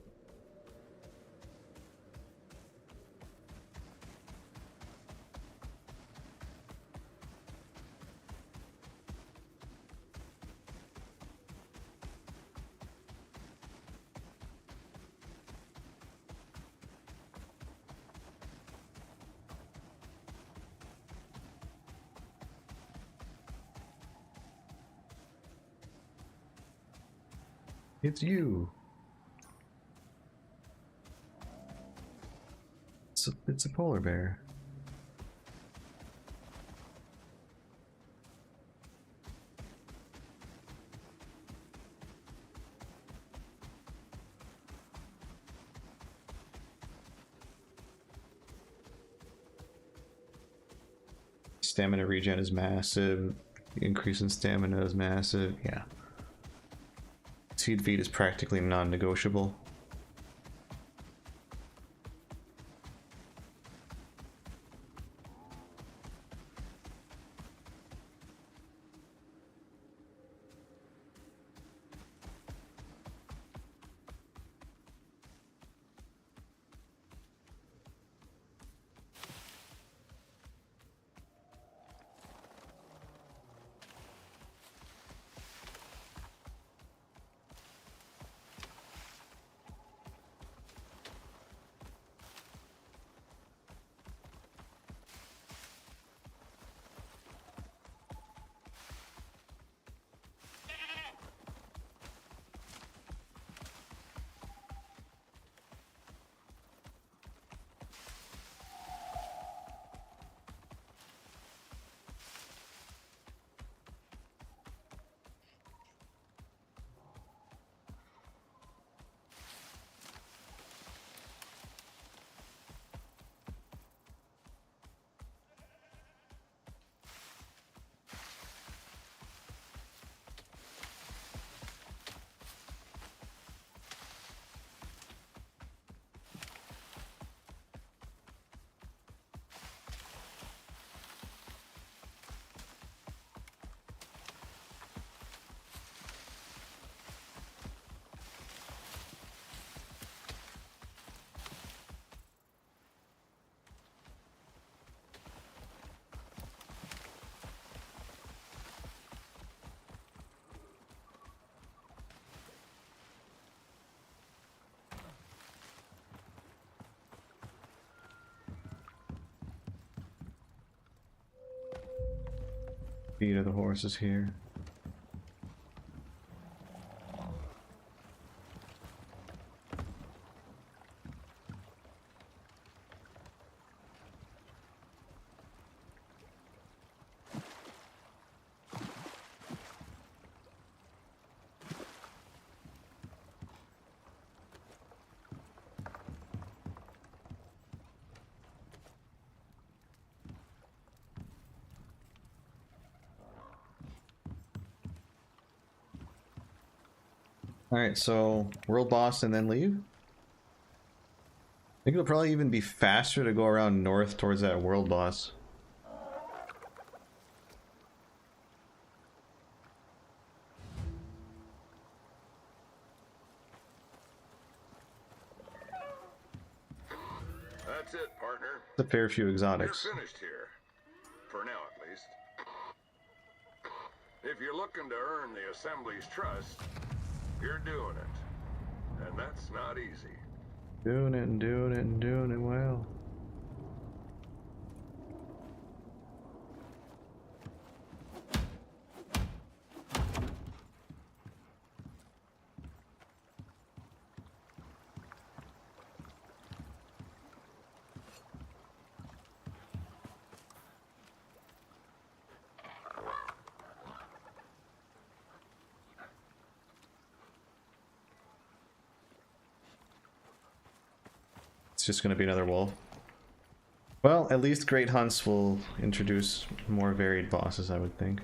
It's you. It's a polar bear. Stamina regen is massive. The increase in stamina is massive. Yeah. Seed feed is practically non-negotiable. Feet of the horses here. Alright, so world boss and then leave? I think it'll probably even be faster to go around north towards that world boss. That's it, partner. It's a fair few exotics. You're finished here. For now, at least. If you're looking to earn the Assembly's trust, you're doing it. And that's not easy. Doing it and doing it and doing it well. It's just gonna be another wolf. Well, at least Great Hunts will introduce more varied bosses, I would think.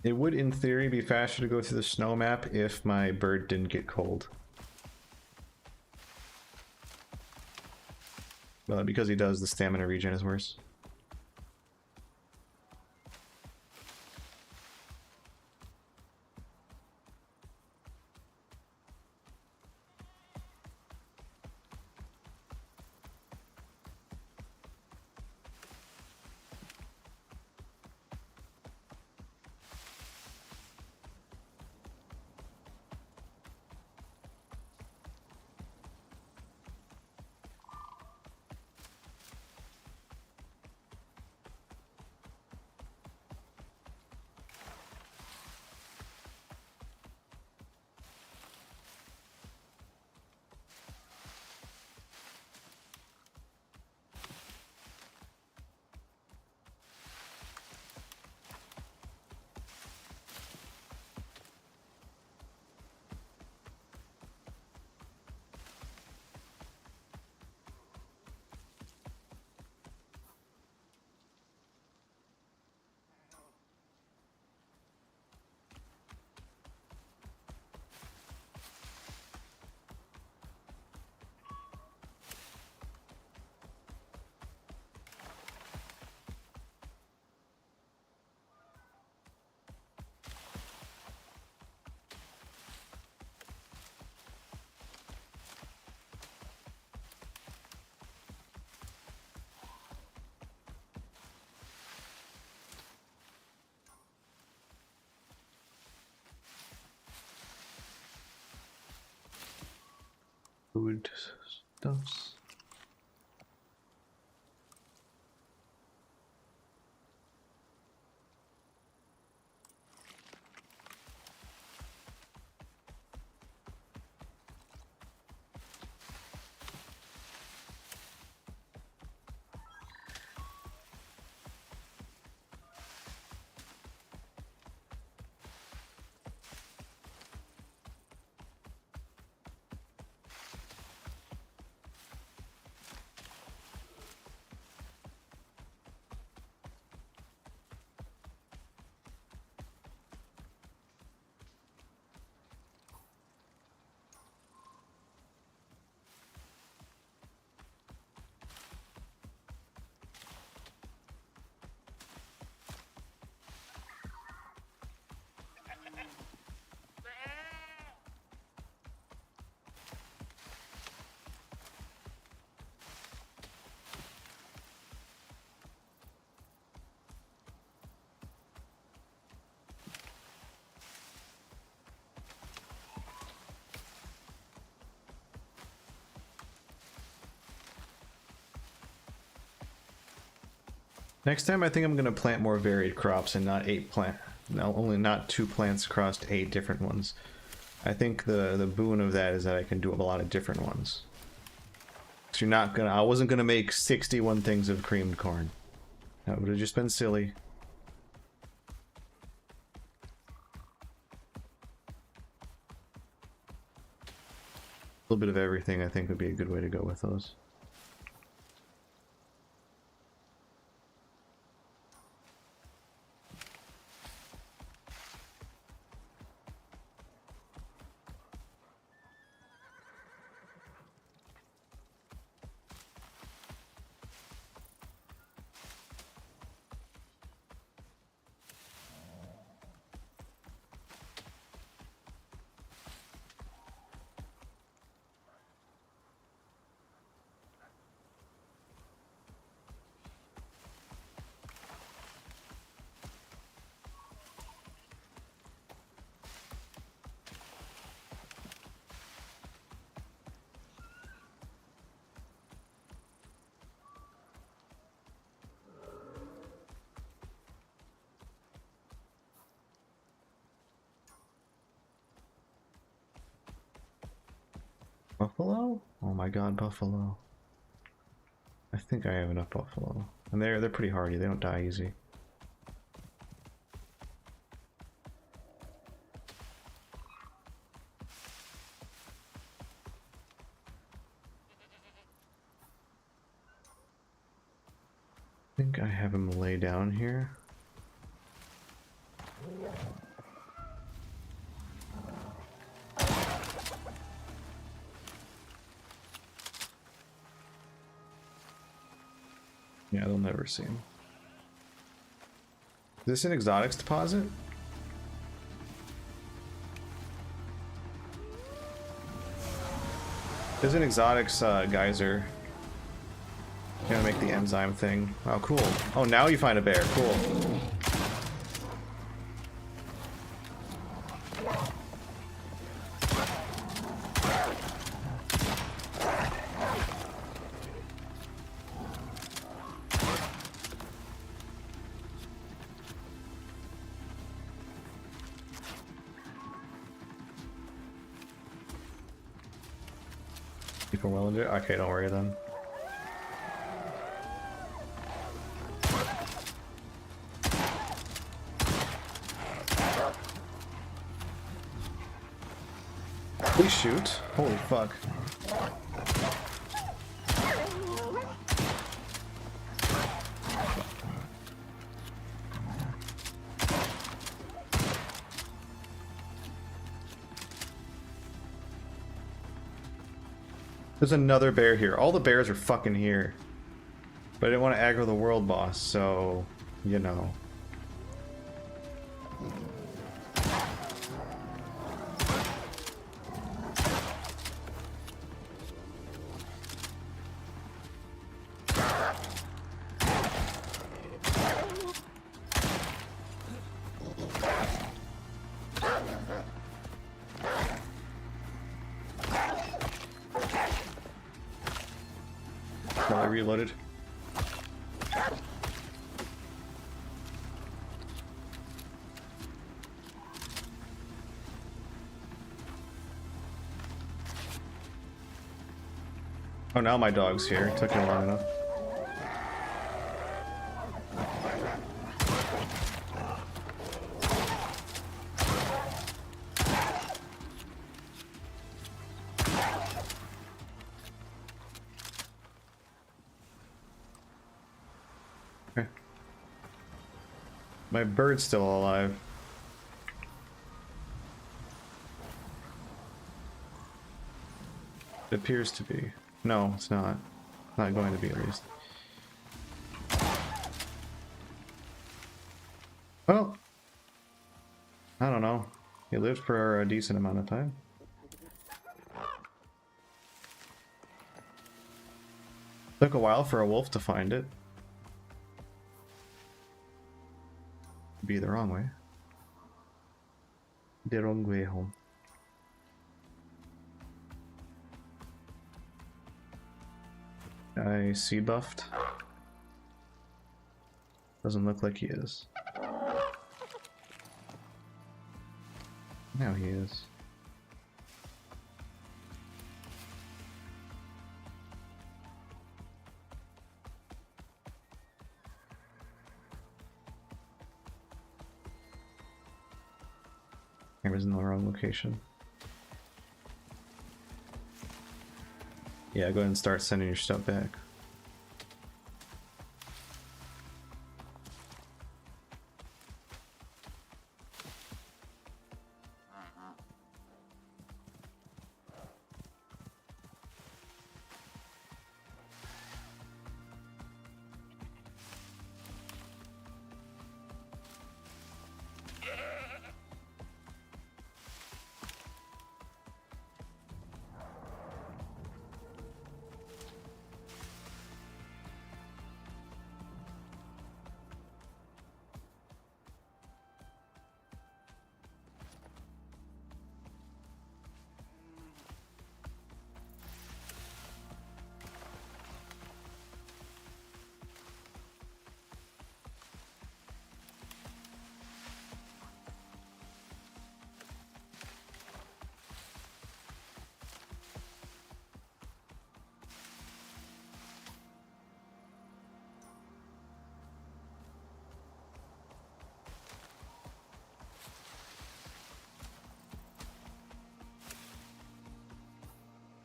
It would, in theory, be faster to go through the snow map if my bird didn't get cold. But because he does, the stamina regen is worse. Food stuffs. Next time I think I'm gonna plant more varied crops and not only not 2 plants across 8 different ones. I think the boon of that is that I can do a lot of different ones. So I wasn't gonna make 61 things of creamed corn. That would have just been silly. A little bit of everything I think would be a good way to go with those. Buffalo? Oh my god, buffalo. I think I have enough buffalo. And they're pretty hardy, they don't die easy. I think I have him lay down here. Yeah, they'll never see him. Is this an exotics deposit? There's an exotics geyser. Gonna make the enzyme thing. Oh, cool. Oh, now you find a bear. Cool. People well into it? Okay, don't worry then. Please shoot. Holy fuck. There's another bear here. All the bears are fucking here. But I didn't want to aggro the world boss, so, you know. I reloaded. Oh, now my dog's here. It took you long enough. Okay. My bird's still alive. It appears to be. No, it's not. Not going to be, at least. Well, I don't know. He lived for a decent amount of time. Took a while for a wolf to find it. Be the wrong way. The wrong way home. I seed buffed. Doesn't look like he is. Now he is. I was in the wrong location. Yeah, go ahead and start sending your stuff back.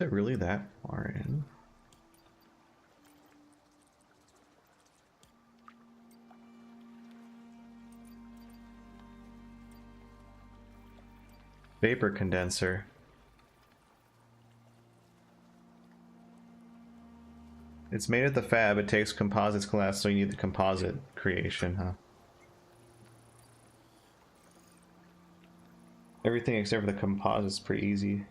Is it really that far in? Vapor condenser. It's made at the fab. It takes composites class, so you need the composite creation, huh? Everything except for the composite's pretty easy.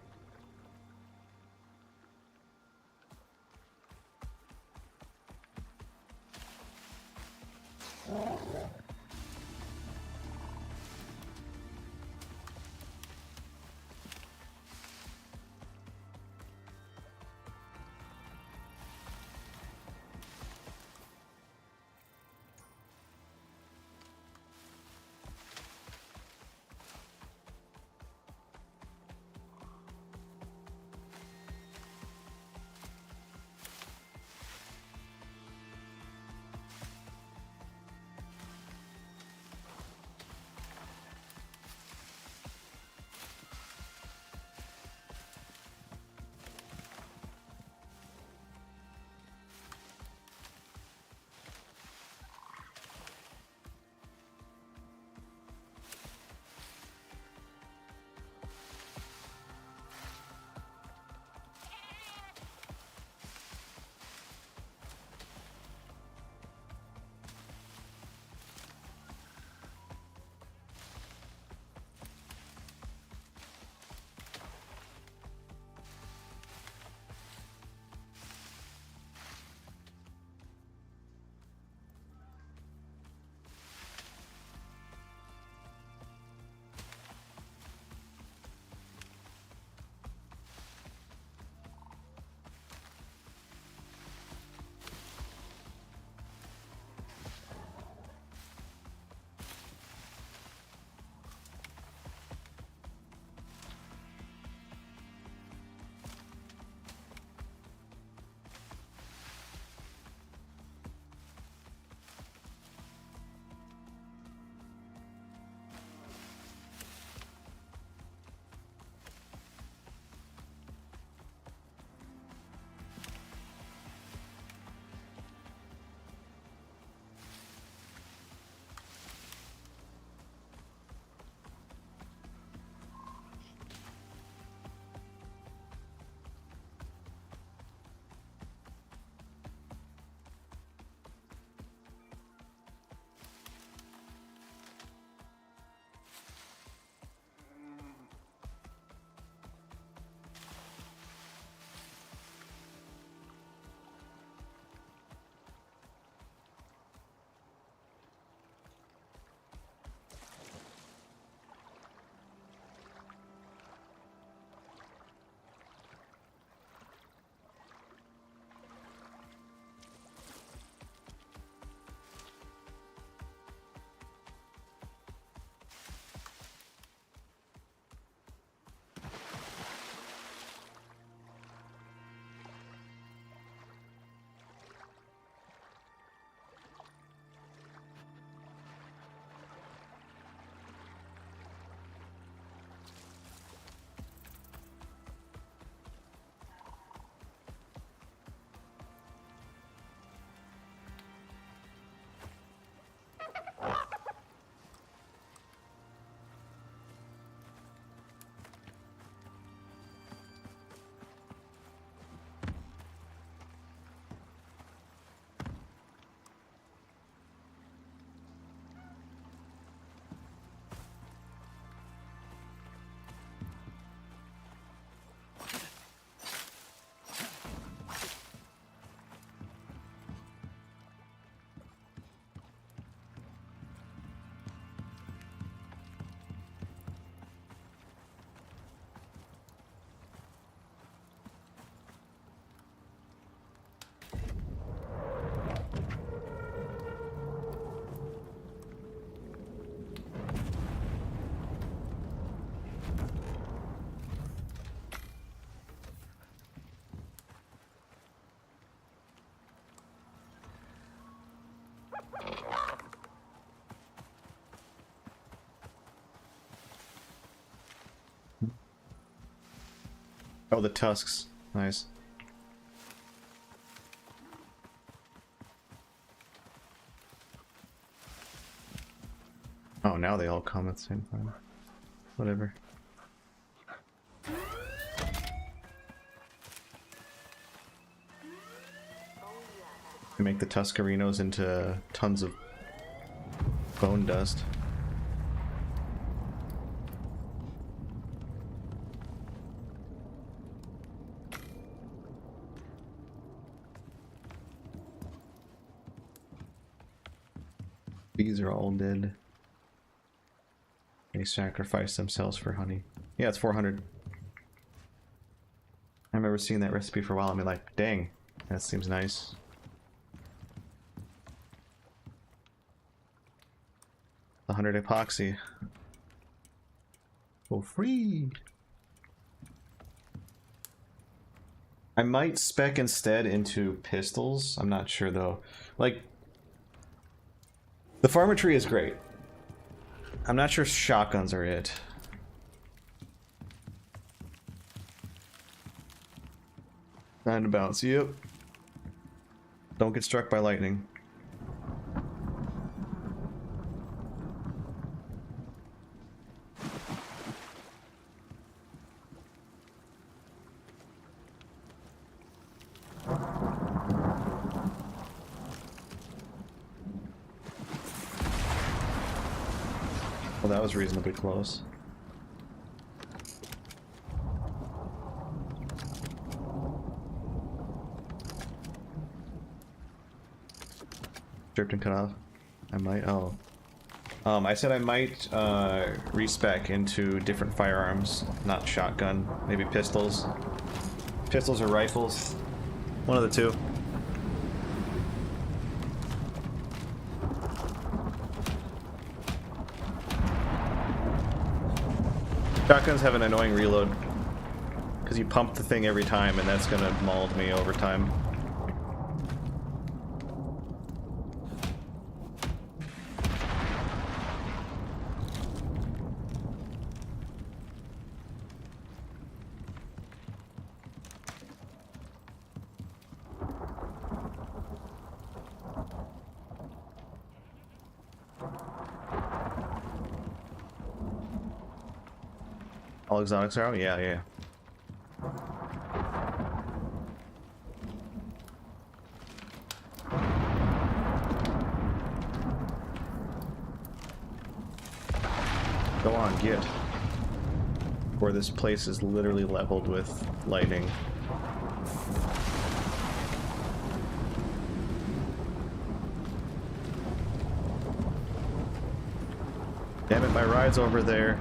Oh, the tusks. Nice. Oh, now they all come at the same time. Whatever. You make the Tuscarinos into tons of bone dust. Bees are all dead. They sacrifice themselves for honey. Yeah, it's 400. I remember seeing that recipe for a while and be like, dang, that seems nice. 100 epoxy. For free! I might spec instead into pistols. I'm not sure though. Like, the farmer tree is great. I'm not sure shotguns are it. Nine to bounce, yep. Don't get struck by lightning. Well, that was reasonably close. Stripped and cut off. I might. Oh. I said I might respec into different firearms, not shotgun, maybe pistols. Pistols or rifles. One of the two. Shotguns have an annoying reload because you pump the thing every time, and that's gonna mauled me over time. All exotics are out? Yeah, yeah. Go on, get. Or this place is literally leveled with lightning. Damn it, my ride's over there.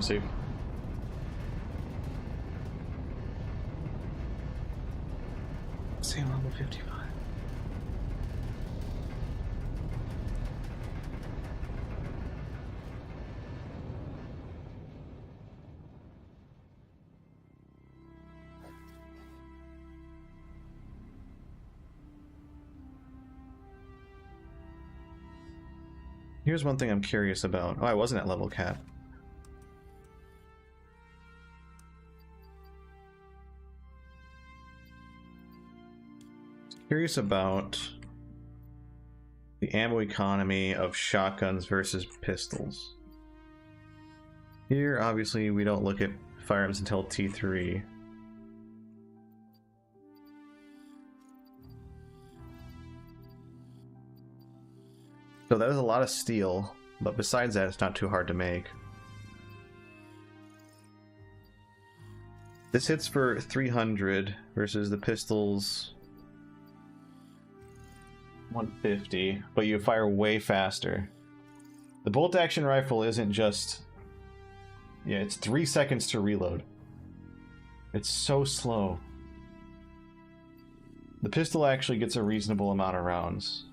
See. Same level 55. Here's one thing I'm curious about. Oh, I wasn't at level cap. Curious about the ammo economy of shotguns versus pistols. Here, obviously, we don't look at firearms until T3. So that is a lot of steel, but besides that, it's not too hard to make. This hits for 300 versus the pistol's 150, but you fire way faster. The bolt action rifle isn't just... Yeah, it's 3 seconds to reload. It's so slow. The pistol actually gets a reasonable amount of rounds.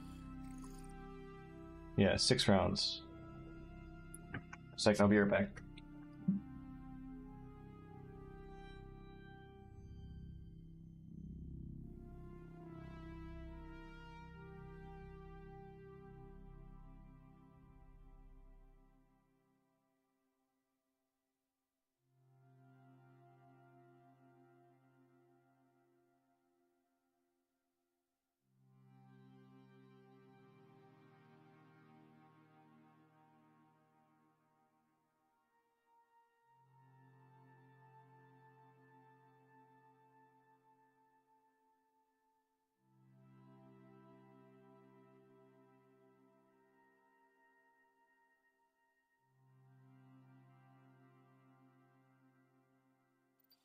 Yeah, 6 rounds. Second, I'll be right back.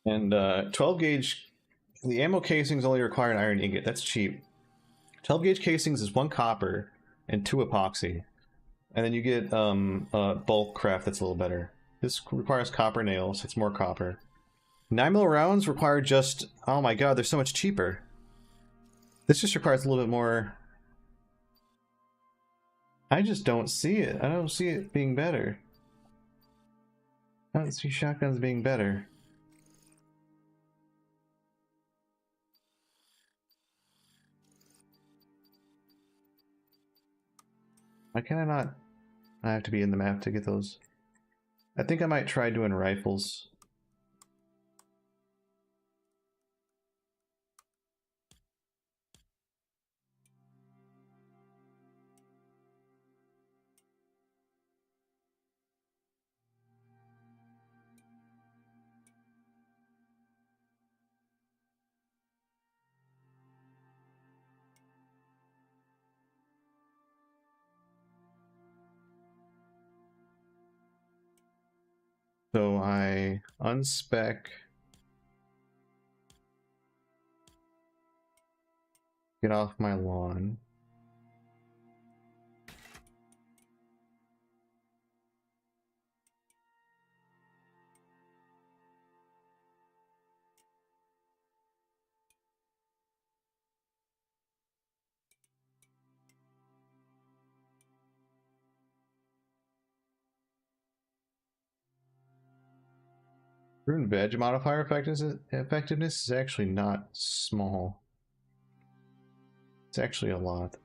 And 12 gauge, the ammo casings only require an iron ingot. That's cheap. 12 gauge casings is 1 copper and 2 epoxy. And then you get bulk craft that's a little better. This requires copper nails, it's more copper. 9mm rounds require just... Oh my god, they're so much cheaper. This just requires a little bit more... I just don't see it. I don't see it being better. I don't see shotguns being better. Why can I not? I have to be in the map to get those. I think I might try doing rifles. So I unspec, get off my lawn. Fruit and veg modifier effectiveness is actually not small. It's actually a lot.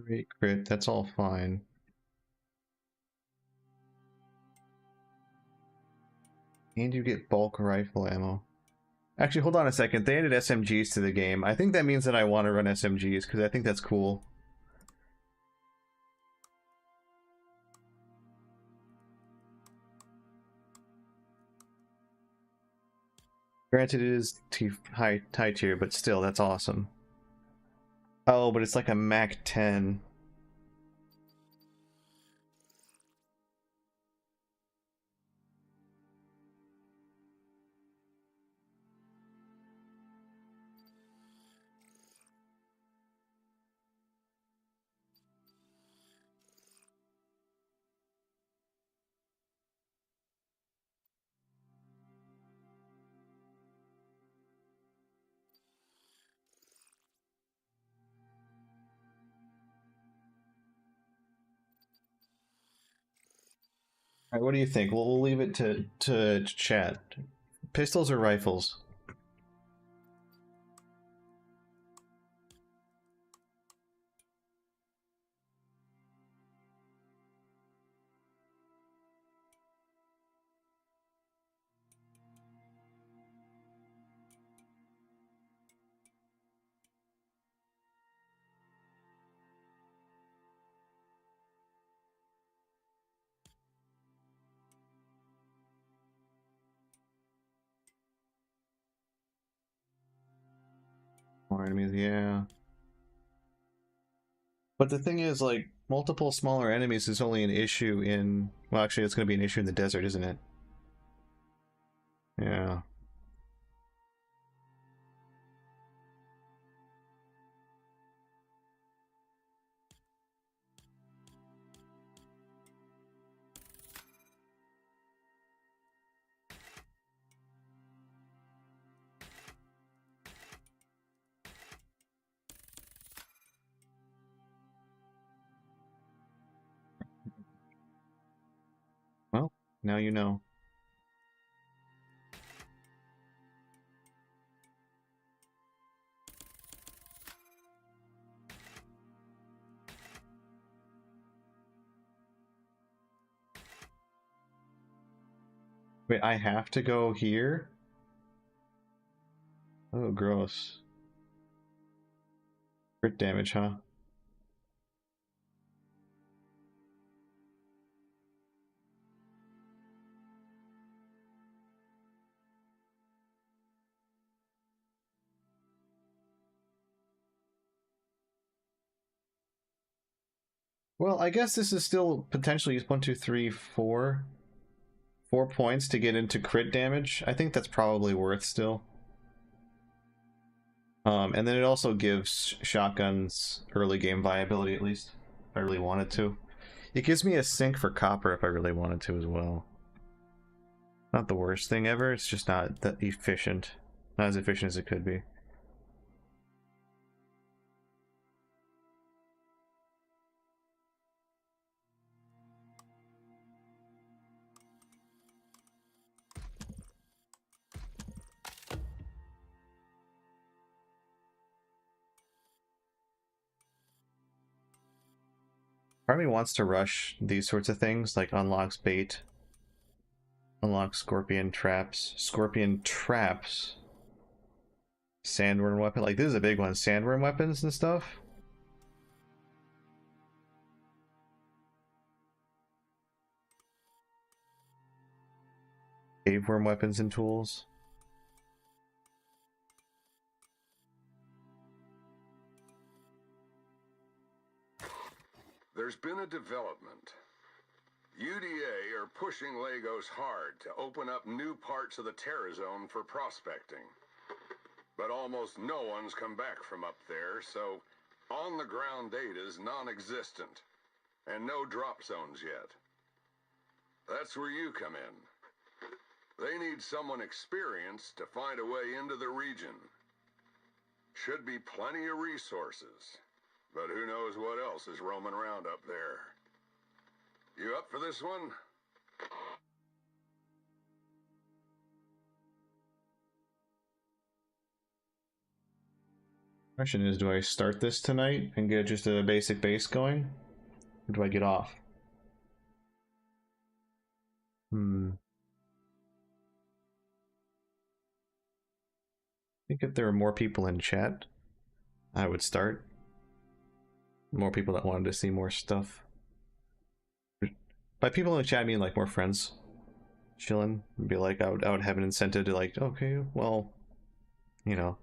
Great crit, that's all fine. And you get bulk rifle ammo. Actually, hold on a second. They added SMGs to the game. I think that means that I want to run SMGs because I think that's cool. Granted, it is high tier, but still, that's awesome. Oh, but it's like a Mac 10. All right, what do you think? We'll leave it to chat. Pistols or rifles? Smaller enemies, yeah. But the thing is, like, multiple smaller enemies is only an issue in... Well, actually, it's going to be an issue in the desert, isn't it? Yeah. Well, now you know. Wait, I have to go here? Oh, gross. Crit damage, huh? Well, I guess this is still potentially 1, 2, 3, 4. 4 points to get into crit damage. I think that's probably worth still. And then it also gives shotguns early game viability, at least, if I really wanted to. It gives me a sink for copper if I really wanted to as well. Not the worst thing ever, it's just not that efficient. Not as efficient as it could be. Part of me wants to rush these sorts of things, like unlocks bait, unlocks scorpion traps, sandworm weapon. Like, this is a big one. Sandworm weapons and stuff. Caveworm weapons and tools. There's been a development. UDA are pushing Lagos hard to open up new parts of the Terra Zone for prospecting. But almost no one's come back from up there, so on-the-ground data is non-existent, and no drop zones yet. That's where you come in. They need someone experienced to find a way into the region. Should be plenty of resources, but who knows what else is roaming around up there. You up for this one? Question is, do I start this tonight and get just a basic base going? Or do I get off? I think if there were more people in chat, I would start. More people that wanted to see more stuff. By people in the chat, I mean like more friends chilling. Be like, I would have an incentive to like, okay, well, you know,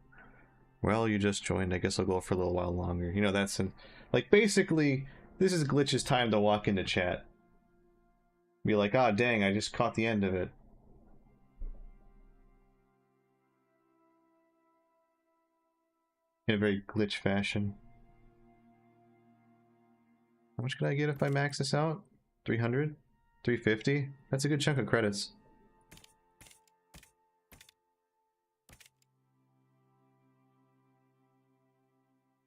well, you just joined. I guess I'll go for a little while longer. You know, that's like basically this is Glitch's time to walk into chat. Be like, ah, dang, I just caught the end of it. In a very Glitch fashion. How much could I get if I max this out? 300? 350? That's a good chunk of credits.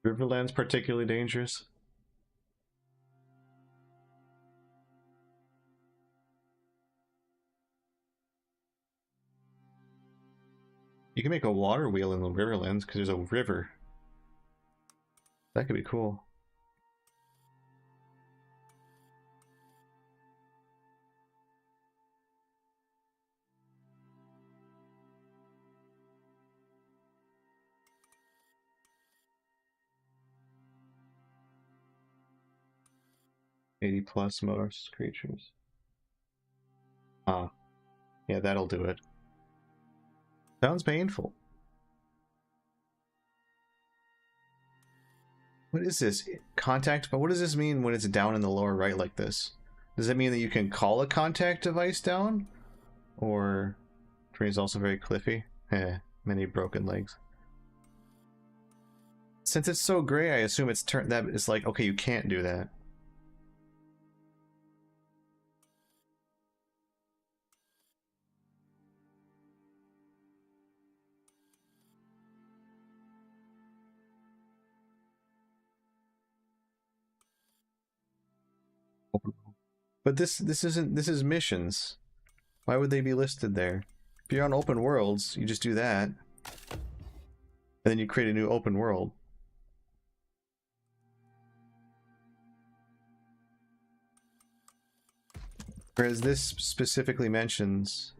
Riverland's particularly dangerous. You can make a water wheel in the Riverlands because there's a river. That could be cool. +80 most creatures. Ah, yeah, that'll do it. Sounds painful. What is this? Contact, but what does this mean when it's down in the lower right like this? Does that mean that you can call a contact device down? Or terrain is also very cliffy? Eh, many broken legs. Since it's so gray, I assume it's that it's like, okay, you can't do that. But this is missions. Why would they be listed there? If you're on open worlds, you just do that. And then you create a new open world. Whereas this specifically mentions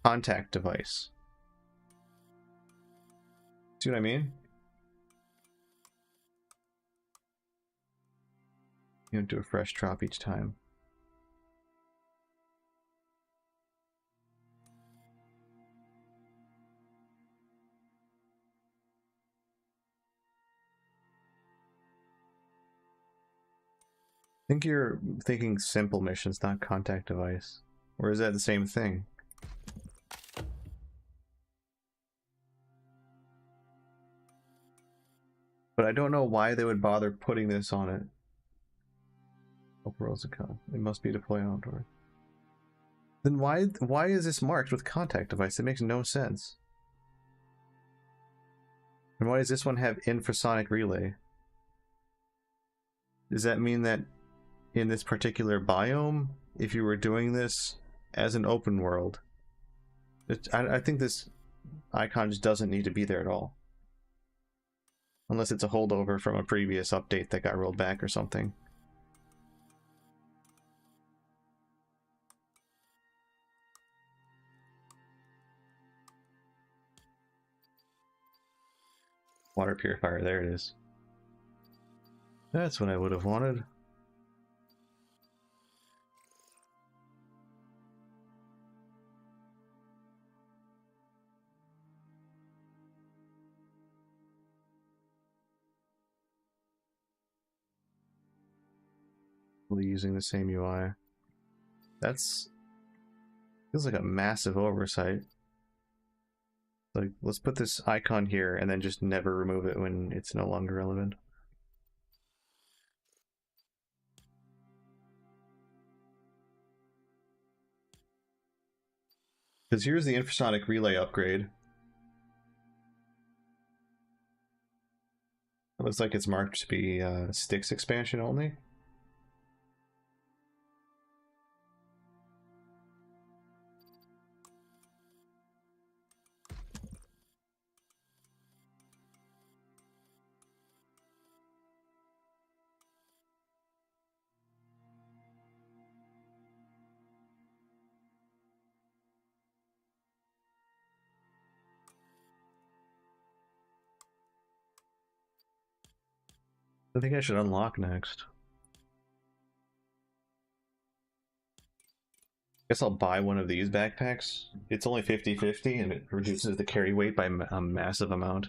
contact device. See what I mean? You don't do a fresh drop each time. I think you're thinking simple missions, not contact device. Or is that the same thing? But I don't know why they would bother putting this on it. Operosicon. It must be deployed outdoor. Then why is this marked with contact device? It makes no sense. And why does this one have infrasonic relay? Does that mean that in this particular biome, if you were doing this as an open world, I think this icon just doesn't need to be there at all. Unless it's a holdover from a previous update that got rolled back or something. Water purifier, there it is. That's what I would have wanted. Using the same UI. That's feels like a massive oversight. Like, let's put this icon here and then just never remove it when it's no longer relevant. Because here's the infrasonic relay upgrade. It looks like it's marked to be Styx expansion only. I think I should unlock next. Guess I'll buy one of these backpacks. It's only 50/50 and it reduces the carry weight by a massive amount.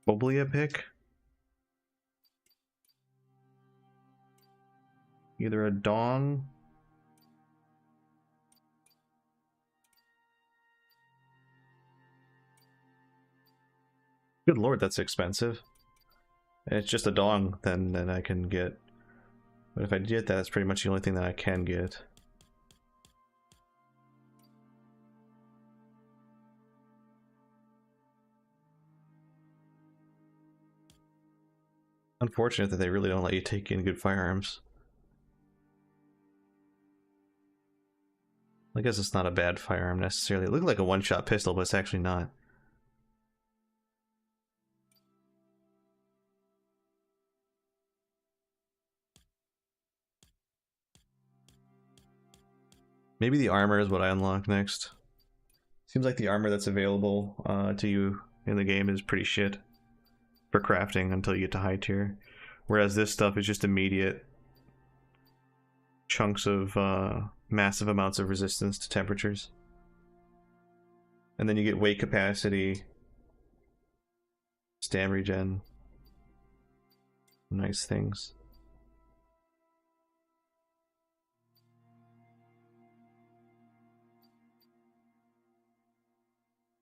Boblia pick? Either a dong. Good lord, that's expensive. And it's just a dong, then I can get. But if I get that, that's pretty much the only thing that I can get. Unfortunate that they really don't let you take in good firearms. I guess it's not a bad firearm necessarily. It looked like a one-shot pistol, but it's actually not. Maybe the armor is what I unlock next. Seems like the armor that's available to you in the game is pretty shit for crafting until you get to high tier. Whereas this stuff is just immediate chunks of massive amounts of resistance to temperatures. And then you get weight capacity, stam regen, nice things.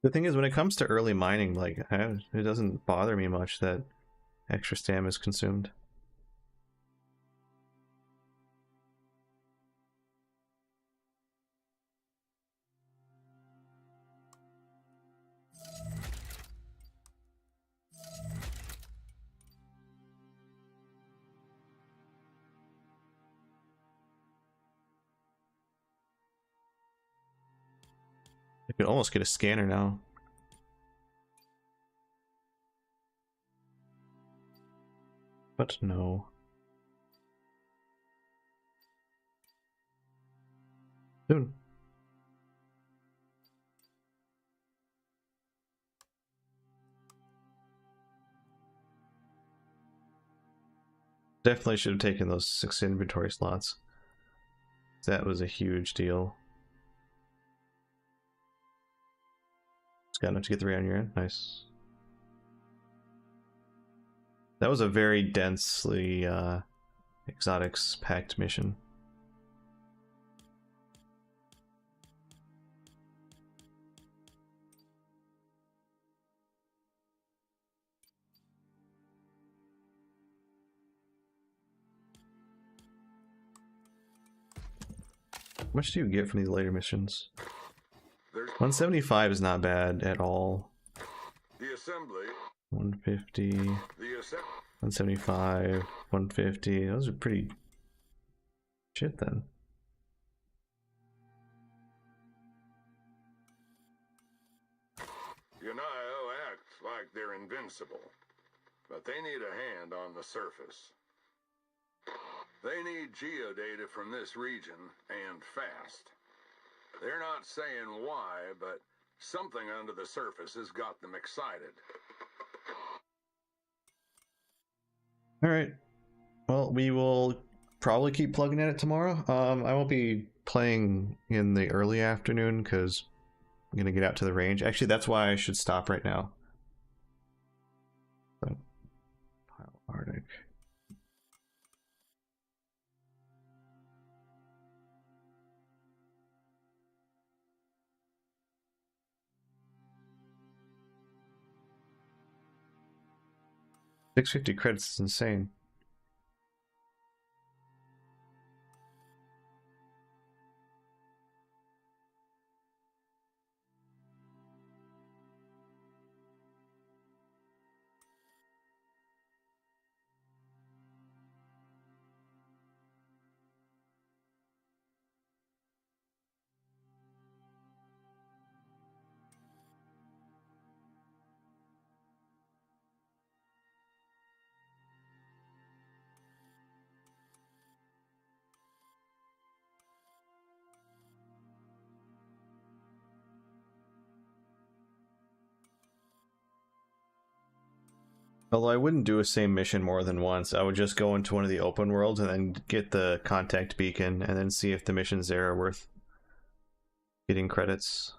The thing is, when it comes to early mining, like, it doesn't bother me much that extra stam is consumed. I could almost get a scanner now. But no. Soon. Definitely should have taken those 6 inventory slots. That was a huge deal. Got enough to get 3 on your end. Nice. That was a very densely exotics packed mission. How much do you get from these later missions? 175 is not bad at all. The assembly. 150. 175. 150. Those are pretty shit then. Unio acts like they're invincible, but they need a hand on the surface. They need geodata from this region, and fast. They're not saying why, but something under the surface has got them excited. Alright. Well, we will probably keep plugging at it tomorrow. I won't be playing in the early afternoon because I'm going to get out to the range. Actually, that's why I should stop right now. So, pile Arctic. $650 credits is insane. Although I wouldn't do a same mission more than once. I would just go into one of the open worlds and then get the contact beacon and then see if the missions there are worth getting credits.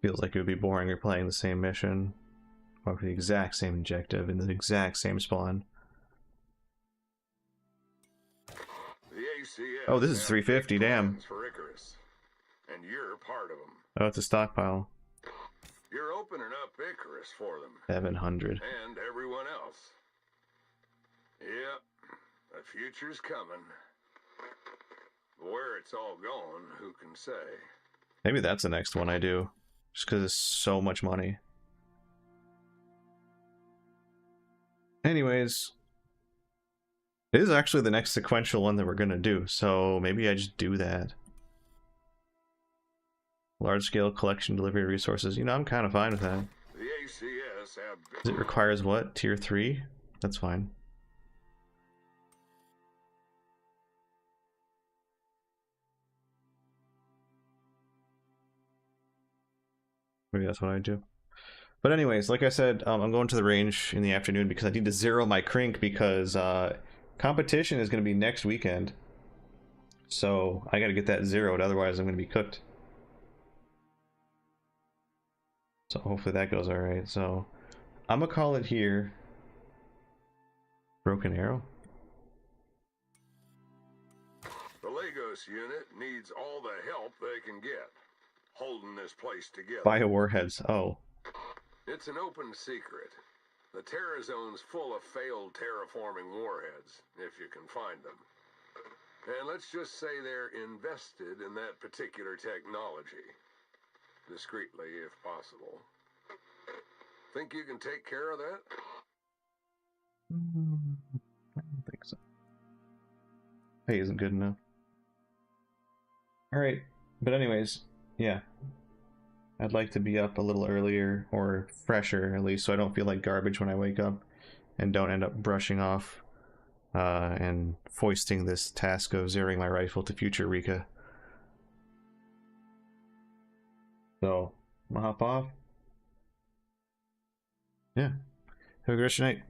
Feels like it would be boring replaying the same mission or the exact same objective in the exact same spawn. The ACS Oh, this is 350, damn. for Icarus, and you're part of them. Oh, it's a stockpile. You're opening up Icarus for them. 700. And everyone else. Yep, the future's coming. Where it's all going, who can say? Maybe that's the next one I do. Just because it's so much money. Anyways. It is actually the next sequential one that we're going to do, so maybe I just do that. Large-scale collection delivery resources. You know, I'm kind of fine with that. The ACS have... It requires what? Tier 3? That's fine. Maybe that's what I do. But anyways, like I said, I'm going to the range in the afternoon because I need to zero my crink because competition is going to be next weekend. So I got to get that zeroed, otherwise I'm going to be cooked. So hopefully that goes all right. So I'm gonna call it here. Broken arrow. The Lagos unit needs all the help they can get, holding this place together. Bio warheads. Oh. It's an open secret. The Terra Zone's full of failed terraforming warheads, if you can find them. And let's just say they're invested in that particular technology. Discreetly, if possible. Think you can take care of that? I don't think so. Pay isn't good enough. Alright, but anyways, yeah. I'd like to be up a little earlier, or fresher at least, so I don't feel like garbage when I wake up, and don't end up brushing off and foisting this task of zeroing my rifle to future Rika. So, I'm gonna hop off. Yeah. Have a great night.